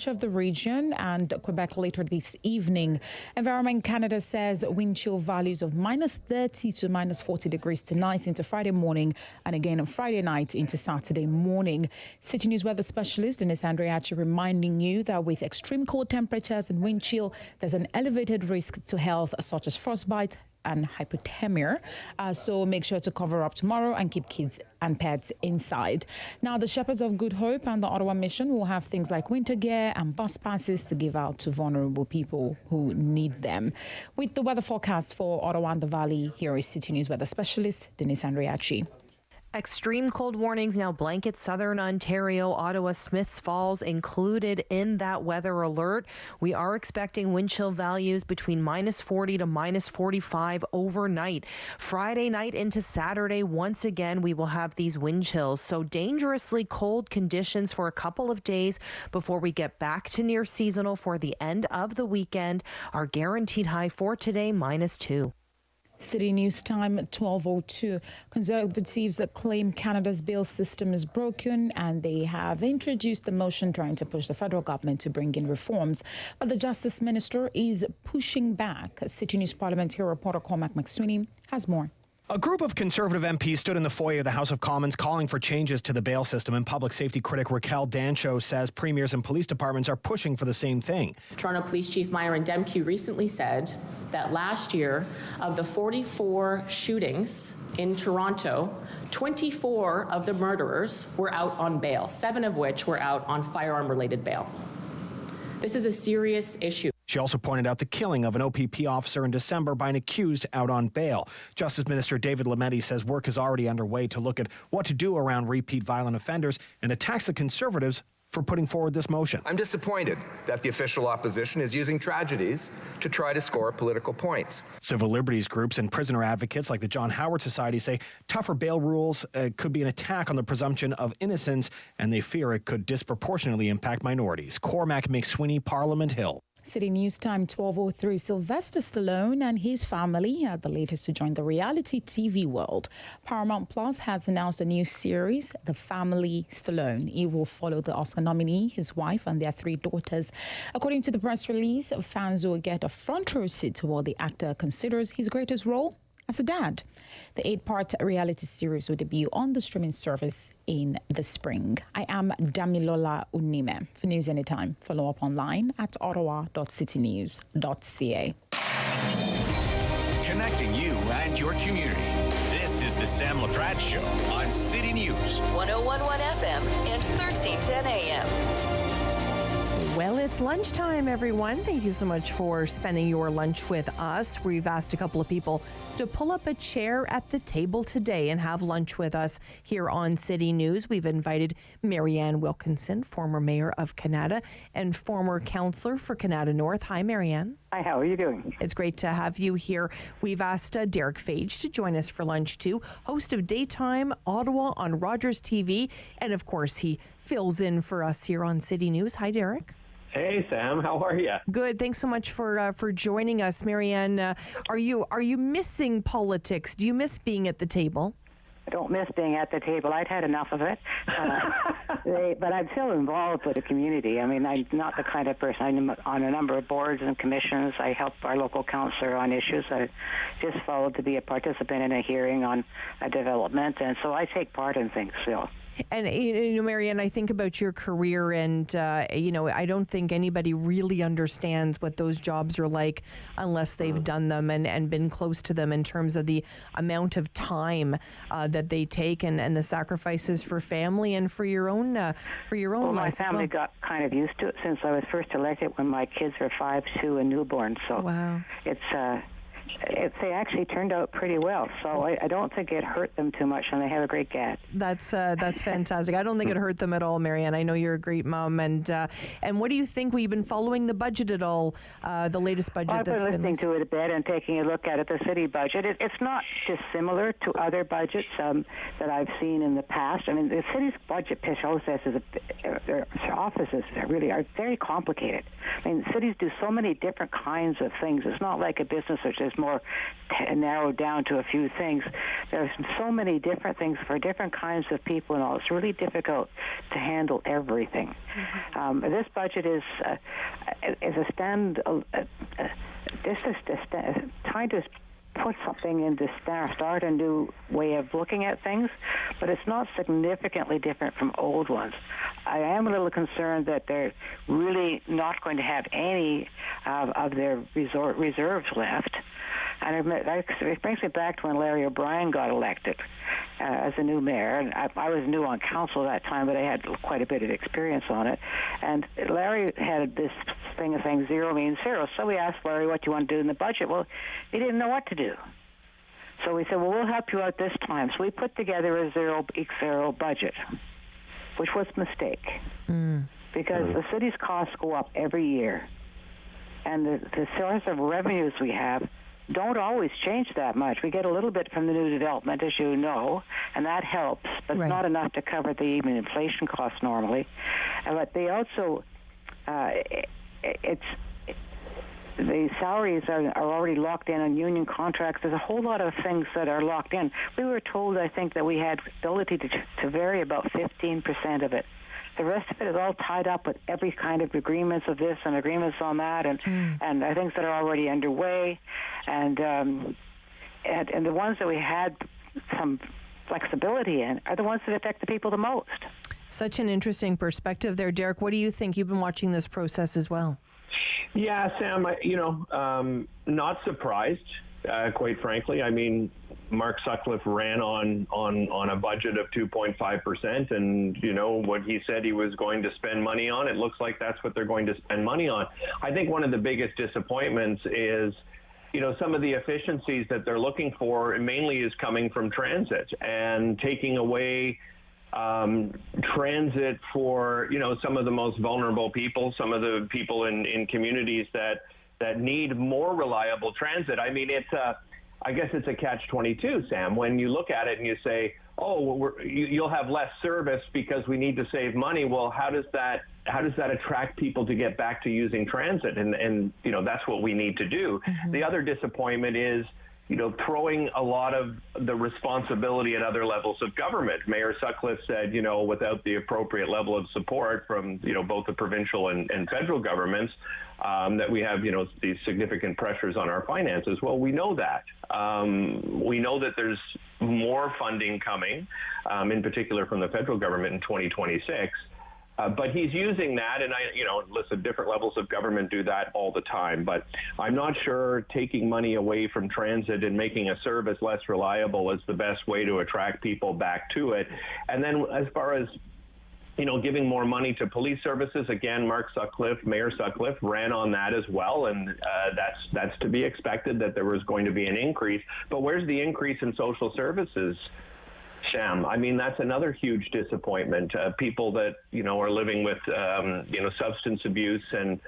of the region and Quebec later this evening. Environment Canada says wind chill values of -30 to -40 degrees tonight into Friday morning, and again on Friday night into Saturday morning. City News weather specialist Denise Andriachi reminding you that with extreme cold temperatures and wind chill, there's an elevated risk to health such as frostbite and hypothermia. So make sure to cover up tomorrow and keep kids and pets inside. Now, the Shepherds of Good Hope and the Ottawa Mission will have things like winter gear and bus passes to give out to vulnerable people who need them. With the weather forecast for Ottawa and the Valley, here is City News weather specialist Denise Andriachi. Extreme cold warnings now blanket southern Ontario, Ottawa, Smiths Falls included in that weather alert. We are expecting wind chill values between -40 to -45 overnight. Friday night into Saturday, once again, we will have these wind chills. So dangerously cold conditions for a couple of days before we get back to near seasonal for the end of the weekend. Our guaranteed high for today, -2. City News Time 12:02. Conservatives claim Canada's bail system is broken, and they have introduced a motion trying to push the federal government to bring in reforms. But the Justice Minister is pushing back. City News parliamentary reporter Cormac McSweeney has more. A group of Conservative MPs stood in the foyer of the House of Commons calling for changes to the bail system, and public safety critic Raquel Dancho says premiers and police departments are pushing for the same thing. Toronto Police Chief Myron Demke recently said that last year, of the 44 shootings in Toronto, 24 of the murderers were out on bail, 7 of which were out on firearm-related bail. This is a serious issue. She also pointed out the killing of an OPP officer in December by an accused out on bail. Justice Minister David Lametti says work is already underway to look at what to do around repeat violent offenders and attacks the Conservatives for putting forward this motion. I'm disappointed that the official opposition is using tragedies to try to score political points. Civil liberties groups and prisoner advocates like the John Howard Society say tougher bail rules could be an attack on the presumption of innocence, and they fear it could disproportionately impact minorities. Cormac McSweeney, Parliament Hill. City News Time 12:03. Sylvester Stallone and his family are the latest to join the reality TV world. Paramount Plus has announced a new series, The Family Stallone. It will follow the Oscar nominee, his wife, and their 3 daughters. According to the press release, fans will get a front row seat to what the actor considers his greatest role as a dad. The 8-part reality series will debut on the streaming service in the spring. I am Damilola Unime. For news anytime, follow up online at ottawa.citynews.ca. Connecting you and your community. This is The Sam Laprade Show on City News. 1011 FM and 1310 AM. Well, it's lunchtime, everyone. Thank you so much for spending your lunch with us. We've asked a couple of people to pull up a chair at the table today and have lunch with us here on City News. We've invited Marianne Wilkinson, former mayor of Canada and former councillor for Canada North. Hi, Marianne. Hi, how are you doing? It's great to have you here. We've asked Derek Fage to join us for lunch too, host of Daytime Ottawa on Rogers TV, and of course he fills in for us here on City News. Hi, Derek. Hey, Sam. How are you? Good. Thanks so much for joining us, Marianne. Are you missing politics? Do you miss being at the table? I don't miss being at the table. I'd had enough of it. But I'm still involved with the community. I mean, I'm not the kind of person. I'm on a number of boards and commissions. I help our local councillor on issues. I just followed to be a participant in a hearing on a development, and so I take part in things still. And, Marianne, I think about your career and, I don't think anybody really understands what those jobs are like unless they've done them and been close to them in terms of the amount of time that they take and the sacrifices for family and for your own life. My family got kind of used to it since I was first elected when my kids were 5, 2, and newborn. So wow. They actually turned out pretty well, so I don't think it hurt them too much, and they have a great cat. That's fantastic. I don't think it hurt them at all, Marianne. I know you're a great mom, and what do you think? We've been following the budget at all, the latest budget I've been listening to it a bit and taking a look at it, the city budget. It's not dissimilar to other budgets that I've seen in the past. I mean, the city's budget process their offices really are very complicated. I mean, cities do so many different kinds of things. It's not like a business which is more narrowed down to a few things. There's so many different things for different kinds of people and all. It's really difficult to handle everything. Mm-hmm. This budget is trying to put something in to start a new way of looking at things, but it's not significantly different from old ones. I am a little concerned that they're really not going to have any of their reserves left. And it brings me back to when Larry O'Brien got elected as a new mayor. And I was new on council at that time, but I had quite a bit of experience on it. And Larry had this thing of saying zero means zero. So we asked Larry, what do you want to do in the budget? Well, he didn't know what to do. So we said, well, we'll help you out this time. So we put together a zero budget, which was a mistake. Because the city's costs go up every year. And the source of revenues we have don't always change that much. We get a little bit from the new development, as you know, and that helps, but it's not enough to cover the even inflation costs normally. But they also, the salaries are already locked in on union contracts. There's a whole lot of things that are locked in. We were told, I think, that we had ability to vary about 15% of it. The rest of it is all tied up with every kind of agreements of this and agreements on that, and things that are already underway, and the ones that we had some flexibility in are the ones that affect the people the most. Such an interesting perspective there, Derek. What do you think? You've been watching this process as well. Yeah, Sam, not surprised, quite frankly. I mean, Mark Sutcliffe ran on a budget of 2.5%, and what he said he was going to spend money on, it looks like that's what they're going to spend money on. I think one of the biggest disappointments is some of the efficiencies that they're looking for mainly is coming from transit and taking away transit for some of the most vulnerable people, some of the people in communities that need more reliable transit. I mean, I guess it's a catch-22, Sam. When you look at it and you say, you'll have less service because we need to save money. Well, how does that attract people to get back to using transit? And that's what we need to do. Mm-hmm. The other disappointment is, throwing a lot of the responsibility at other levels of government. Mayor Sutcliffe said, without the appropriate level of support from, both the provincial and federal governments, that we have, these significant pressures on our finances. Well, we know that. We know that there's more funding coming, in particular from the federal government in 2026. But he's using that, and listen, different levels of government do that all the time. But I'm not sure taking money away from transit and making a service less reliable is the best way to attract people back to it. And then as far as giving more money to police services, again, Mayor Sutcliffe ran on that as well, and that's to be expected that there was going to be an increase. But where's the increase in social services, Sham? I mean, that's another huge disappointment. People that are living with substance abuse and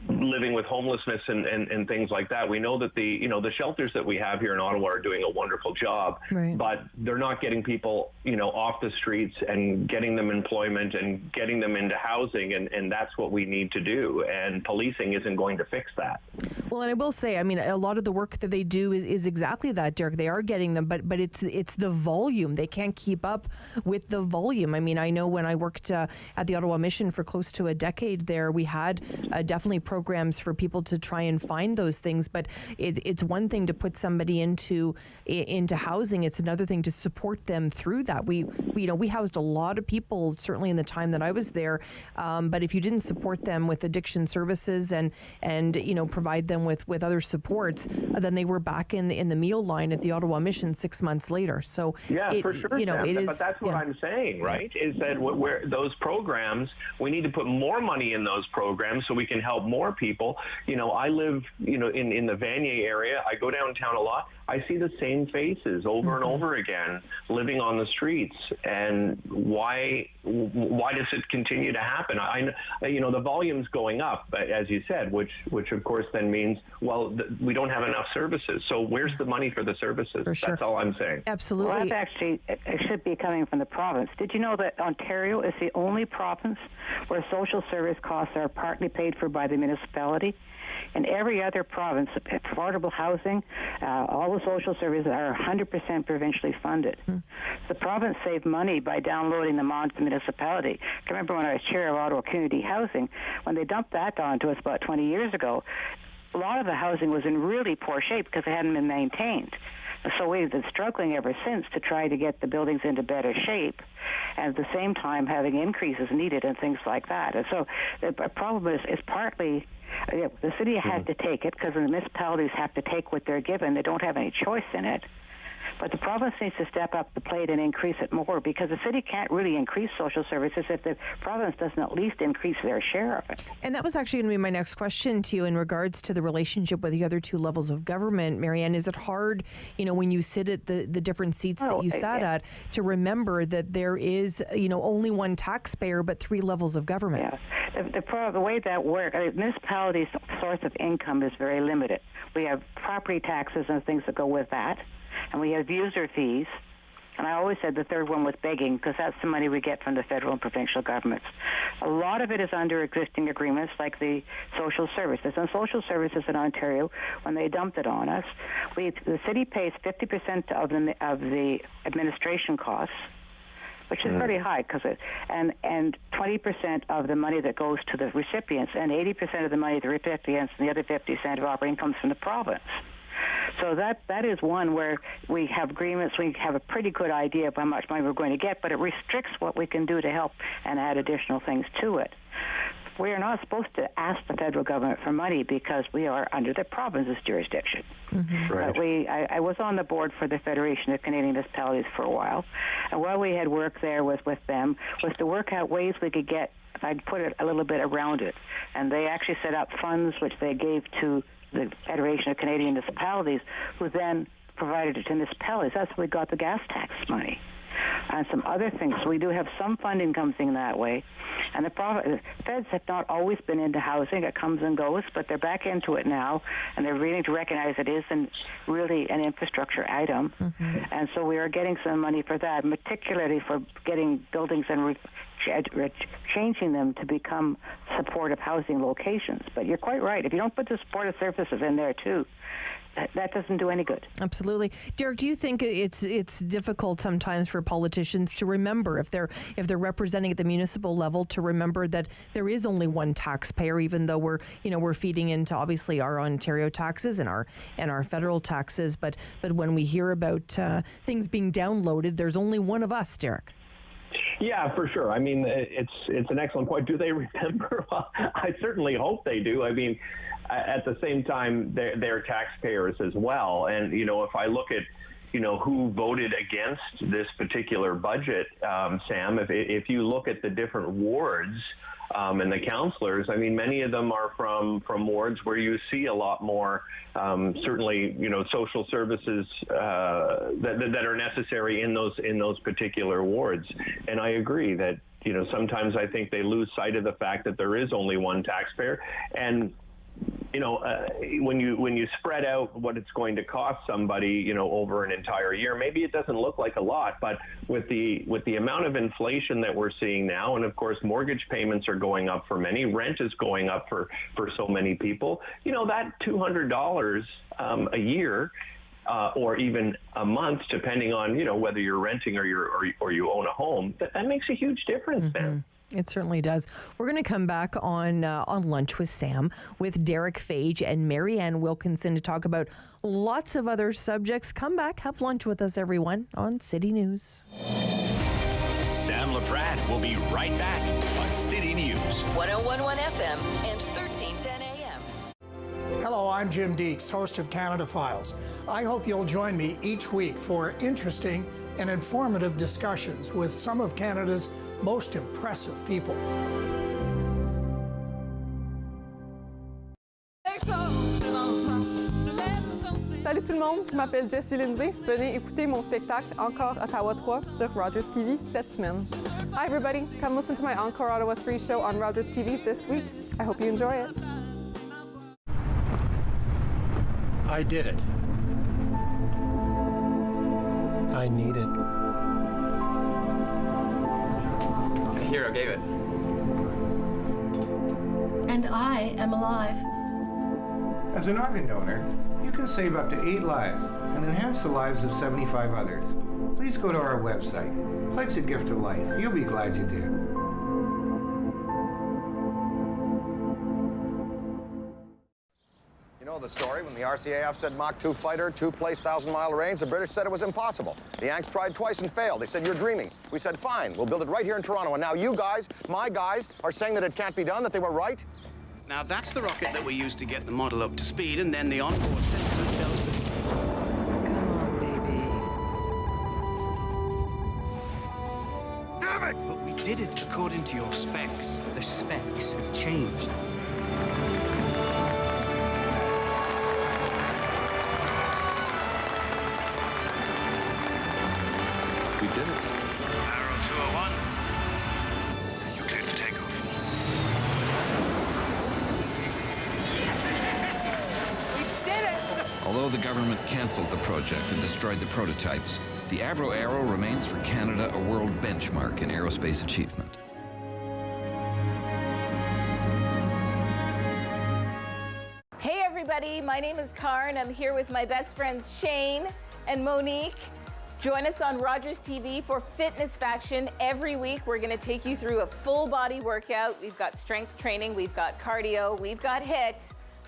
living with homelessness and things like that. We know that the shelters that we have here in Ottawa are doing a wonderful job, right, but they're not getting people off the streets and getting them employment and getting them into housing, and that's what we need to do, and policing isn't going to fix that. Well, and I will say, I mean, a lot of the work that they do is exactly that, Derek. They are getting them, but it's the volume. They can't keep up with the volume. I mean, I know when I worked at the Ottawa Mission for close to a decade there, we had definitely programs for people to try and find those things, but it's one thing to put somebody into housing. It's another thing to support them through that. We housed a lot of people, certainly in the time that I was there, but if you didn't support them with addiction services and provide them with other supports, then they were back in the meal line at the Ottawa Mission 6 months later. So for sure, but that's what I'm saying, right? Is that where those programs, we need to put more money in those programs so we can help more people. I live, in the Vanier area. I go downtown a lot. I see the same faces over and over again living on the streets. And why does it continue to happen? The volume's going up, as you said, which of course then means, we don't have enough services. So where's the money for the services? For sure. That's all I'm saying. Absolutely. Well, that's actually, it should be coming from the province. Did you know that Ontario is the only province where social service costs are partly paid for by the municipality? In every other province, affordable housing, all the social services are 100% provincially funded. The province saved money by downloading them onto the municipality. I remember when I was chair of Ottawa Community Housing, when they dumped that onto us about 20 years ago, a lot of the housing was in really poor shape because it hadn't been maintained. So we've been struggling ever since to try to get the buildings into better shape, and at the same time having increases needed and things like that. And so the problem is partly the city has to take it because the municipalities have to take what they're given. They don't have any choice in it. But the province needs to step up the plate and increase it more, because the city can't really increase social services if the province doesn't at least increase their share of it. And that was actually going to be my next question to you in regards to the relationship with the other two levels of government. Marianne, is it hard, when you sit at the different seats that you sat at, to remember that there is, only one taxpayer but three levels of government? Yeah. The way that works, municipalities' source of income is very limited. We have property taxes and things that go with that, and we have user fees. And I always said the third one was begging, because that's the money we get from the federal and provincial governments. A lot of it is under existing agreements, like the social services. And social services in Ontario, when they dumped it on us, the city pays 50% of the administration costs, which is pretty high, and 20% of the money that goes to the recipients, and 80% of the money to the recipients, and the other 50% of operating comes from the province. So that is one where we have agreements. We have a pretty good idea of how much money we're going to get, but it restricts what we can do to help and add additional things to it. We are not supposed to ask the federal government for money because we are under the province's jurisdiction. Right. But I was on the board for the Federation of Canadian Municipalities for a while, and while we had worked there with them was to work out ways we could get, if I'd put it a little bit around it, and they actually set up funds which they gave to the Federation of Canadian Municipalities, who then provided it to municipalities. That's how we got the gas tax money and some other things. So we do have some funding coming that way. And the feds have not always been into housing. It comes and goes, but they're back into it now, and they're beginning to recognize it is really an infrastructure item. And so we are getting some money for that, particularly for getting buildings and changing them to become supportive housing locations. But you're quite right. If you don't put the supportive services in there too, that doesn't do any good. Absolutely. Derek, do you think it's difficult sometimes for politicians to remember, if they're representing at the municipal level, to remember that there is only one taxpayer, even though we're feeding into obviously our Ontario taxes and our federal taxes, but when we hear about things being downloaded, there's only one of us, Derek? Yeah, for sure. I mean, it's an excellent point. Do they remember? Well, I certainly hope they do. I mean, at the same time, they're taxpayers as well. And, if I look at, who voted against this particular budget, Sam, if you look at the different wards and the councillors, I mean, many of them are from wards where you see a lot more, certainly, social services that are necessary in those particular wards. And I agree that, sometimes I think they lose sight of the fact that there is only one taxpayer. And when you spread out what it's going to cost somebody, over an entire year, maybe it doesn't look like a lot, but with the amount of inflation that we're seeing now, and of course mortgage payments are going up for many, rent is going up for so many people, that $200 a year or even a month, depending on whether you're renting or you own a home, that makes a huge difference, man. It certainly does. We're going to come back on Lunch with Sam with Derek Fage and Marianne Wilkinson to talk about lots of other subjects. Come back, have lunch with us, everyone, on City News. Sam Laprade will be right back on City News. 101.1 FM and 1310 AM. Hello, I'm Jim Deeks, host of Canada Files. I hope you'll join me each week for interesting and informative discussions with some of Canada's most impressive people. Salut tout le monde, je m'appelle Jessie Lindsay. Venez écouter mon spectacle Encore Ottawa 3 sur Rogers TV cette semaine. Hi everybody, come listen to my Encore Ottawa 3 show on Rogers TV this week. I hope you enjoy it. I did it. I need it. A hero gave it. And I am alive. As an organ donor, you can save up to 8 lives and enhance the lives of 75 others. Please go to our website. Pledge a gift of life. You'll be glad you did. You know the story, when the RCAF said Mach 2 fighter, 2-place 1,000-mile range, the British said it was impossible. The Yanks tried twice and failed. They said, you're dreaming. We said, fine, we'll build it right here in Toronto. And now you guys, my guys, are saying that it can't be done, that they were right? Now that's the rocket that we used to get the model up to speed, and then the onboard sensors tell us that... Come on, baby. Damn it! But we did it according to your specs. The specs have changed. We did it. Arrow 201. You're cleared for takeoff. Although the government canceled the project and destroyed the prototypes, the Avro Arrow remains for Canada a world benchmark in aerospace achievement. Hey everybody, my name is Karen. I'm here with my best friends Shane and Monique. Join us on Rogers TV for Fitness Faction. Every week we're going to take you through a full body workout. We've got strength training, we've got cardio, we've got HIIT.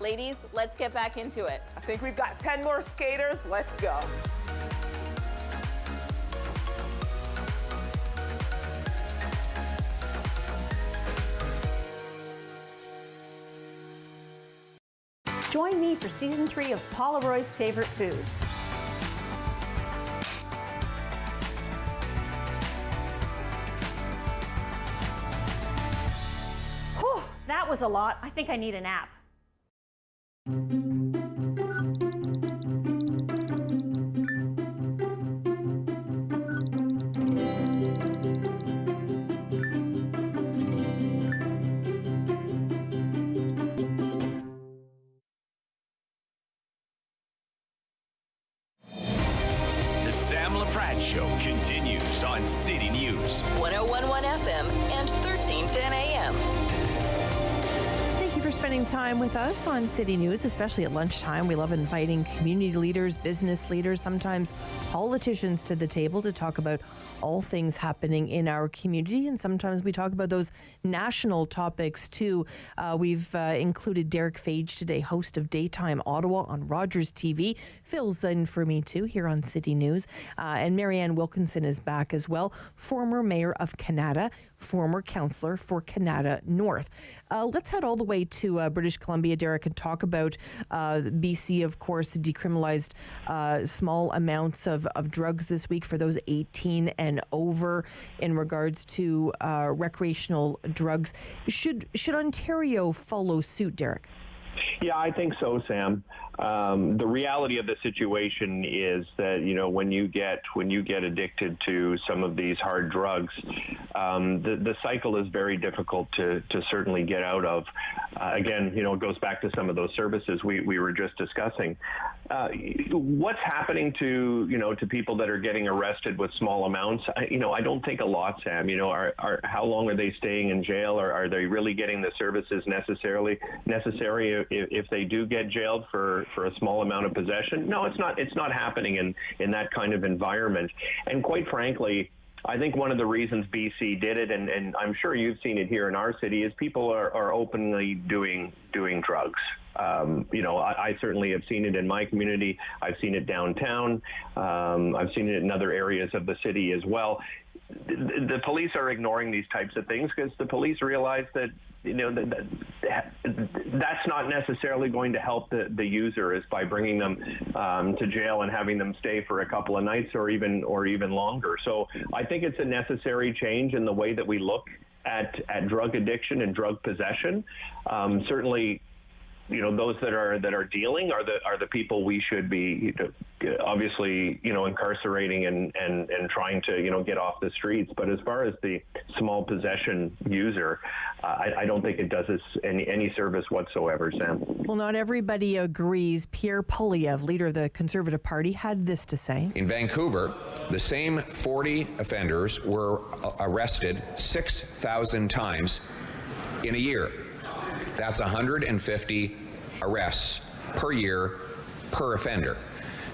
Ladies, let's get back into it. I think we've got 10 more skaters. Let's go. Join me for Season 3 of Paula Roy's Favorite Foods. Whew, that was a lot. I think I need a nap. The Sam Laprade Show continues on City News. 101.1 FM and 1310 AM. Thank you for spending spending time with us on City News, especially at lunchtime. We love inviting community leaders, business leaders, sometimes politicians to the table to talk about all things happening in our community. And sometimes we talk about those national topics too. We've included Derek Fage today, host of Daytime Ottawa on Rogers TV. Fills in for me too here on City News. And Marianne Wilkinson is back as well, former mayor of Canada, former councillor for Canada North. Let's head all the way to British Columbia, Derek, and talk about BC, of course, decriminalized small amounts of drugs this week for those 18 and over in regards to recreational drugs. Should Ontario follow suit, Derek? Yeah, I think so, Sam. The reality of the situation is that, you know, when you get addicted to some of these hard drugs, the cycle is very difficult to certainly get out of. Again, you know, it goes back to some of those services we were just discussing. What's happening to people that are getting arrested with small amounts? I don't think a lot, Sam. You know, how long are they staying in jail, or are they really getting the services necessary if they do get jailed for a small amount of possession? No, it's not happening in that kind of environment. And quite frankly, I think one of the reasons BC did it, and I'm sure you've seen it here in our city, is people are openly doing drugs. I certainly have seen it in my community. I've seen it downtown. I've seen it in other areas of the city as well. The police are ignoring these types of things because the police realize that, you know, that's not necessarily going to help the user, is by bringing them to jail and having them stay for a couple of nights or even longer. So I think it's a necessary change in the way that we look at drug addiction and drug possession. Certainly, you know, those that are dealing are the people we should be obviously, you know, incarcerating and trying to, you know, get off the streets. But as far as the small possession user, I don't think it does us any service whatsoever, Sam. Well, not everybody agrees. Pierre Poilievre, leader of the Conservative Party, had this to say. In Vancouver, the same 40 offenders were arrested 6,000 times in a year. That's 150 arrests per year per offender.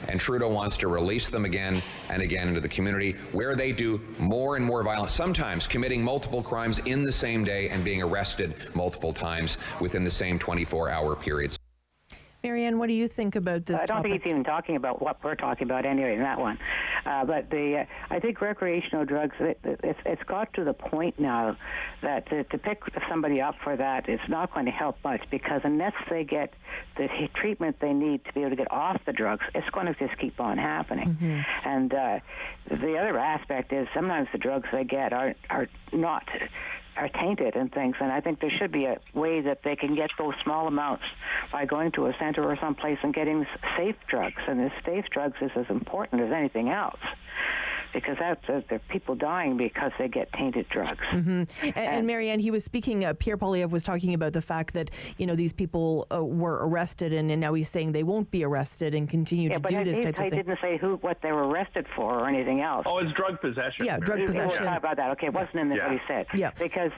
And Trudeau wants to release them again and again into the community, where they do more and more violence, sometimes committing multiple crimes in the same day and being arrested multiple times within the same 24-hour periods. Marianne, what do you think about this I don't topic? think he's even talking about what we're talking about anyway in that one. But I think recreational drugs, it's got to the point now that to pick somebody up for that, it's not going to help much, because unless they get the treatment they need to be able to get off the drugs, it's going to just keep on happening. Mm-hmm. And the other aspect is sometimes the drugs they get are tainted and things, and I think there should be a way that they can get those small amounts by going to a center or someplace and getting safe drugs. And the safe drugs is as important as anything else, because there are people dying because they get tainted drugs. Mm-hmm. And Marianne, he was speaking, Pierre Poilievre was talking about the fact that, you know, these people were arrested, and now he's saying they won't be arrested and continue to do this type of thing. He didn't say what they were arrested for or anything else. Oh, it's drug possession. Yeah, drug possession. We'll talk about that. Okay, it wasn't in there what he said. Yeah. Because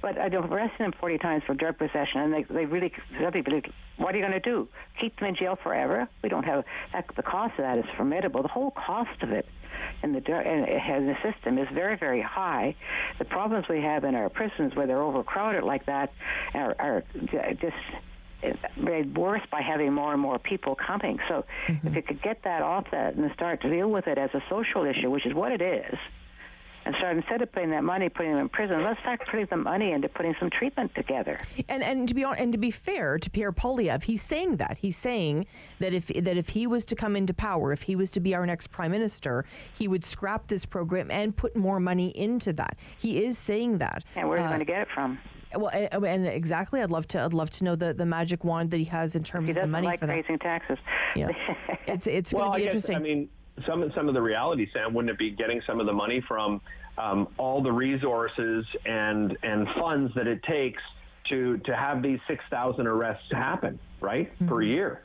but I arrested him 40 times for drug possession, and they really believe, what are you going to do? Keep them in jail forever? We don't have, the cost of that is formidable. The whole cost of it in the system is very, very high. The problems we have in our prisons where they're overcrowded like that are just made worse by having more and more people coming. So if you could get that off that and start to deal with it as a social issue, which is what it is, and start, instead of putting that money, putting them in prison, let's start putting the money into putting some treatment together. And to be fair to Pierre Poilievre, he's saying that if he was to come into power, if he was to be our next prime minister, he would scrap this program and put more money into that. He is saying that. And where's he going to get it from? Well, and exactly, I'd love to know the magic wand that he has in terms of the money for that. He doesn't like raising taxes. Yeah, it's going to be interesting. I mean, some of the reality, Sam, wouldn't it be getting some of the money from all the resources and funds that it takes to have these 6,000 arrests happen, right, per year?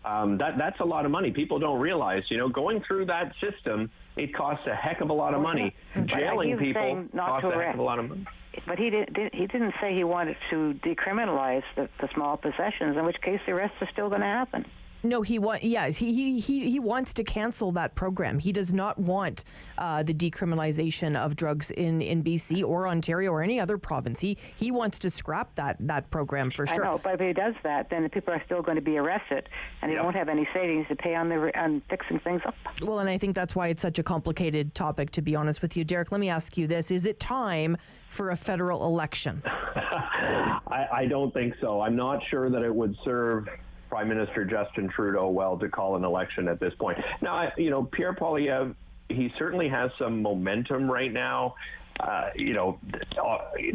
That's a lot of money. People don't realize, going through that system, it costs a heck of a lot of money. Jailing people costs a heck of a lot of money. But he didn't say he wanted to decriminalize the small possessions, in which case the arrests are still going to happen. No, he wants to cancel that program. He does not want the decriminalization of drugs in BC or Ontario or any other province. He wants to scrap that program for sure. I know, but if he does that, then the people are still going to be arrested, and he won't have any savings to pay on fixing things up. Well, and I think that's why it's such a complicated topic, to be honest with you. Derek, let me ask you this. Is it time for a federal election? I don't think so. I'm not sure that it would serve Prime Minister Justin Trudeau well to call an election at this point. Now, Pierre Poilievre, he certainly has some momentum right now,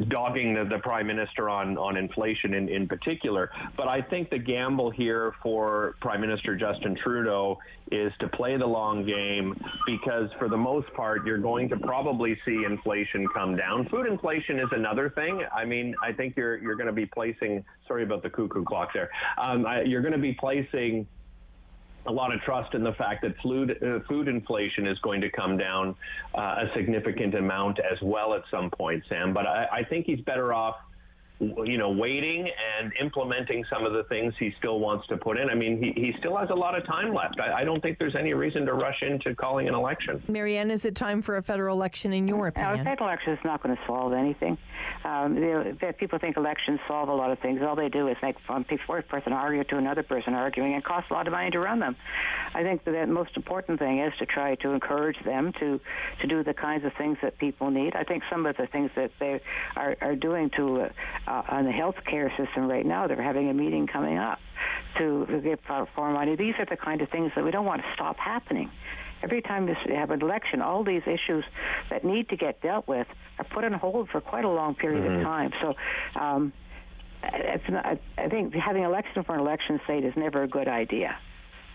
dogging the Prime Minister on inflation in particular. But I think the gamble here for Prime Minister Justin Trudeau is to play the long game, because for the most part, you're going to probably see inflation come down. Food inflation is another thing. I mean, I think you're going to be placing, sorry about the cuckoo clock there, you're going to be placing a lot of trust in the fact that food inflation is going to come down a significant amount as well at some point, Sam. But I think he's better off, waiting and implementing some of the things he still wants to put in. I mean, he still has a lot of time left. I don't think there's any reason to rush into calling an election. Marianne, is it time for a federal election in your opinion? A federal election is not going to solve anything. People think elections solve a lot of things. All they do is make one person argue to another person arguing, and cost a lot of money to run them. I think the most important thing is to try to encourage them to do the kinds of things that people need. I think some of the things that they are doing on the health care system right now, they're having a meeting coming up to give more money. These are the kind of things that we don't want to stop happening. Every time you have an election, all these issues that need to get dealt with are put on hold for quite a long period of time. So I think having election for an election's sake is never a good idea.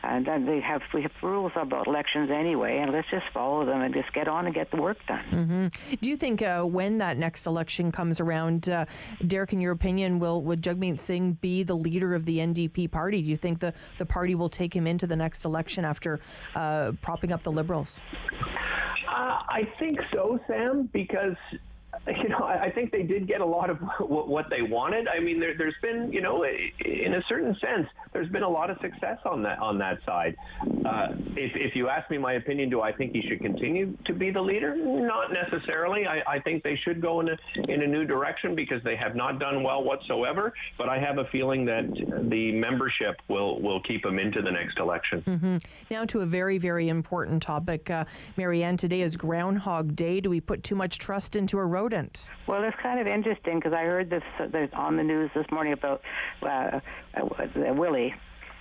And then we have rules about elections anyway, and let's just follow them and just get on and get the work done. Mm-hmm. Do you think when that next election comes around, Derek, in your opinion, would Jagmeet Singh be the leader of the NDP party? Do you think the party will take him into the next election after propping up the Liberals? I think so, Sam, because I think they did get a lot of what they wanted. I mean, there's been, in a certain sense, there's been a lot of success on that side. If you ask me my opinion, do I think he should continue to be the leader? Not necessarily. I think they should go in a new direction, because they have not done well whatsoever. But I have a feeling that the membership will keep him into the next election. Mm-hmm. Now to a very, very important topic. Marianne, today is Groundhog Day. Do we put too much trust into a rodent? Well, it's kind of interesting, because I heard this on the news this morning about Willie,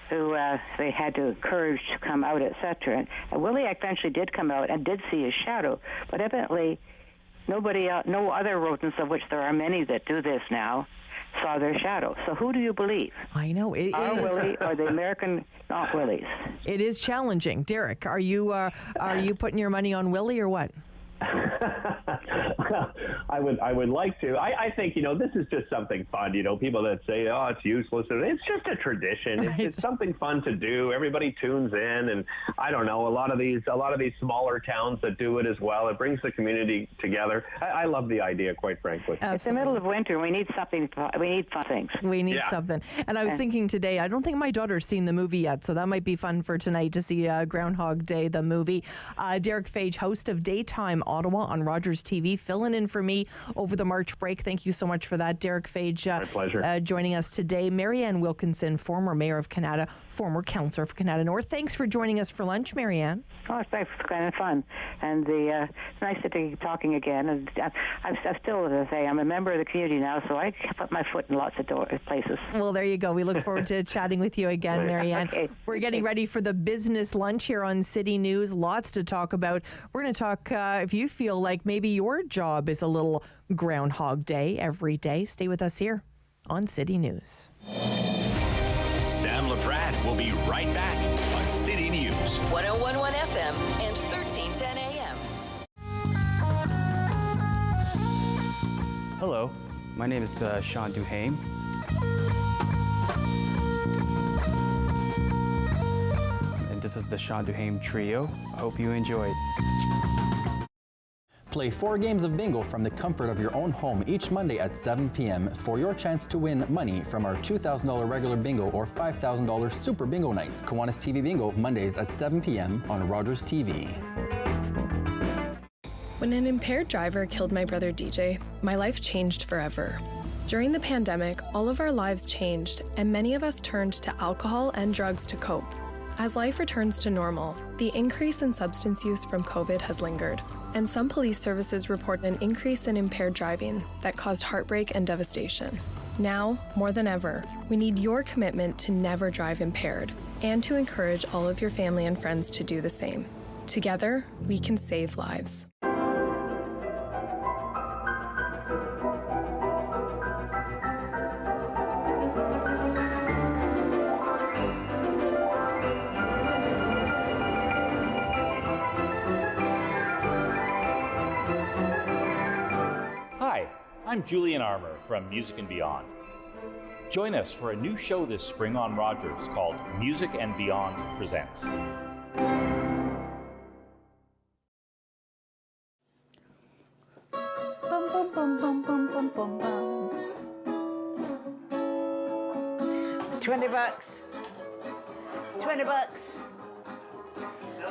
who they had to encourage to come out, etc. And Willie eventually did come out and did see his shadow, but evidently no other rodents, of which there are many that do this now, saw their shadow. So who do you believe? I know. Our Willie or the American not Willies? It is challenging. Derek, are you putting your money on Willie or what? I would like to. I think, this is just something fun. People that say, oh, it's useless. It's just a tradition. Right. It's something fun to do. Everybody tunes in, and I don't know, a lot of these smaller towns that do it as well. It brings the community together. I love the idea, quite frankly. Absolutely. It's the middle of winter. We need something. We need fun things. We need something. And I was thinking today, I don't think my daughter's seen the movie yet, so that might be fun for tonight to see Groundhog Day, the movie. Derek Fage, host of Daytime Ottawa on Rogers TV, filling in for me over the March break. Thank you so much for that, Derek Fage. My pleasure. Joining us today, Marianne Wilkinson, former mayor of Canada, former councillor for Canada North. Thanks for joining us for lunch, Marianne. Oh, it's kind of fun, and it's nice to be talking again. And I'm still, as I say, I'm a member of the community now, so I put my foot in lots of places. Well, there you go. We look forward to chatting with you again, Marianne. Okay. We're getting ready for the business lunch here on City News. Lots to talk about. We're going to talk if you feel like maybe your job is a little Groundhog Day every day. Stay with us here on City News. Sam Laprade will be right back on City News. 101.1 FM and 1310 AM. Hello, my name is Sean Duhame. This is the Sean Duhame Trio. I hope you enjoyed. Play 4 games of bingo from the comfort of your own home each Monday at 7 p.m. for your chance to win money from our $2,000 regular bingo or $5,000 super bingo night. Kiwanis TV Bingo, Mondays at 7 p.m. on Rogers TV. When an impaired driver killed my brother DJ, my life changed forever. During the pandemic, all of our lives changed, and many of us turned to alcohol and drugs to cope. As life returns to normal, the increase in substance use from COVID has lingered, and some police services report an increase in impaired driving that caused heartbreak and devastation. Now, more than ever, we need your commitment to never drive impaired, and to encourage all of your family and friends to do the same. Together, we can save lives. Hi, I'm Julian Armour from Music and Beyond. Join us for a new show this spring on Rogers called Music and Beyond Presents. Bum, bum, bum, bum, bum, bum, bum, bum. $20. $20.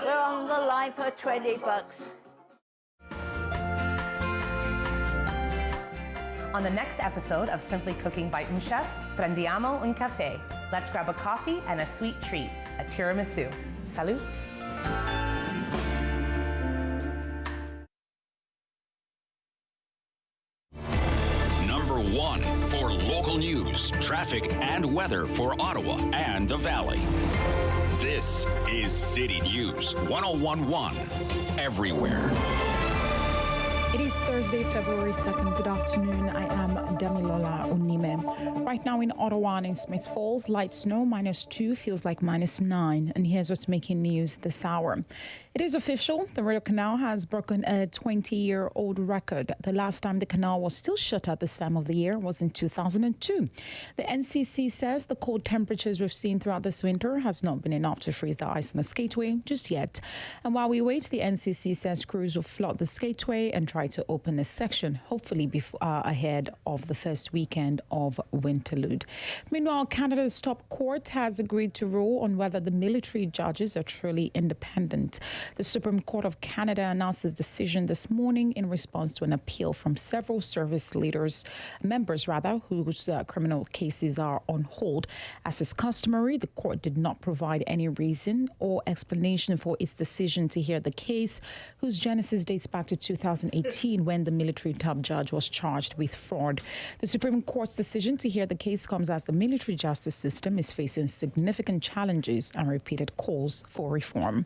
We're on the line for $20. On the next episode of Simply Cooking by Chef, prendiamo un café. Let's grab a coffee and a sweet treat, a tiramisu. Salut! Number 1 for local news, traffic, and weather for Ottawa and the Valley. This is City News 1011 everywhere. It is Thursday, February 2nd. Good afternoon. I am Damilola Unime. Right now in Ottawa and in Smith Falls, light snow, -2, feels like -9. And here's what's making news this hour. It is official. The Rideau Canal has broken a 20-year-old record. The last time the canal was still shut at this time of the year was in 2002. The NCC says the cold temperatures we've seen throughout this winter has not been enough to freeze the ice on the skateway just yet. And while we wait, the NCC says crews will flood the skateway and try to open this section, hopefully ahead of the first weekend of Winterlude. Meanwhile, Canada's top court has agreed to rule on whether the military judges are truly independent. The Supreme Court of Canada announced its decision this morning in response to an appeal from several service members whose criminal cases are on hold. As is customary, the court did not provide any reason or explanation for its decision to hear the case, whose genesis dates back to 2018 when the military top judge was charged with fraud. The Supreme Court's decision to hear the case comes as the military justice system is facing significant challenges and repeated calls for reform.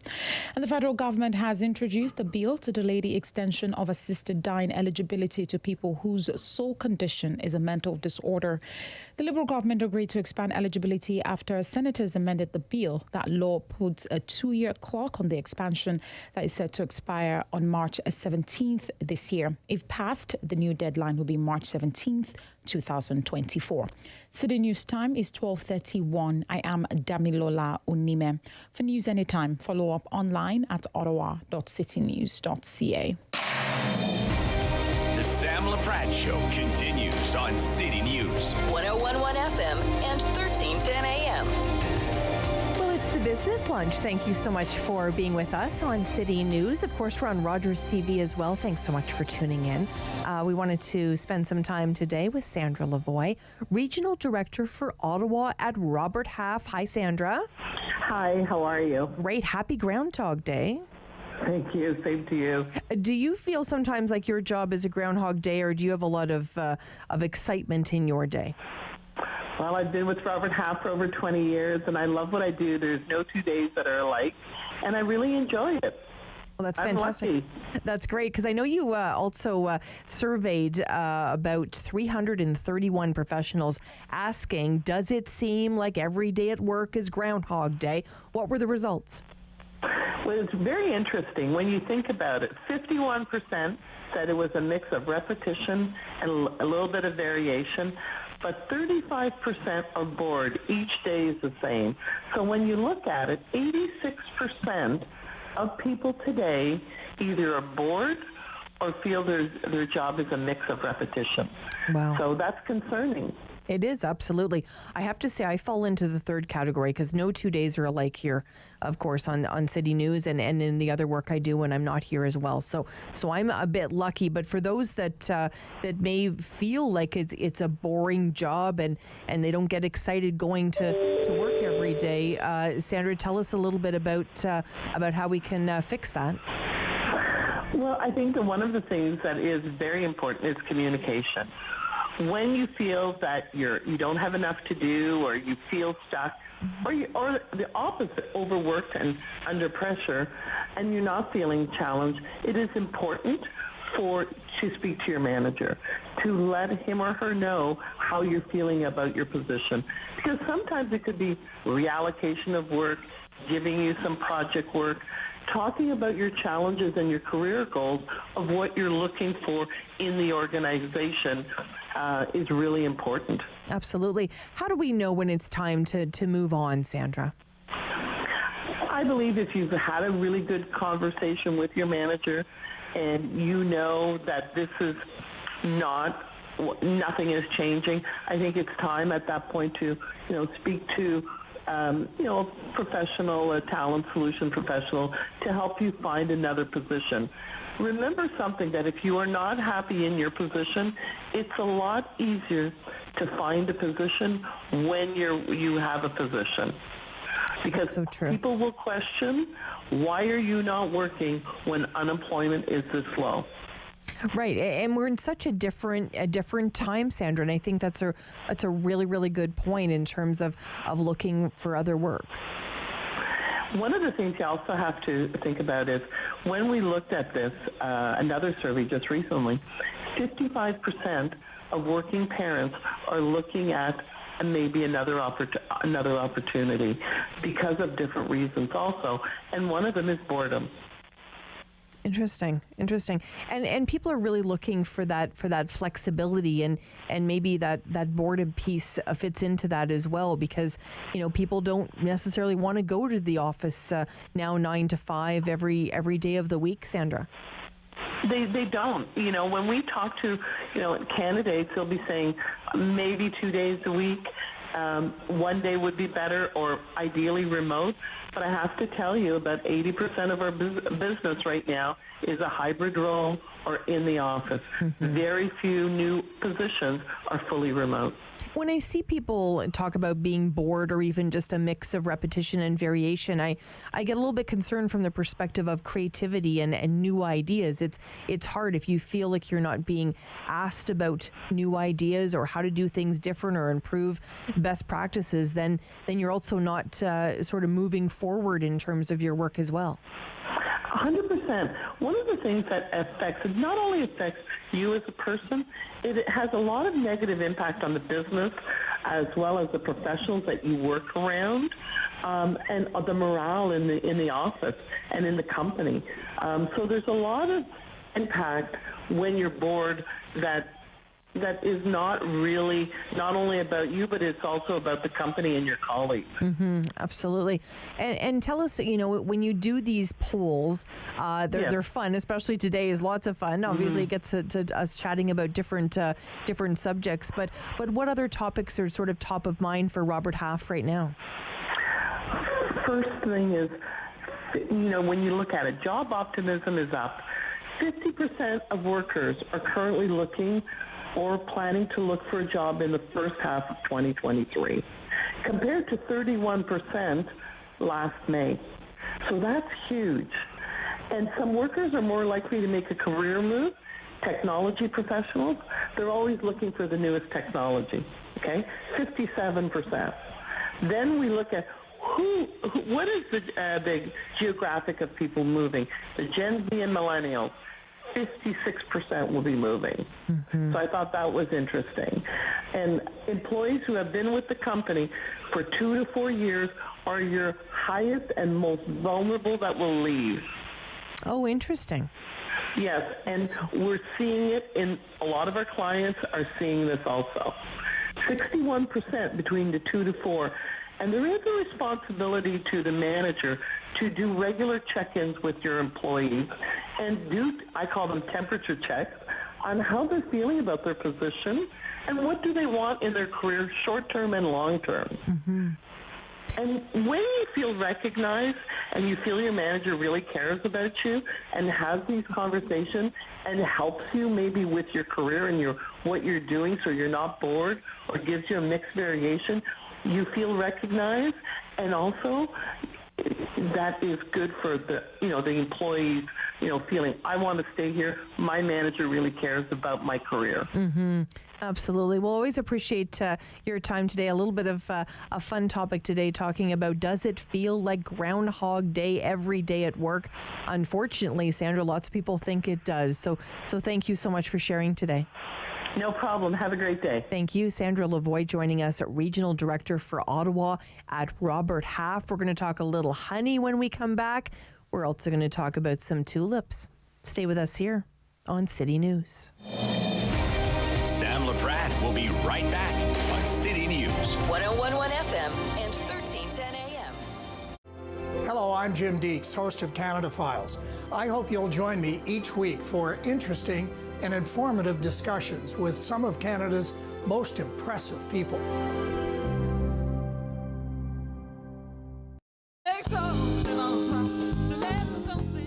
And the federal government has introduced a bill to delay the extension of assisted dying eligibility to people whose sole condition is a mental disorder. The Liberal government agreed to expand eligibility after senators amended the bill. That law puts a 2-year clock on the expansion that is set to expire on March 17th this year. If passed, the new deadline will be March 17th, 2024. City News time is 12:31. I am Damilola Unime. For news anytime, follow up online at ottawa.citynews.ca. The Sam Laprade Show continues on City News 1011 FM and 1310 AM. Well, it's the business lunch. Thank you so much for being with us on City News. Of course, we're on Rogers TV as well. Thanks so much for tuning in. We wanted to spend some time today with Sandra Lavoie, Regional Director for Ottawa at Robert Half. Hi, Sandra. Hi, how are you? Great. Happy Groundhog Day. Thank you. Same to you. Do you feel sometimes like your job is a Groundhog Day, or do you have a lot of excitement in your day? Well, I've been with Robert Half for over 20 years, and I love what I do. There's no 2 days that are alike, and I really enjoy it. Well, that's I'm fantastic. lucky. That's great, because I know you also surveyed about 331 professionals asking, does it seem like every day at work is Groundhog Day? What were the results? Well, it's very interesting when you think about it. 51% said it was a mix of repetition and a little bit of variation. but 35% are bored. Each day is the same. So when you look at it, 86% of people today either are bored or feel their job is a mix of repetition. Wow. So that's concerning. It is, absolutely. I have to say I fall into the third category because no 2 days are alike here, of course, on City News and in the other work I do when I'm not here as well. So I'm a bit lucky. But for those that may feel like it's a boring job and they don't get excited going to work every day, Sandra, tell us a little bit about how we can fix that. Well, I think that one of the things that is very important is communication. When you feel that you don't have enough to do, or you feel stuck, or the opposite, overworked and under pressure, and you're not feeling challenged, it is important to speak to your manager, to let him or her know how you're feeling about your position. Because sometimes it could be reallocation of work, giving you some project work, talking about your challenges and your career goals of what you're looking for in the organization is really important. Absolutely. How do we know when it's time to move on, Sandra? I believe if you've had a really good conversation with your manager and you know that this is nothing is changing, I think it's time at that point to, speak to professional, a talent solution professional to help you find another position. Remember something, that if you are not happy in your position, it's a lot easier to find a position when you have a position. Because so true. People will question, why are you not working when unemployment is this low? Right, and we're in such a different time, Sandra, and I think that's a really, really good point in terms of looking for other work. One of the things you also have to think about is when we looked at this, another survey just recently, 55% of working parents are looking at maybe another opportunity because of different reasons also, and one of them is boredom. Interesting. And people are really looking for that flexibility and maybe that boredom piece fits into that as well, because people don't necessarily want to go to the office now 9 to 5 every day of the week, Sandra. They don't. When we talk to candidates, they'll be saying maybe 2 days a week. One day would be better, or ideally remote. But I have to tell you, about 80% of our business right now is a hybrid role or in the office. Mm-hmm. Very few new positions are fully remote. When I see people talk about being bored or even just a mix of repetition and variation, I get a little bit concerned from the perspective of creativity and new ideas. It's hard if you feel like you're not being asked about new ideas or how to do things different or improve best practices, then you're also not sort of moving forward in terms of your work as well. 100%. One of the things that not only affects you as a person, it has a lot of negative impact on the business as well as the professionals that you work around, and the morale in the office and in the company. So there's a lot of impact when you're bored that is not really not only about you, but it's also about the company and your colleagues. Mm-hmm, absolutely. And tell us, when you do these polls, they're fun, especially today is lots of fun. Obviously, it gets to us chatting about different subjects. But what other topics are sort of top of mind for Robert Half right now? First thing is, when you look at it, job optimism is up. 50% of workers are currently looking or planning to look for a job in the first half of 2023, compared to 31% last May. So that's huge. And some workers are more likely to make a career move. Technology professionals, they're always looking for the newest technology, okay? 57%. Then we look at what is the geographic of people moving? The Gen Z and millennials. 56% will be moving. Mm-hmm. So I thought that was interesting. And employees who have been with the company for 2 to 4 years are your highest and most vulnerable that will leave. Oh, interesting. Yes, and we're seeing it in a lot of our clients are seeing this also. 61% between the 2 to 4. And there is a responsibility to the manager to do regular check-ins with your employees and do, I call them temperature checks, on how they're feeling about their position and what do they want in their career, short-term and long-term. Mm-hmm. And when you feel recognized and you feel your manager really cares about you and has these conversations and helps you maybe with your career and what you're doing so you're not bored or gives you a mixed variation, you feel recognized, and also that is good for the employees, feeling I want to stay here. My manager really cares about my career. Mm-hmm. Absolutely. We'll always appreciate your time today. A little bit of a fun topic today, talking about, does it feel like Groundhog Day every day at work? Unfortunately, Sandra, lots of people think it does. So thank you so much for sharing today. No problem. Have a great day. Thank you. Sandra Lavoie joining us, Regional Director for Ottawa at Robert Half. We're going to talk a little honey when we come back. We're also going to talk about some tulips. Stay with us here on City News. Sam Laprade will be right back on City News. 1011 FM and 1310 AM. Hello, I'm Jim Deeks, host of Canada Files. I hope you'll join me each week for interesting and informative discussions with some of Canada's most impressive people.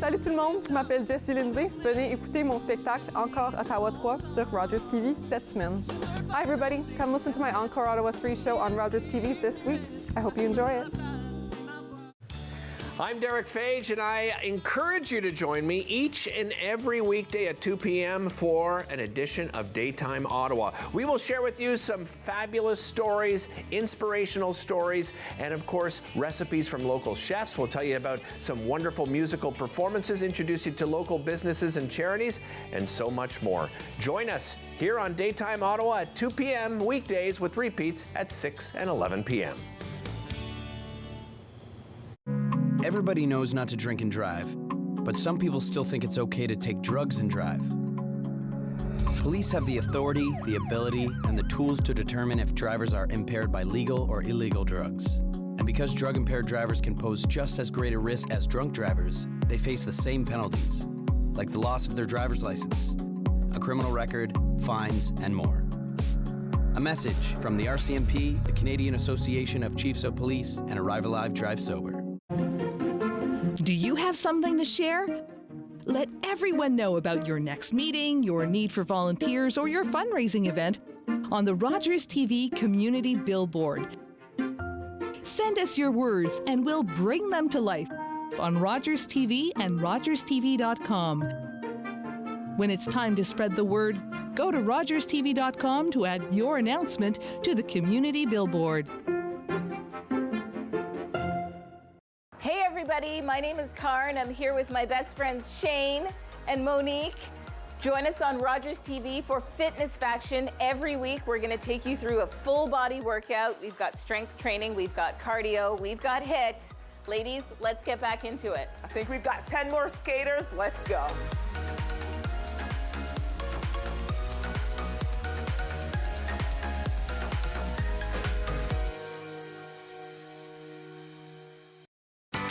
Salut tout le monde, je m'appelle Jessie Lindsay. Venez écouter mon spectacle Encore Ottawa 3 sur Rogers TV cette semaine. Hi everybody, come listen to my Encore Ottawa 3 show on Rogers TV this week. I hope you enjoy it. I'm Derek Fage, and I encourage you to join me each and every weekday at 2 p.m. for an edition of Daytime Ottawa. We will share with you some fabulous stories, inspirational stories, and of course, recipes from local chefs. We'll tell you about some wonderful musical performances, introduce you to local businesses and charities, and so much more. Join us here on Daytime Ottawa at 2 p.m. weekdays with repeats at 6 and 11 p.m. Everybody knows not to drink and drive, but some people still think it's okay to take drugs and drive. Police have the authority, the ability, and the tools to determine if drivers are impaired by legal or illegal drugs. And because drug-impaired drivers can pose just as great a risk as drunk drivers, they face the same penalties, like the loss of their driver's license, a criminal record, fines, and more. A message from the RCMP, the Canadian Association of Chiefs of Police, and Arrive Alive, Drive Sober. Do you have something to share? Let everyone know about your next meeting, your need for volunteers, or your fundraising event on the Rogers TV Community Billboard. Send us your words and we'll bring them to life on Rogers TV and rogerstv.com. When it's time to spread the word, go to rogerstv.com to add your announcement to the Community Billboard. Hey everybody, my name is Karen. I'm here with my best friends Shane and Monique. Join us on Rogers TV for Fitness Faction. Every week we're going to take you through a full body workout. We've got strength training, we've got cardio, we've got HIIT. Ladies, let's get back into it. I think we've got 10 more skaters. Let's go.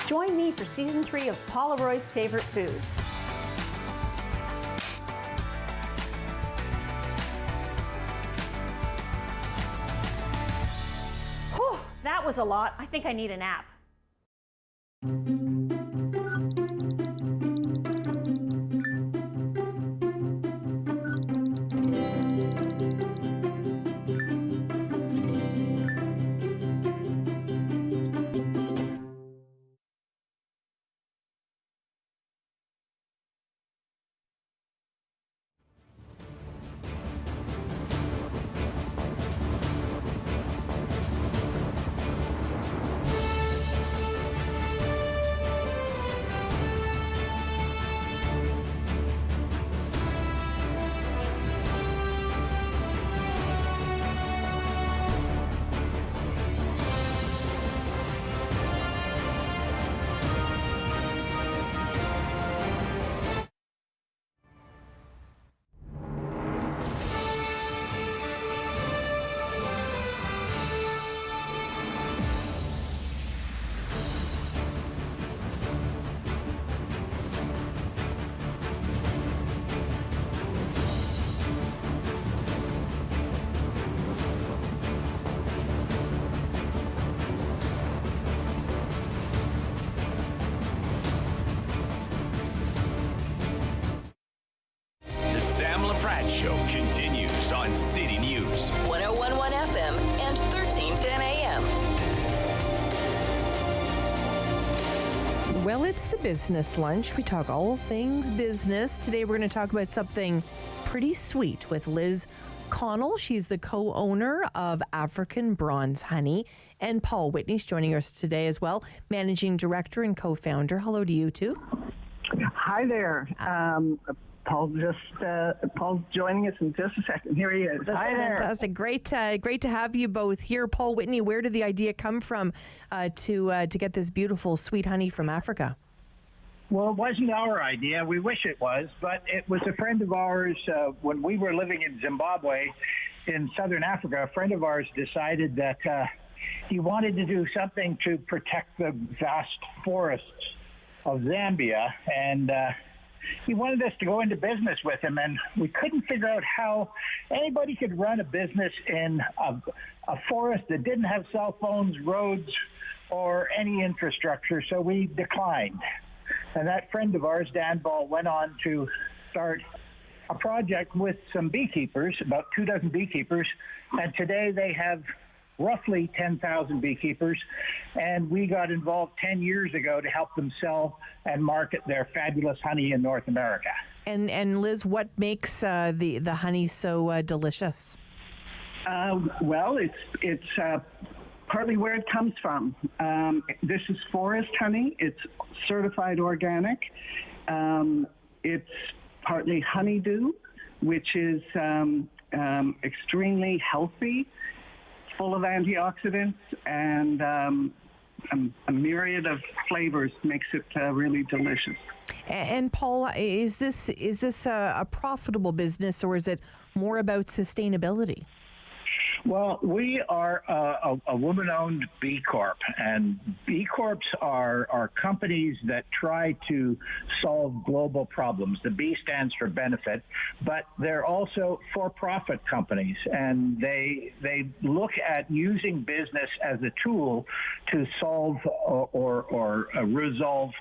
Join me for Season 3 of Paula Roy's Favorite Foods. Whew, that was a lot. I think I need a nap. continues on City News. 1011 FM and 1310 AM. Well, it's the business lunch. We talk all things business. Today we're going to talk about something pretty sweet with Liz Connell. She's the co-owner of African Bronze Honey. And Paul Whitney's joining us today as well, managing director and co-founder. Hello to you too. Hi there. Paul's joining us in just a second. Here he is. That's Hi fantastic. Great to have you both here. Paul Whitney, where did the idea come from to get this beautiful sweet honey from Africa? Well, it wasn't our idea. We wish it was, but it was a friend of ours when we were living in Zimbabwe in southern Africa. A friend of ours decided that he wanted to do something to protect the vast forests of Zambia, and he wanted us to go into business with him, and we couldn't figure out how anybody could run a business in a forest that didn't have cell phones, roads, or any infrastructure, so we declined. And that friend of ours, Dan Ball, went on to start a project with some beekeepers, about 24 beekeepers, and today they have roughly 10,000 beekeepers, and we got involved 10 years ago to help them sell and market their fabulous honey in North America. And Liz, what makes the honey so delicious? Well, it's partly where it comes from. This is forest honey. It's certified organic. It's partly honeydew, which is extremely healthy, full of antioxidants, and a myriad of flavors makes it really delicious. And Paul, is this a profitable business, or is it more about sustainability? Well, we are a woman-owned B Corp, and B Corps are companies that try to solve global problems. The B stands for benefit, but they're also for-profit companies, and they look at using business as a tool to solve or resolve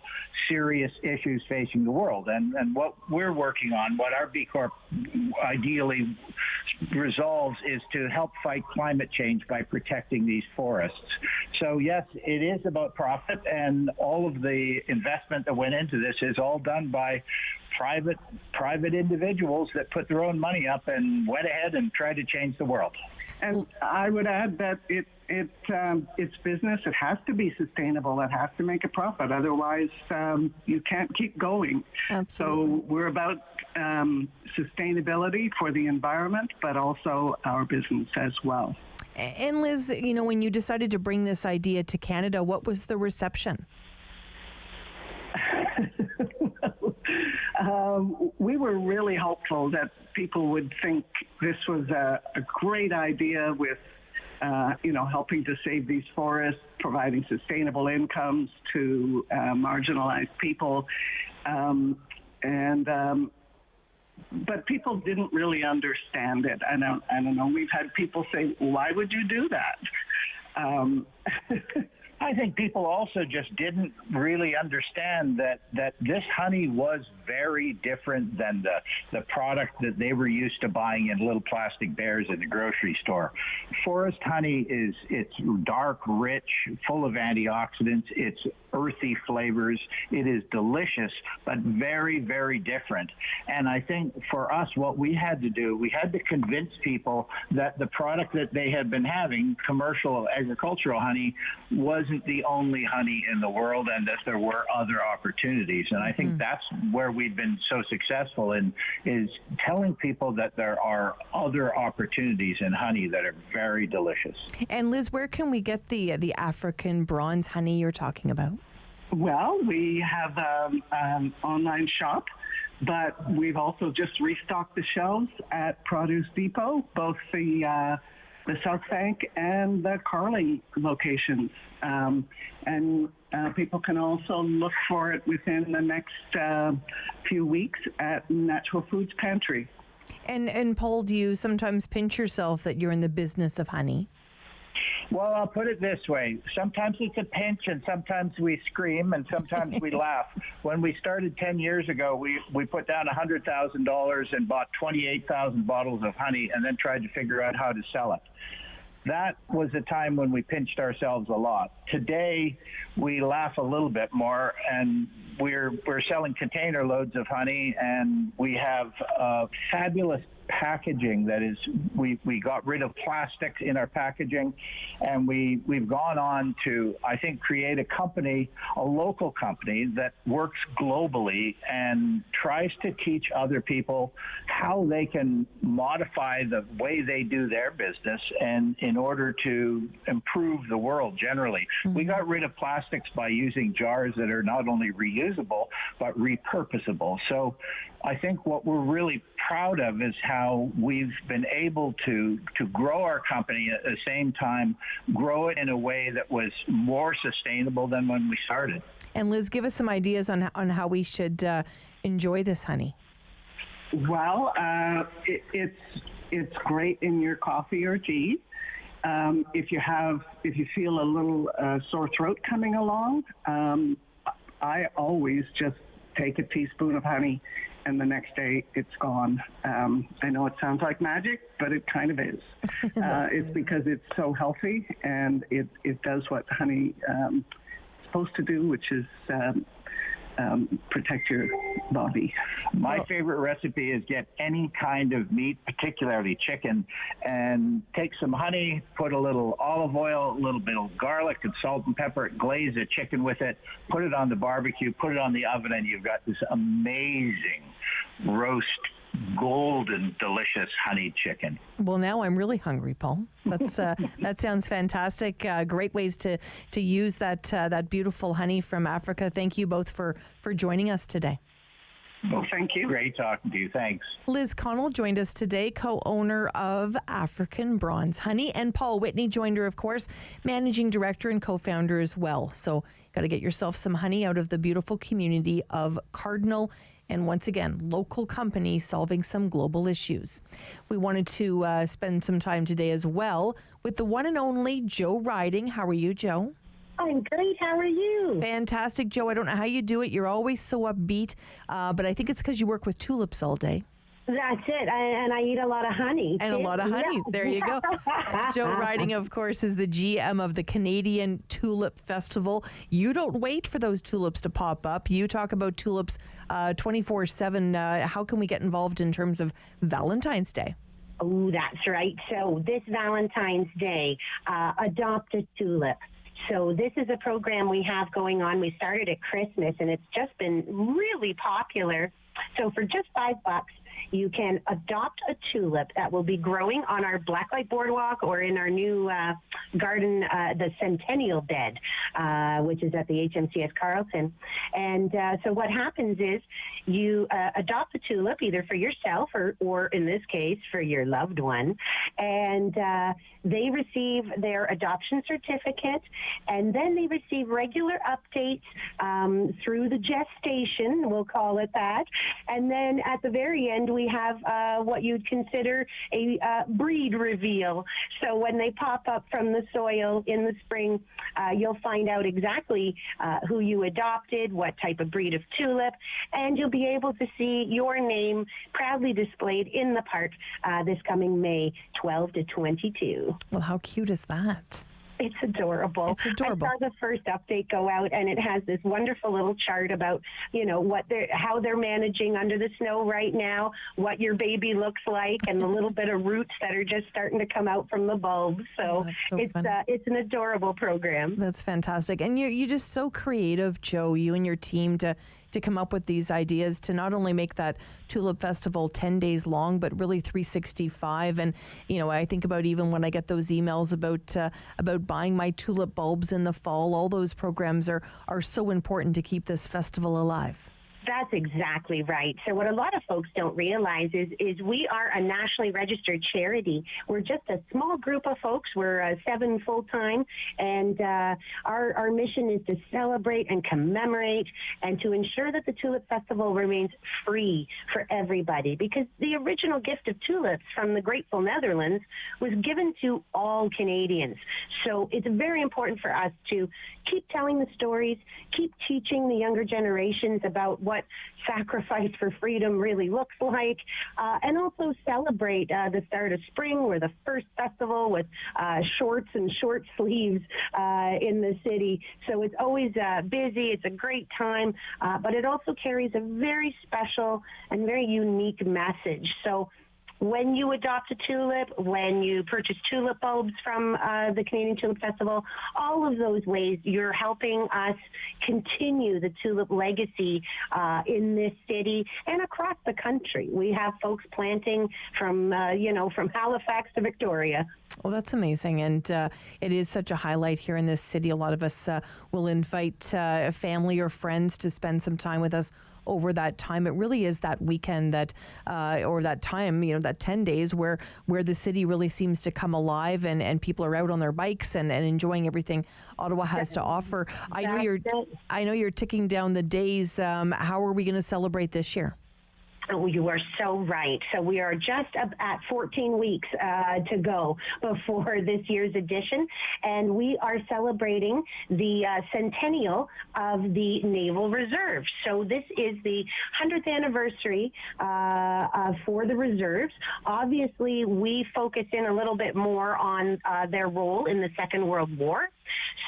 serious issues facing the world. And what we're working on, what our B Corp ideally resolves, is to help fight climate change by protecting these forests. So yes, it is about profit, and all of the investment that went into this is all done by private individuals that put their own money up and went ahead and tried to change the world. And I would add that it's business. It has to be sustainable. It has to make a profit. Otherwise, you can't keep going. Absolutely. So we're about sustainability for the environment, but also our business as well. And Liz, when you decided to bring this idea to Canada, what was the reception? We were really hopeful that people would think this was a great idea with, helping to save these forests, providing sustainable incomes to marginalized people. But people didn't really understand it. I don't know. We've had people say, why would you do that? I think people also just didn't really understand that this honey was very different than the product that they were used to buying in little plastic bears in the grocery store. Forest honey it's dark, rich, full of antioxidants. It's earthy flavors. It is delicious, but very, very different. And I think for us, what we had to do, we had to convince people that the product that they had been having, commercial agricultural honey, wasn't the only honey in the world, and that there were other opportunities. And I think that's where we've been so successful in, is telling people that there are other opportunities in honey that are very delicious. And Liz, where can we get the African bronze honey you're talking about? Well, we have an online shop, but we've also just restocked the shelves at Produce Depot, both the South Bank and the Carling locations. And people can also look for it within the next few weeks at Natural Foods Pantry. And Paul, do you sometimes pinch yourself that you're in the business of honey? Well, I'll put it this way. Sometimes it's a pinch, and sometimes we scream, and sometimes we laugh. When we started 10 years ago, we put down $100,000 and bought 28,000 bottles of honey and then tried to figure out how to sell it. That was a time when we pinched ourselves a lot. Today, we laugh a little bit more, and we're selling container loads of honey, and we have fabulous packaging. That is, we got rid of plastics in our packaging, and we've gone on to, I think, create a company, a local company that works globally and tries to teach other people how they can modify the way they do their business and in order to improve the world generally. We got rid of plastics by using jars that are not only reusable but repurposable. So I think what we're really proud of is how we've been able to grow our company at the same time, grow it in a way that was more sustainable than when we started. And Liz, give us some ideas on how we should enjoy this honey. Well, it's great in your coffee or tea. If you feel a little sore throat coming along, I always just take a teaspoon of honey, and the next day it's gone. I know it sounds like magic, but it kind of is. It's because it's so healthy, and it does what honey is supposed to do, which is protect your body. My favorite recipe is get any kind of meat, particularly chicken, and take some honey, put a little olive oil, a little bit of garlic and salt and pepper, glaze the chicken with it, put it on the barbecue, put it on the oven, and you've got this amazing roast, golden, delicious honey chicken. Well, now I'm really hungry, Paul. That's that sounds fantastic. Great ways to use that beautiful honey from Africa. Thank you both for joining us today. Well, thank you. Great talking to you. Thanks. Liz Connell joined us today, co-owner of African Bronze Honey, and Paul Whitney joined her, of course, managing director and co-founder as well. So got to get yourself some honey out of the beautiful community of Cardinal. And once again, local company solving some global issues. We wanted to spend some time today as well with the one and only Joe Riding. How are you, Joe? I'm great. How are you? Fantastic, Joe. I don't know how you do it. You're always so upbeat, but I think it's because you work with tulips all day. That's it. And I eat a lot of honey. And a lot of honey. Yeah. There you go. Joe Riding, of course, is the GM of the Canadian Tulip Festival. You don't wait for those tulips to pop up. You talk about tulips 24/7. How can we get involved in terms of Valentine's Day? Oh, that's right. So this Valentine's Day, adopt a tulip. So this is a program we have going on. We started at Christmas, and it's just been really popular. So for just $5, you can adopt a tulip that will be growing on our Blacklight Boardwalk or in our new garden, the Centennial Bed, which is at the HMCS Carleton. And so what happens is you adopt a tulip either for yourself or in this case, for your loved one. And they receive their adoption certificate, and then they receive regular updates through the gestation, we'll call it that. And then at the very end, we have what you'd consider a breed reveal. So when they pop up from the soil in the spring, you'll find out exactly who you adopted, what type of breed of tulip, and you'll be able to see your name proudly displayed in the park this coming May 12 to 22. Well, how cute is that? It's adorable. It's adorable. I saw the first update go out, and it has this wonderful little chart about, how they're managing under the snow right now, what your baby looks like, and the little bit of roots that are just starting to come out from the bulbs. So, it's an adorable program. That's fantastic. And you're just so creative, Joe, you and your team, to come up with these ideas to not only make that Tulip Festival 10 days long, but really 365. And, I think about even when I get those emails about buying my tulip bulbs in the fall, all those programs are so important to keep this festival alive. That's exactly right. So what a lot of folks don't realize is we are a nationally registered charity. We're just a small group of folks. We're 7 full-time, and our mission is to celebrate and commemorate and to ensure that the Tulip Festival remains free for everybody, because the original gift of tulips from the grateful Netherlands was given to all Canadians. So it's very important for us to keep telling the stories, keep teaching the younger generations about what sacrifice for freedom really looks like, and also celebrate the start of spring. We're the first festival with shorts and short sleeves in the city. So it's always busy. It's a great time, but it also carries a very special and very unique message. So when you adopt a tulip, when you purchase tulip bulbs from the Canadian Tulip Festival, all of those ways you're helping us continue the tulip legacy in this city and across the country. We have folks planting from Halifax to Victoria. Well, that's amazing. And it is such a highlight here in this city. A lot of us will invite family or friends to spend some time with us over that time. It really is that weekend that, or that time, that 10 days where the city really seems to come alive and people are out on their bikes and enjoying everything Ottawa has to offer. I know you're ticking down the days. How are we going to celebrate this year? Oh, you are so right. So we are just at 14 weeks to go before this year's edition, and we are celebrating the centennial of the Naval Reserve. So this is the 100th anniversary for the reserves. Obviously, we focus in a little bit more on their role in the Second World War.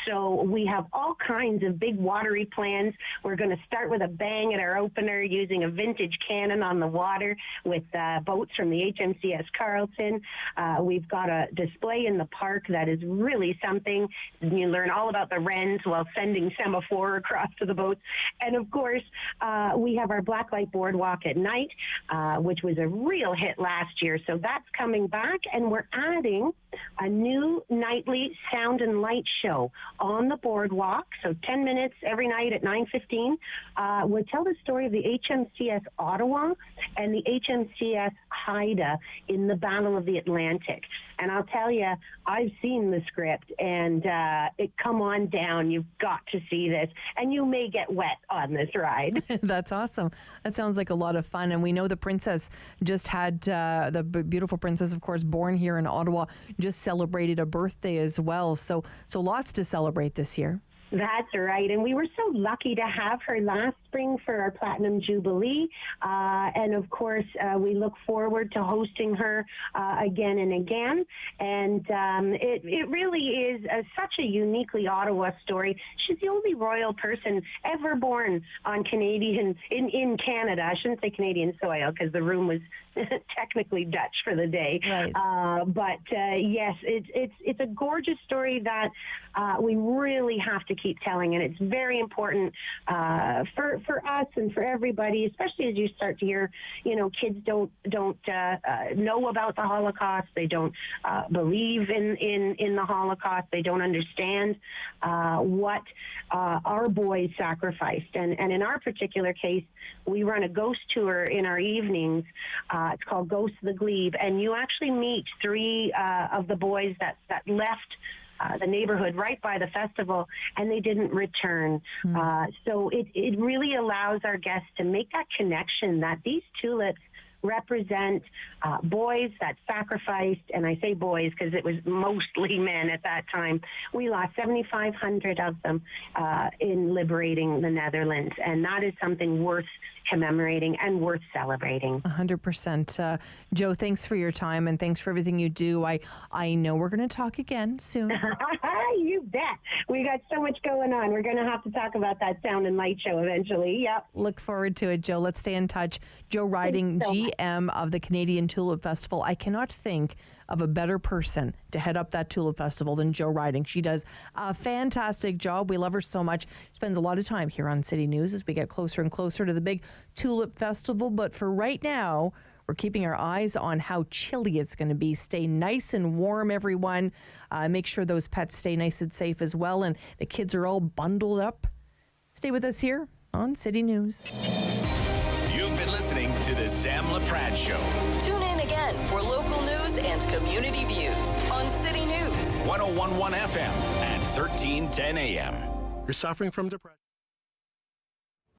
So we have all kinds of big watery plans. We're going to start with a bang at our opener using a vintage cannon on the water with boats from the HMCS Carleton. We've got a display in the park that is really something. You learn all about the wrens while sending semaphore across to the boats. And of course, we have our Blacklight Boardwalk at night, which was a real hit last year. So that's coming back, and we're adding a new nightly sound and light show on the boardwalk. So 10 minutes every night at 9:15. We'll tell the story of the HMCS Ottawa and the HMCS Haida in the Battle of the Atlantic. And I'll tell you, I've seen the script, and come on down. You've got to see this, and you may get wet on this ride. That's awesome. That sounds like a lot of fun. And we know the princess just had, the beautiful princess, of course, born here in Ottawa, just celebrated a birthday as well. So lots to celebrate this year. That's right. And we were so lucky to have her last spring for our Platinum Jubilee. And of course, we look forward to hosting her again and again. And it really is such a uniquely Ottawa story. She's the only royal person ever born on in Canada. I shouldn't say Canadian soil because the room was technically Dutch for the day. Right. But yes, it's a gorgeous story that we really have to keep telling, and it's very important for us and for everybody, especially as you start to hear, kids don't know about the Holocaust. They don't believe in the Holocaust. They don't understand what our boys sacrificed. And in our particular case, we run a ghost tour in our evenings. It's called Ghost of the Glebe, and you actually meet 3 of the boys that left the neighborhood right by the festival, and they didn't return. So it really allows our guests to make that connection that these tulips represent boys that sacrificed, and I say boys because it was mostly men at that time. We lost 7,500 of them in liberating the Netherlands, and that is something worth commemorating and worth celebrating. 100%. Joe, thanks for your time and thanks for everything you do. I know we're going to talk again soon. You bet. We got so much going on. We're going to have to talk about that sound and light show eventually. Yep. Look forward to it, Joe. Let's stay in touch. Joe Riding, GM of the Canadian Tulip Festival. I cannot think of a better person to head up that Tulip Festival than Joe Riding. She does a fantastic job. We love her so much. Spends a lot of time here on City News as we get closer and closer to the big Tulip Festival. But for right now, we're keeping our eyes on how chilly it's going to be. Stay nice and warm, everyone. Make sure those pets stay nice and safe as well. And the kids are all bundled up. Stay with us here on City News. The Sam Laprade Show. Tune in again for local news and community views on City News. 101.1 FM and 1310 AM. You're suffering from depression?